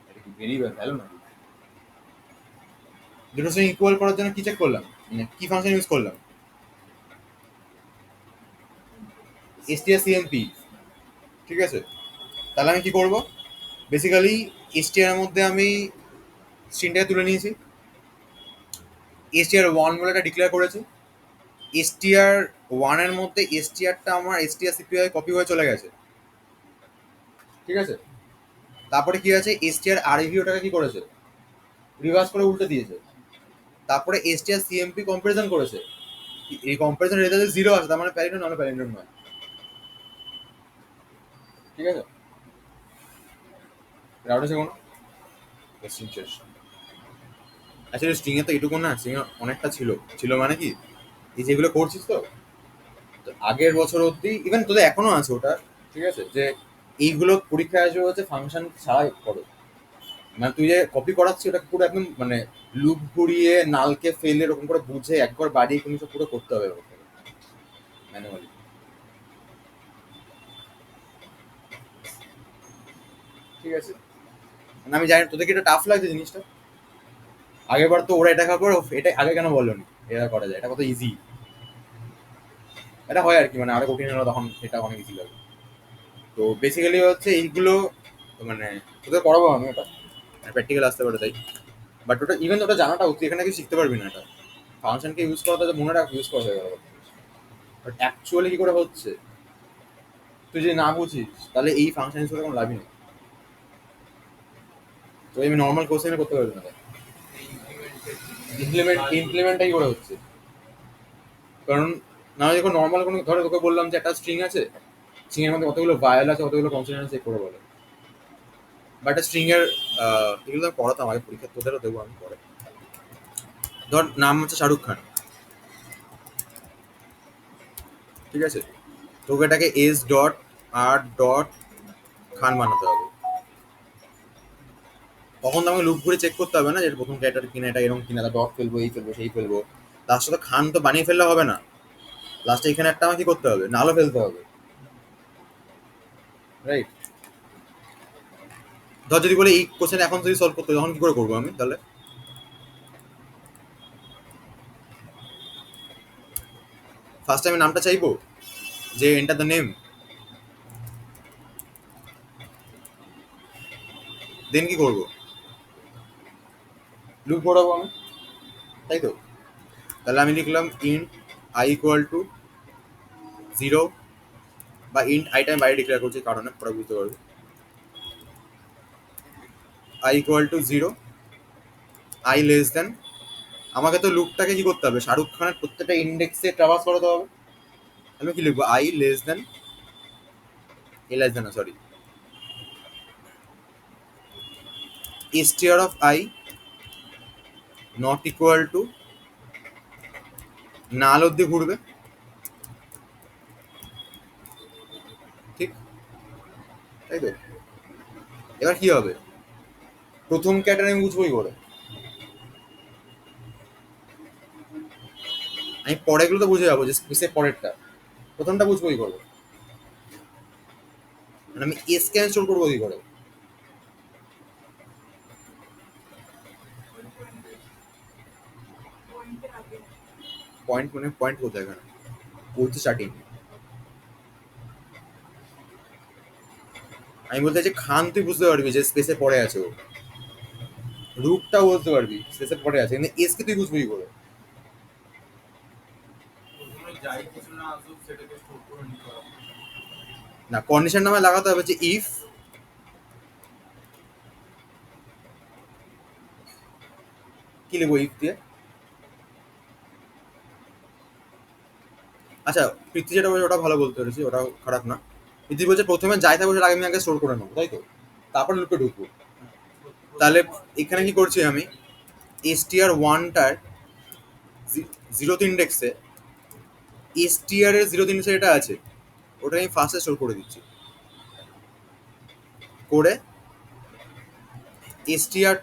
এটা কি ভেরি ভ্যালু না? দুটো সঙ্গে ইকুয়াল করার জন্য কি চেক করলাম, মানে কি ফাংশন ইউজ করলাম? strcmp। ঠিক আছে, তাহলে আমি কি করব? বেসিক্যালি str এর মধ্যে আমি স্ট্রিংটাকে তুলে নিয়েছি, str1 বলে একটা ডিক্লেয়ার করেছি। str1 এর মধ্যে strটা আমার strcpy কপি হয়ে চলে গেছে। ঠিক আছে, তারপরে কি আছে, strrev ওটাকে কি করেছে, রিভার্স করে উল্টে দিয়েছে। তারপরে strcmp কম্পারিজন করেছে, এই কম্পারিজন রেজাল্টে 0 আছে, তার মানে প্যালিন্ড্রোম নাহলে প্যালিন্ড্রোম নয়। ঠিক আছে, ডাউট আছে কোনো? কোশ্চেন শেষ। অ্যাকচুয়ালি স্ট্রিং এ তো এটুকু না, স্ট্রিং অনেকটা ছিল। ছিল মানে কি, এই যেগুলো করছিস তো, তো আগের বছর অবধি ইভেন তোদের এখনো আছে ওটা। ঠিক আছে, যে এইগুলো পরীক্ষায় আসবে হচ্ছে ফাংশন ছাড়াই করো। মানে তুই যে কপি করাচ্ছিস ওটা পুরো একদম মানে লুপ ঘুরিয়ে নালকে ফেলে এরকম করে বুঝে একবার বাড়িয়ে তুমি সব পুরো করতে হবে ম্যানুয়ালি। ঠিক আছে, মানে আমি জানি তোদেরকে এটা টাফ লাগছে জিনিসটা। আগের বার তো ওরা এটা খাওয়ার পর এটা আগে কেন বললো নি এটা করা যায়, এটা কত ইজি। এটা হয় আর কি, মানে আরো কঠিন হলো তখন এটা অনেক ইজি লাগে। তো বেসিক্যালি হচ্ছে এইগুলো, মানে তোদের করাবো আমি ওটা, প্র্যাকটিক্যাল আসতে পারে তাই। বাট ওটা ইভেন ওটা জানাটা উচিত, এখানে কিছু শিখতে পারবি না। এটা ফাংশনকে ইউজ করা তো মনে রাখ, ইউজ করা হয়ে গেল। বাট অ্যাকচুয়ালি কি করে হচ্ছে তুই যদি না বুঝিস, তাহলে এই ফাংশন ইউজ করে কোনো লাভই নেই। তো আমি নর্মাল কোশ্চেনে করতে পারবি না। ইমপ্লিমেন্টটাই করে হচ্ছে, কারণ না যখন নর্মাল কোনো ধরো তোকে বললাম যে একটা স্ট্রিং আছে, স্ট্রিং এর মধ্যে কতগুলো ভায়েল আছে, কতগুলো কনসোনেন্ট চেক করে বলে। বাট স্ট্রিং এর এগুলো তো আমি পড়াতাম আগে পরীক্ষা, তোদেরও দেবো আমি পরে। ধর নাম হচ্ছে শাহরুখ খান, ঠিক আছে, তোকে এটাকে এস ডট আর ডট খান বানাতে হবে। তখন তো আমাকে লুপ ঘুরে চেক করতে হবে না যে প্রথম ক্যারেক্টার কিনা, এটা এরকম কিনা, ডট ফেলবো, এই ফেলবো, সেই ফেলবো। লাস্টে তো খান তো বানিয়ে ফেললে হবে না, লাস্টে এখানে একটা আমাকে কি করতে হবে, নালও ফেলতে হবে। রাইট, ধর যদি বলে এই কোশ্চেন এখন যদি সলভ করতে হয়, তখন কি করে করবো আমি তাহলে? ফার্স্ট আমি নামটা চাইবো, যে এন্টার দ্য নেম, দেন কি করবো? লুপ ঘোরাবো আমি, তাই তো? তাহলে আমি লিখলাম ইন্ট আই ইকুয়াল টু 0, বা ইন্ট আইটা আমি বাইরে ডিক্লেয়ার করছি কারণে পরে বুঝতে পারবো। I equal to 0, I less than, আমাকে তো লুপটাকে কি করতে হবে, শাহরুখ খানের প্রত্যেকটা ইন্ডেক্সে ট্রাভার্স করাতে হবে। আমি কি লিখবো, I less than, A less than sorry, str of I not equal to নাল অব্দি ঘুরবে, ঠিক, তাই তো? এবার কি হবে, প্রথম ক্যাটার আমি বুঝবোই করে, আমি পরেগুলো তো বুঝে যাবো যে স্পেসের পরেরটা, প্রথমটা বুঝবোই করবো, মানে আমি এস ক্যান স্টোর করবো কি করে? পয়েন্ট মানে পয়েন্ট কোথায় এখানে, বলছি স্টার্টিং, আমি বলতে চাইছি খান তুই বুঝতে পারবি যে স্পেসে পড়ে আছে ও, রূপটা বুঝতে পারবি স্পেসে পড়ে আছে, কিন্তু এস কে তুই বুঝবি কি করে?
ওগুলো যাই কিছু না আসুক সেটাকে স্টোর করে নিতে হবে।
না, কন্ডিশন নামে লাগাতে হবে যে ইফ, কি লিখবো ইফ দিয়ে? আচ্ছা, প্রীতি যেটা বলছে ওটা ভালো বলতে পেরেছি, ওটাও খারাপ না। প্রীতি বলছে প্রথমে যাই থাকবো সেটা আমি আগে স্টোর করে নেবো, তাই তো? তারপর লুপে ঢুকবো। তাহলে এখানে কি করছি আমি, এসটিআর ওয়ানটার জিরোথ ইন্ডেক্সে, এসটিআর এর জিরোথ ইন্ডেক্সে যেটা আছে ওটা আমি ফার্স্টে স্টোর করে দিচ্ছি, করে এসটিআর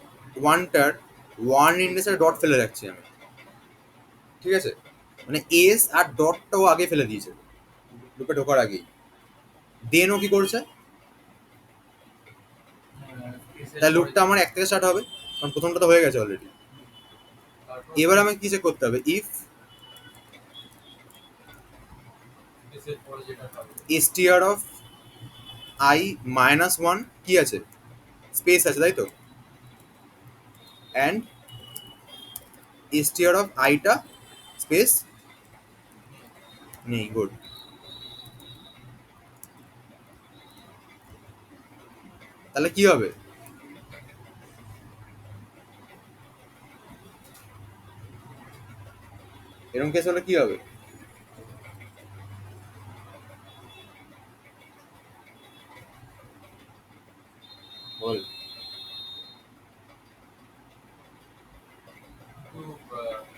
ওয়ানটার ওয়ান ইন্ডেক্সের ডট ফেলে রাখছি আমি, ঠিক আছে? মানে এস আর ডটটাও আগে ফেলে দিয়েছে লুপে ঢোকার আগেই, দেন ও কি করছে, তাই লুপটা আমার এক থেকে স্টার্ট হবে, কারণ প্রথমটা তো হয়ে গেছে অলরেডি। এবার আমি কি চেক করতে হবে, if str of I minus one কি আছে, স্পেস আছে, তাই তো? অ্যান্ড str অফ আইটা স্পেস নেই, গুড। তাহলে কি হবে, এরকম কেস হলে কি হবে? বল।
কিন্তু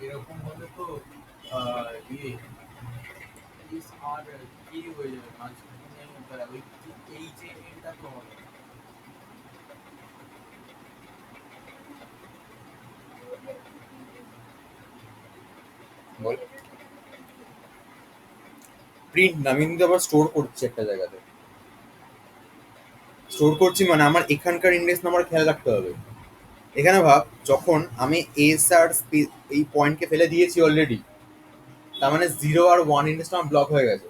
এরকম হলে তো ইয়ে আর কি হয়ে যাবে মাঝখানে ওই এই যে এটা তো হবে।
বল। প্রিন্ট না, আমি কিন্তু আবার স্টোর করছি একটা জায়গাতে, স্টোর করছি মানে আমার এখানকার ইন্ডেক্স নাম্বার খেয়াল রাখতে হবে। এখানে ভাব, যখন আমি এস আর এই পয়েন্টকে ফেলে দিয়েছি অলরেডি, তার মানে 0 আর 1 ইন্ডেক্সটা আমার ব্লক হয়ে গেছে,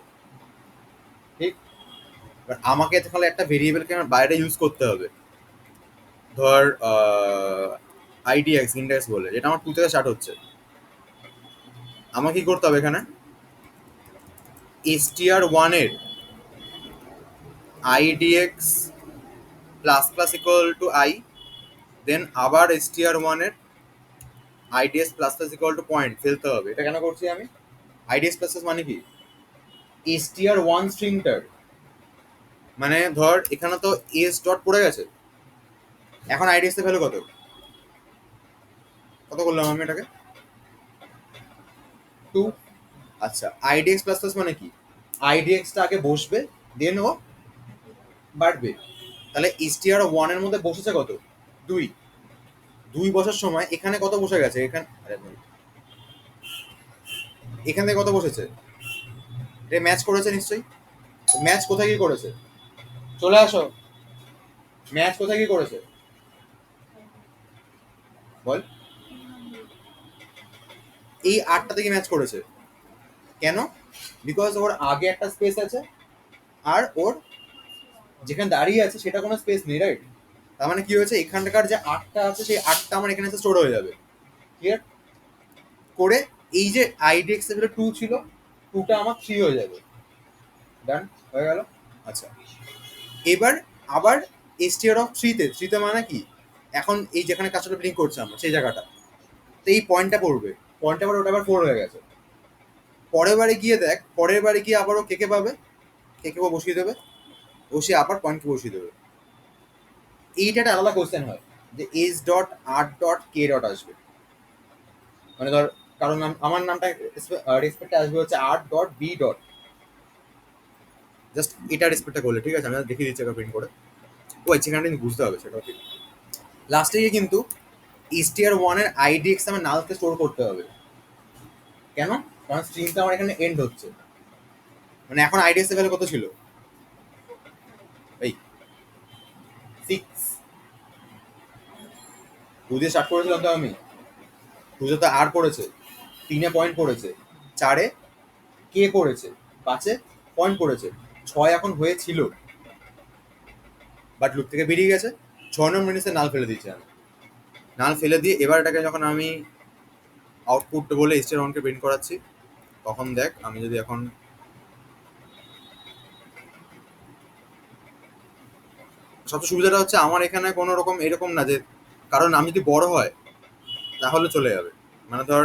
ঠিক? এবার আমাকে তাহলে একটা ভেরিয়েবলকে আমার বাইরে ইউজ করতে হবে, ধর আইডিএক্স ইন্ডেক্স বলে, যেটা আমার 2 থেকে স্টার্ট হচ্ছে। আমাকে কি করতে হবে এখানে, এসটিআর ওয়ানের IDX plus plus equal to I, then আবার এসটিআর ওয়ানের IDX plus plus equal to point ফেলতে হবে। এটা কেন করছি আমি, আইডিএক্স প্লাস প্লাস মানে কি, এসটিআর ওয়ান স্ট্রিংটার, মানে ধর এখানে তো এস ডট পড়ে গেছে, এখন আইডিএক্স এর ভ্যালু কত, কত করলাম আমি এটাকে, 2। আচ্ছা, আইডিএক্স প্লাস প্লাস মানে কি, আইডিএক্সটা আগে বসবে, দেন ও বাড়বে। তাহলে এসটিআর ওয়ান এর মধ্যে বসেছে কত, 2। 2 বসার সময় এখানে কত বসে গেছে, এখানে এখান থেকে কত বসেছে, এটা ম্যাচ করেছে নিশ্চয়ই। ম্যাচ কোথায় কি করেছে, চলে আসো, ম্যাচ কোথায় কি করেছে বল, এই 8টা থেকে ম্যাচ করেছে। কেন, বিকজ ওর আগে একটা স্পেস আছে আর ওর যেখানে দাঁড়িয়ে আছে সেটা কোনো স্পেস নেই, রাইট? তার মানে কি হয়েছে, এখানকার যে 8টা আছে সেই 8টা আমার এখানে স্টোর হয়ে যাবে। ক্লিয়ার করে এই যে আইডিএক্স এর 2 ছিল, 2টা আমার 3 হয়ে যাবে। ডান হয়ে গেল। আচ্ছা, এবার আবার এসটিআর অফ 3 তে মানে কি, এখন এই যেখানে কাজটা প্রিন্ট করছে আমরা সেই জায়গাটা, তো এই পয়েন্টটা পড়বে, পয়েন্টটা পরে ওটা আবার 4 হয়ে গেছে। পরের বারে গিয়ে দেখ, পরের বারে গিয়ে আবার ও কে পাবে, কে বসিয়ে দেবে, বসিয়ে আবার পয়েন্টকে বসিয়ে দেবে। এইটা একটা আলাদা কোশ্চেন হয় যে S dot R dot K dot আসবে, মানে ধর কারণ আমার নামটা রেসপেক্টে আসবে হচ্ছে R dot B dot, just এটা রেসপেক্টটা করলে ঠিক আছে। আমি দেখিয়ে দিচ্ছি একটা প্রিন্ট করে, ও সেখানটা কিন্তু বুঝতে হবে সেটাও ঠিক। লাস্টে গিয়ে কিন্তু এসটিআর ওয়ান এর আইডিএক্স আমার নালকে স্টোর করতে হবে। কেন? কারণ স্ট্রিংটা আমার এখানে এন্ড হচ্ছে, মানে এখন আইডিএক্স এর ভ্যালু কত ছিল, এই 6, 2 দিয়ে স্টার্ট করেছিলাম তো আমি, 2 তো আর পড়েছে, 3 পয়েন্ট পড়েছে, 4 কে পড়েছে, 5 পয়েন্ট পড়েছে, 6 এখন হয়েছিল বাট লুপ থেকে বেরিয়ে গেছে। 6 নম্বর মিনিটে নাল ফেলে দিয়েছি আমি। নাল ফেলে দিয়ে এবার এটাকে যখন আমি আউটপুট বলে এসটিআর ওয়ানকে প্রিন্ট করাচ্ছি, তখন দেখ আমি যদি এখন সবচেয়ে সুবিধাটা হচ্ছে আমার এখানে কোনো রকম এরকম না যে, কারণ আমি যদি বড় হয় তাহলে চলে যাবে, মানে ধর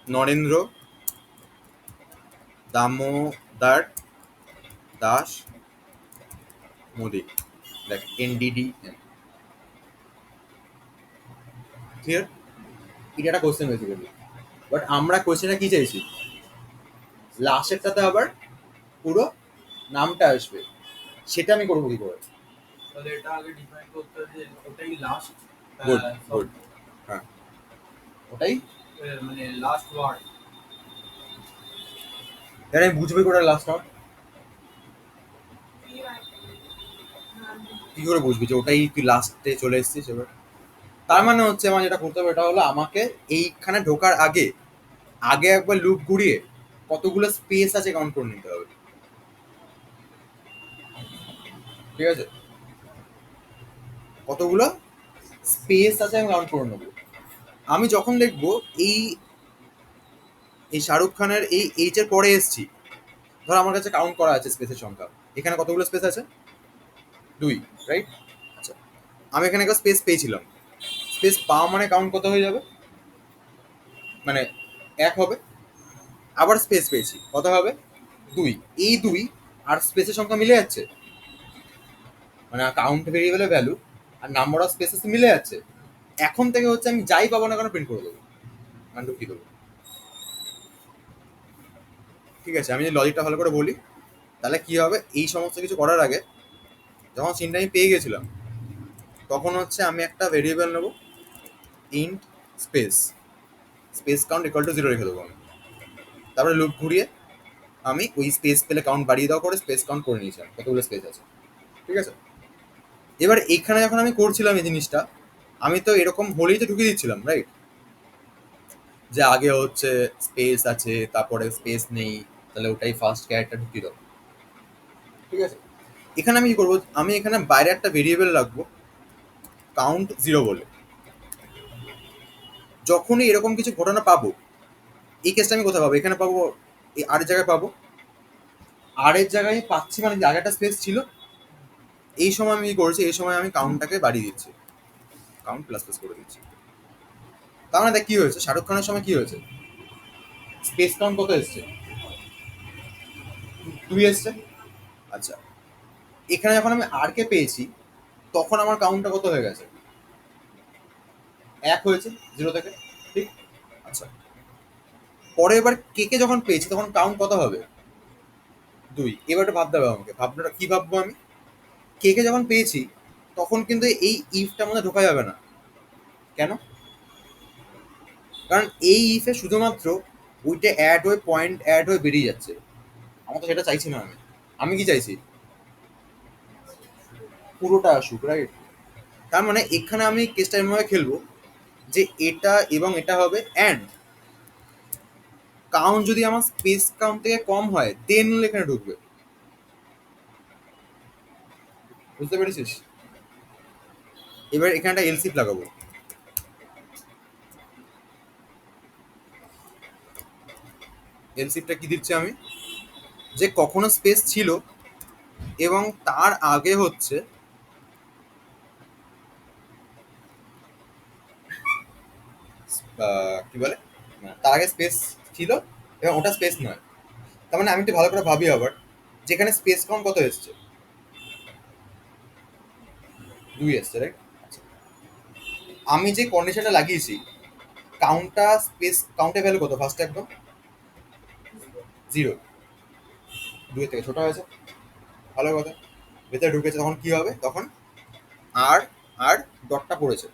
নরেন্দ্র দামোদর দাস মোদি, দেখ এনডিডি, ক্লিয়ার? এটা একটা কোশ্চেন বেসিক্যালি, বাট আমরা কোশ্চেনটা কি চাইছি, লাস্টেরটাতে আবার পুরো নামটা আসবে, সেটা আমি করবো কি করে?
তাহলে এটা আগে ডিফাইন করতে হবে যে ওটাই লাস্ট,
গুড গুড, হ্যাঁ ওটাই।
মানে লাস্ট ওয়ার্ড।
এবার আমি বুঝবি করে লাস্ট নাম কি করে বুঝবি যে ওটাই তুই লাস্টে চলে এসেছিস? এবার তার মানে হচ্ছে আমার যেটা করতে হবে এটা হলো আমাকে এইখানে ঢোকার আগে আগে একবার লুপ ঘুরিয়ে কতগুলো স্পেস আছে কাউন্ট করে নিতে হবে, ঠিক আছে? কতগুলো স্পেস আছে আমি কাউন্ট করে নেবো। আমি যখন দেখবো এই এই শাহরুখ খানের এই এইচ এর পরে এসছি, ধর আমার কাছে কাউন্ট করা আছে স্পেসের সংখ্যা, এখানে কতগুলো স্পেস আছে, 2, রাইট? আচ্ছা, আমি এখানে একটা স্পেস পেয়েছিলাম, স্পেস পাওয়া মানে কাউন্ট কত হয়ে যাবে, মানে 1 হবে। আবার স্পেস পেয়েছি, কত হবে, 2। এই 2 আর স্পেসের সংখ্যা মিলে যাচ্ছে, মানে কাউন্ট ভেরিয়েবলের ভ্যালু আর নাম্বার অফ স্পেসেস মিলে যাচ্ছে। এখন থেকে হচ্ছে আমি যাই পাবো না কেন প্রিন্ট করে দেবো, মানে ঢুকিয়ে দেবো, ঠিক আছে? আমি যদি লজিকটা ভালো করে বলি তাহলে কি হবে, এই সমস্ত কিছু করার আগে যখন সিনটা আমি পেয়ে গেছিলাম তখন হচ্ছে আমি একটা ভেরিয়েবল নেবো, int space, space count equal to 0 রেখে দেবো আমি। তারপরে লুপ ঘুরিয়ে আমি ওই স্পেস পেলে কাউন্ট বাড়িয়ে দেওয়া করে স্পেস কাউন্ট করে নিয়েছিলাম কতগুলো স্পেস আছে, ঠিক আছে? এবার এখানে যখন আমি করছিলাম এই জিনিসটা, আমি তো এরকম হলেই তো ঢুকিয়ে দিচ্ছিলাম, রাইট? যে আগে হচ্ছে স্পেস আছে তারপরে স্পেস নেই, তাহলে ওটাই ফার্স্ট ক্যারেক্টার ঢুকিয়ে দাও, ঠিক আছে? এখানে আমি কি করবো, আমি এখানে বাইরে একটা ভেরিয়েবল রাখবো কাউন্ট 0 বলে। যখনই এরকম কিছু ঘটনা পাবো, এই কেসটা আমি কোথায় পাবো, এখানে পাবো, এই আর জায়গায় পাবো, আর এর জায়গায় পাচ্ছি মানে যে আগে একটা স্পেস ছিল, এই সময় আমি কি করছি, এই সময় আমি কাউন্টটাকে বাড়িয়ে দিচ্ছি, কাউন্ট প্লাস প্লাস করে দিচ্ছি। তার মানে দেখ কি হয়েছে, শাহরুখ খানের সময় কি হয়েছে, স্পেস কাউন্ট কত এসছে, 2 এসছে। আচ্ছা, এখানে যখন আমি আর কে পেয়েছি তখন আমার কাউন্টটা কত হয়ে গেছে, 1 হয়েছে 0 থেকে, ঠিক? আচ্ছা, পরে এবার কে কে যখন পেয়েছি তখন কাউন্ট কত হবে, 2। এবার একটু ভাবতে হবে আমাকে, ভাবনাটা কি ভাববো আমি, কে কে যখন পেয়েছি তখন কিন্তু এই ইফটার মধ্যে ঢোকা যাবে না। কেন? কারণ এই ইফে শুধুমাত্র ওইটা অ্যাড হয়ে পয়েন্ট অ্যাড হয়ে বেরিয়ে যাচ্ছে, আমার তো সেটা চাইছি না। আমি আমি কি চাইছি, পুরোটা আসুক, রাইট? তার মানে এখানে আমি কেসটা এমনভাবে খেলবো যে এটা এবং এটা হবে অ্যান্ড কাউন্ট যদি আমার স্পেস কাউন্ট থেকে কম হয় দেন এখানে ঢুকবে, বুঝতে পেরেছিস? এবার এখানে একটা এলসিফ লাগাবো, এলসিটা কি দিচ্ছি আমি, যে কখনো স্পেস ছিল এবং তার আগে হচ্ছে কি বলে, না, তার আগে স্পেস ছিল এবং ওটা স্পেস নয়। তার মানে আমি একটু ভালো করে ভাবি আবার, যেখানে স্পেস কাউন্ট কত এসছে, 2 এসছে, রাইট? আমি যে কন্ডিশনটা লাগিয়েছি, কাউন্টটা স্পেস কাউন্টের ভ্যালু কত ফার্স্ট একদম 0, 2 থেকে ছোট হয়েছে, ভালো কথা। ভেতরে ঢুকেছে তখন কি হবে, তখন আর আর ডটটা পড়েছে,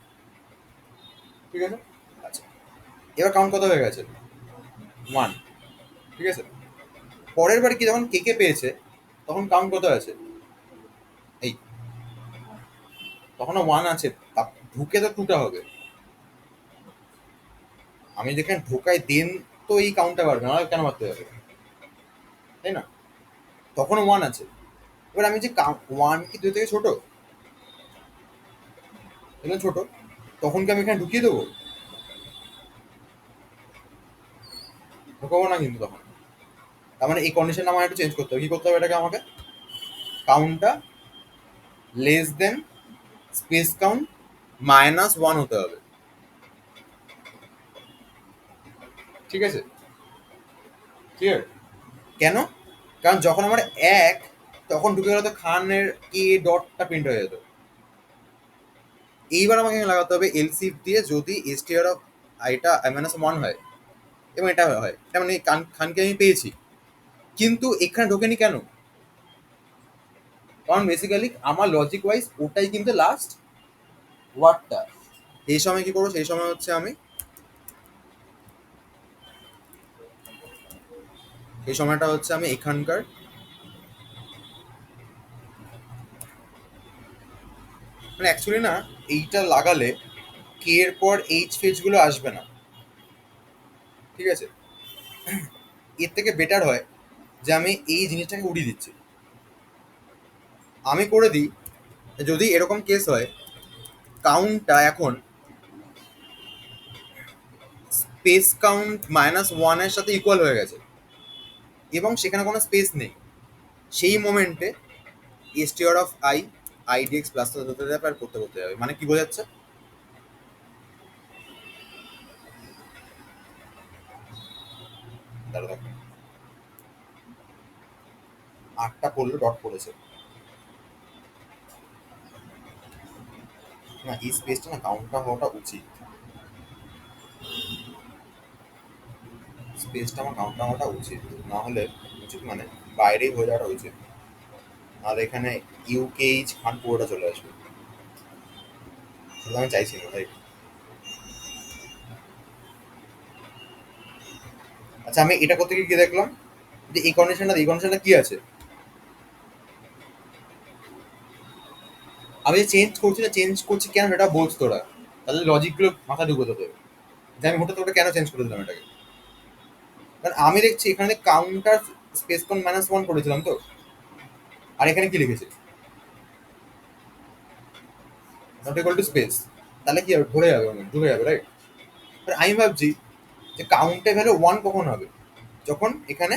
ঠিক আছে। আচ্ছা, এবার কাউন্ট কত হয়ে গেছে, 1, ঠিক আছে। পরের বার কি যখন কে কে পেয়েছে তখন কাউন্ট কত আছে, এই, তখনও 1 আছে, ঢুকে তো 2টা হবে। আমি যেখানে ঢোকাই দেন তো এই কাউন্টটা বাড়বে না, কেন বাড়তে হবে, তাই না? তখনও 1 আছে। এবার আমি যে 1 কি 2 থেকে ছোট, এগুলো ছোট, তখন কি আমি এখানে ঢুকিয়ে দেবো, ঢোকাবো না কিন্তু তখন। তার মানে এই কন্ডিশনটা আমার একটু চেঞ্জ করতে হবে। কি করতে হবে এটাকে আমাকে, কাউন্টটা লেস দেন স্পেস কাউন্ট -1 হতে হবে, ঠিক আছে, ক্লিয়ার? কেন? কারণ যখন আমার 1 তখন ঢুকে গেলে তো খানের কে ডটটা প্রিন্ট হয়ে যেত। এইবার আমাকে এখানে লাগাতে হবে এলসিফ দিয়ে, যদি এসটিআর অফ আইটা -1 হয় এবং এটা হয়, তার মানে খানকে আমি পেয়েছি, কিন্তু এখানে ঢোকেনি কেন? কারণ বেসিক্যালি আমার লজিক ওয়াইজ ওটাই কিন্তু লাস্ট ওয়ার্ডটা। এই সময় কি করবো, সেই সময় হচ্ছে আমি, সেই সময়টা হচ্ছে আমি এখানকার, মানে অ্যাকচুয়ালি না, এইটা লাগালে কে এর পর এইচ ফেজগুলো আসবে না, ঠিক আছে। এর থেকে বেটার হয় যে আমি এই জিনিসটাকে উড়িয়ে দিচ্ছি। আমি করে দিই, যদি এরকম কেস হয়, কাউন্টটা এখন স্পেস কাউন্ট -1 এর সাথে ইকুয়াল হয়ে গেছে এবং সেখানে কোনো স্পেস নেই, সেই মোমেন্টে এসটিআর অফ আইডিএক্স প্লাস হতে যাবে আর করতে করতে যাবে। মানে কি বোঝাচ্ছে, দাঁড়া দেখো, 8টা পড়লো, ডট পড়েছে না, এই স্পেসটা না কাউন্টটা হওয়াটা উচিত, স্পেসটা আমার কাউন্টটা হওয়াটা উচিত, না হলে উচিত মানে বাইরেই হয়ে যাওয়াটা উচিত, নাহলে এখানে ইউকেইচ খান পুরোটা চলে আসবে, সেটা আমি চাইছি না ভাই। আচ্ছা, আমি এটা করতে গিয়ে কি দেখলাম, যে এই কন্ডিশনটা কি আছে, আমি যে চেঞ্জ করছি না, চেঞ্জ করছি কেন সেটা বলছ তোরা, তাহলে লজিকগুলো মাথা ঢুকো তোদের, যে আমি হঠাৎ ওটা কেন চেঞ্জ করে দিলাম এটাকে। কারণ আমি দেখছি এখানে কাউন্টার স্পেস কোন -1 করেছিলাম তো, আর এখানে কি লিখেছে, নট ইকুয়াল টু স্পেস, তাহলে কি হবে, ধরে যাবে, মানে ঢুকে যাবে, রাইট? আমি ভাবছি যে কাউন্টে ভ্যালু 1 কখন হবে, যখন এখানে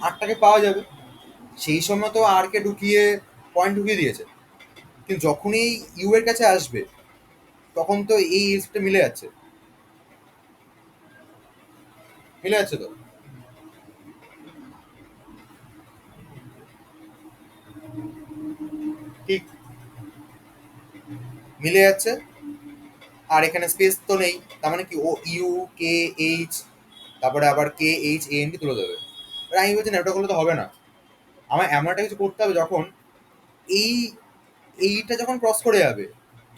8টাকে পাওয়া যাবে, সেই সময় তো আর কে ঢুকিয়ে পয়েন্ট ঢুকিয়ে দিয়েছে, কিন্তু যখনই ইউ এর কাছে আসবে তখন তো এই এজটা মিলে যাচ্ছে, মিলে যাচ্ছে তো, ঠিক মিলে যাচ্ছে। আর এখানে স্পেস তো নেই, তার মানে কি ও ইউ কে এইচ, তারপরে আবার K H A N K তুলে দেবে। এবার আমি বলছি না, ওটা করলে তো হবে না, আমার এমন একটা কিছু করতে হবে যখন এই এইটা যখন ক্রস করে যাবে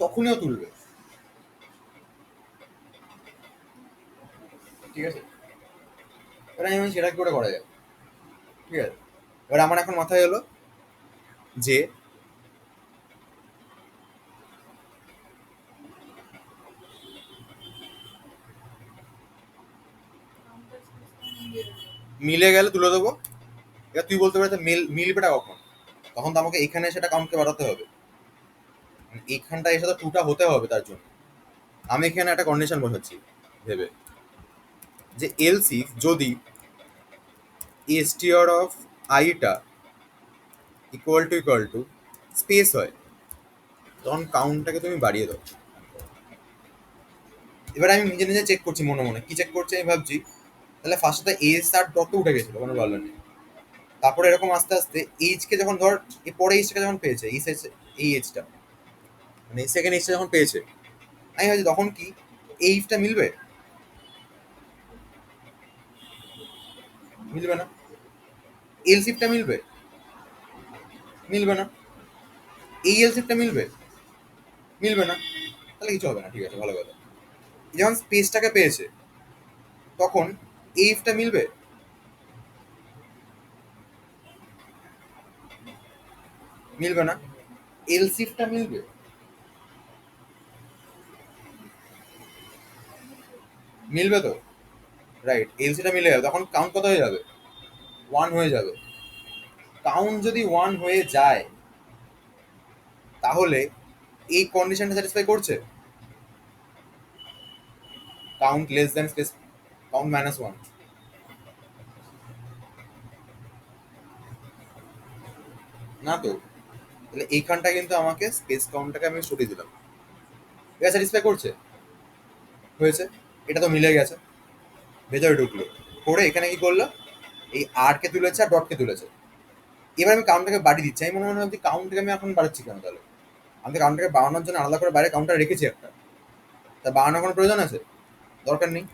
তখনইও তুলবে, ঠিক আছে। এবার আমি বলছি সেটা কি করে করা যায়, ঠিক আছে। এবার আমার এখন মাথায় এলো যে মিলে গেলে তুলে দেবো। এবার তুই বলতে পারিস মিলবেটা কখন, তখন তো আমাকে এখানে সেটা কাউন্টকে বাড়াতে হবে, এইখানটা এসে তো 2টা হতে হবে, তার জন্য আমি এখানে একটা কন্ডিশন বসাচ্ছি, ভেবে যে এলসি যদি এসটিআর অফ আইটা ইকুয়াল টু স্পেস হয়, তখন কাউন্টটাকে তুমি বাড়িয়ে দাও। এবার আমি নিজে নিজে চেক করছি মনে মনে, কি চেক করছি আমি ভাবছি, তাহলে ফার্স্টে এস আর ডট উঠে গেছিল কোনো প্রবলেম নেই, তারপরে এরকম আস্তে আস্তে এইচকে যখন ধর এর পরে এইচটাকে যখন পেয়েছে এই এইচটা মানে সেকেন্ড এইচটা যখন পেয়েছে, আমি ভাবছি তখন কি এই ইফটা মিলবে? মিলবে না। এলসিফটা মিলবে? মিলবে না। এই এলসিফটা মিলবে? মিলবে না। তাহলে কিছু হবে না, ঠিক আছে, ভালো কথা। যখন স্পেসটাকে পেয়েছে তখন এই ইফটা মিলবে? মিলবে না। এলসিফটা মিলবে? মিলবে তো, রাইট। এলসিটা মিলে যাবে, তখন কাউন্ট কত হয়ে যাবে? ওয়ান হয়ে যাবে। কাউন্ট যদি ওয়ান হয়ে যায় তাহলে এই কন্ডিশনটা স্যাটিসফাই করছে? Count less than space count minus one. না তো। তাহলে এইখানটা কিন্তু আমাকে স্পেস কাউন্টটাকে আমি সরিয়ে দিলাম। এটা স্যাটিসফাই করছে? হয়েছে। এটা তো মিলে গেছে। ভেতরে ঢুকলো, করে এখানে কি করলো, এই আর কে তুলেছে আর ডট কে তুলেছে। এবার আমি কাউন্টটাকে বাড়িয়ে দিচ্ছি, আমি মনে মনে ভাবছি কাউন্টটাকে আমি এখন বাড়াচ্ছি কেন তাহলে? আমি তো কাউন্টটাকে বাড়ানোর জন্য আলাদা করে বাইরে কাউন্টার রেখেছি একটা, তা বাড়ানোর কোনো প্রয়োজন আছে? দরকার নেই।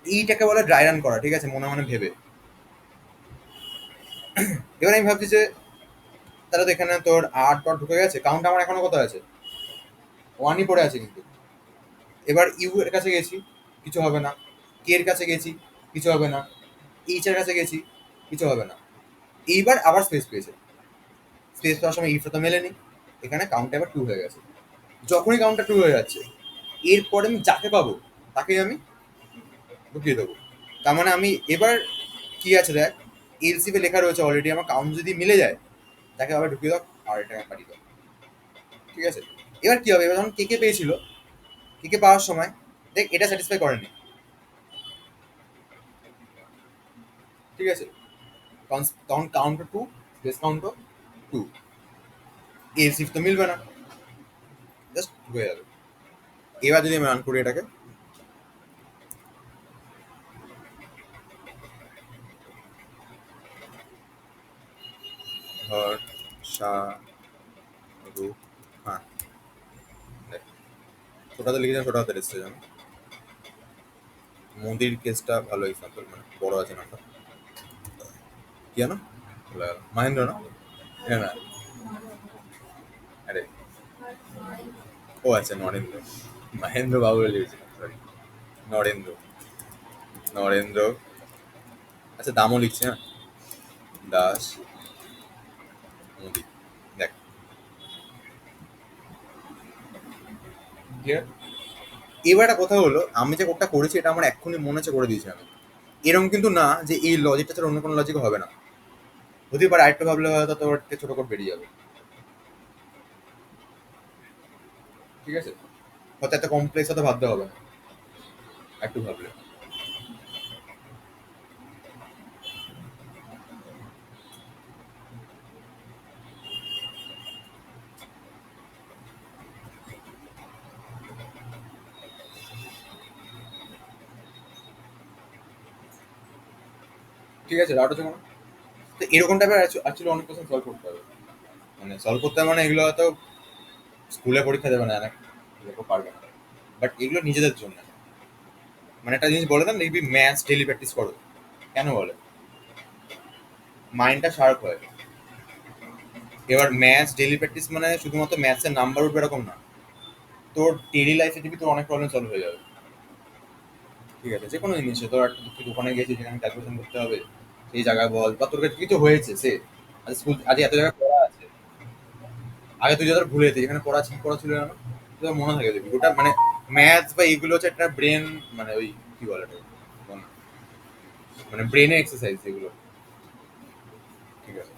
এইটাকে বলে ড্রাই রান করা, ঠিক আছে, মনে মনে ভেবে। এবার আমি ভাবছি যে তাহলে তো এখানে তোর আট ডট ঢুকে গেছে, কাউন্ট আমার এখনো কত আছে? ওয়ানই পড়ে আছে কিন্তু। এবার ইউ এর কাছে গেছি, কিছু হবে না। কে এর কাছে গেছি, কিছু হবে না। এইচ এর কাছে গেছি, কিছু হবে না। এইবার আবার স্পেস পেয়েছে, স্পেস পাওয়ার সময় ইফটা তো মেলেনি, এখানে কাউন্টটা এবার টু হয়ে গেছে। যখনই কাউন্টটা টু হয়ে যাচ্ছে, এরপরে আমি যাকে পাবো তাকেই আমি ঢুকিয়ে দেবো। তার মানে আমি এবার কি আছে দেখ, এলসিপে লেখা রয়েছে অলরেডি, আমার কাউন্ট যদি মিলে যায় তাকে আবার ঢুকিয়ে দাও আর এটাকে পাঠিয়ে দাও। ঠিক আছে। এবার কি হবে, এবার যখন কে কে পেয়েছিল, কে কে পাওয়ার সময় দেখ এটা স্যাটিসফাই করেনি, ঠিক আছে, তখন count two, space count two, এলসিপ তো মিলবে না, জাস্ট হয়ে যাবে। এবার যদি আমি রান করি এটাকে, ধর শাহরুখ খান, দেখ, ছোটাতে লিখেছেন, ছোটা হাতে এসছে যেন। মোদির কেসটা ভালো এক্সাম্পল, মানে বড় আছে নামটা, কি জানো, ভুলে গেল। মহেন্দ্র না? হ্যাঁ না, আরে ও আচ্ছা নরেন্দ্র, মহেন্দ্র বাবু বলে লিখেছিলাম, সরি। নরেন্দ্র, নরেন্দ্র, আচ্ছা দামও লিখছে না, দাস মোদি, দেখ ক্লিয়ার। এবার একটা কথা হলো, আমি যে কোডটা করেছি এটা আমার এক্ষুনি মনে হচ্ছে করে দিয়েছি আমি, এরকম কিন্তু না যে এই লজিকটা ছাড়া অন্য কোনো লজিক হবে না। হতে পারে আরেকটু ভাবলে হয়তো তোর থেকে ছোট কোড বেরিয়ে যাবে, ঠিক আছে, হয়তো একটা কমপ্লেক্স হয়তো ভাবতে হবে না একটু ভাবলে। ঠিক আছে, ডাউট আছে কোনো? তো এরকম টাইপের অ্যাকচুয়ালি অনেক কোশ্চেন সলভ করতে হবে, মানে সলভ করতে হবে মানে এগুলো হয়তো স্কুলে পরীক্ষা দেবে না অনেক লোক পারবে না, বাট এগুলো নিজেদের জন্য। মানে একটা জিনিস বলে দেন, দেখবি ম্যাথস ডেলি প্র্যাকটিস করো, কেন বলে মাইন্ডটা শার্প হয়। এবার ম্যাথস ডেলি প্র্যাকটিস মানে শুধুমাত্র ম্যাথসের নাম্বার উঠবে এরকম না, তোর ডেলি লাইফে দেখবি তোর অনেক প্রবলেম সলভ হয়ে যাবে। ঠিক আছে, যে কোনো জিনিসে তোর একটা তুই দোকানে গেছিস, যেখানে ক্যালকুলেশন করতে হবে, সেই জায়গায় বল, বা তোর কাছে কিছু হয়েছে সে, আজ স্কুল আজ এত জায়গায় পড়া আছে, আগে তুই যাদের ভুলে যেতিস এখানে পড়া ছিল, পড়া ছিল না, তোর মনে থাকে দেখবি ওটা, মানে ম্যাথস বা এইগুলো হচ্ছে একটা ব্রেন, মানে ওই কি বলে এটা, মানে ব্রেনের এক্সারসাইজ এগুলো। ঠিক আছে,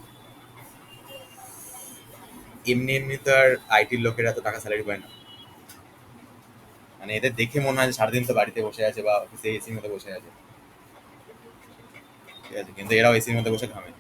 এমনি এমনি তো আর আইটির লোকেরা তো টাকা স্যালারি পায় না। মানে এদের দেখে মনে হয় যে সারাদিন তো বাড়িতে বসে আছে বা অফিসে এসির মধ্যে বসে আছে, ঠিক আছে, কিন্তু এরাও এসির মধ্যে বসে ঘামে।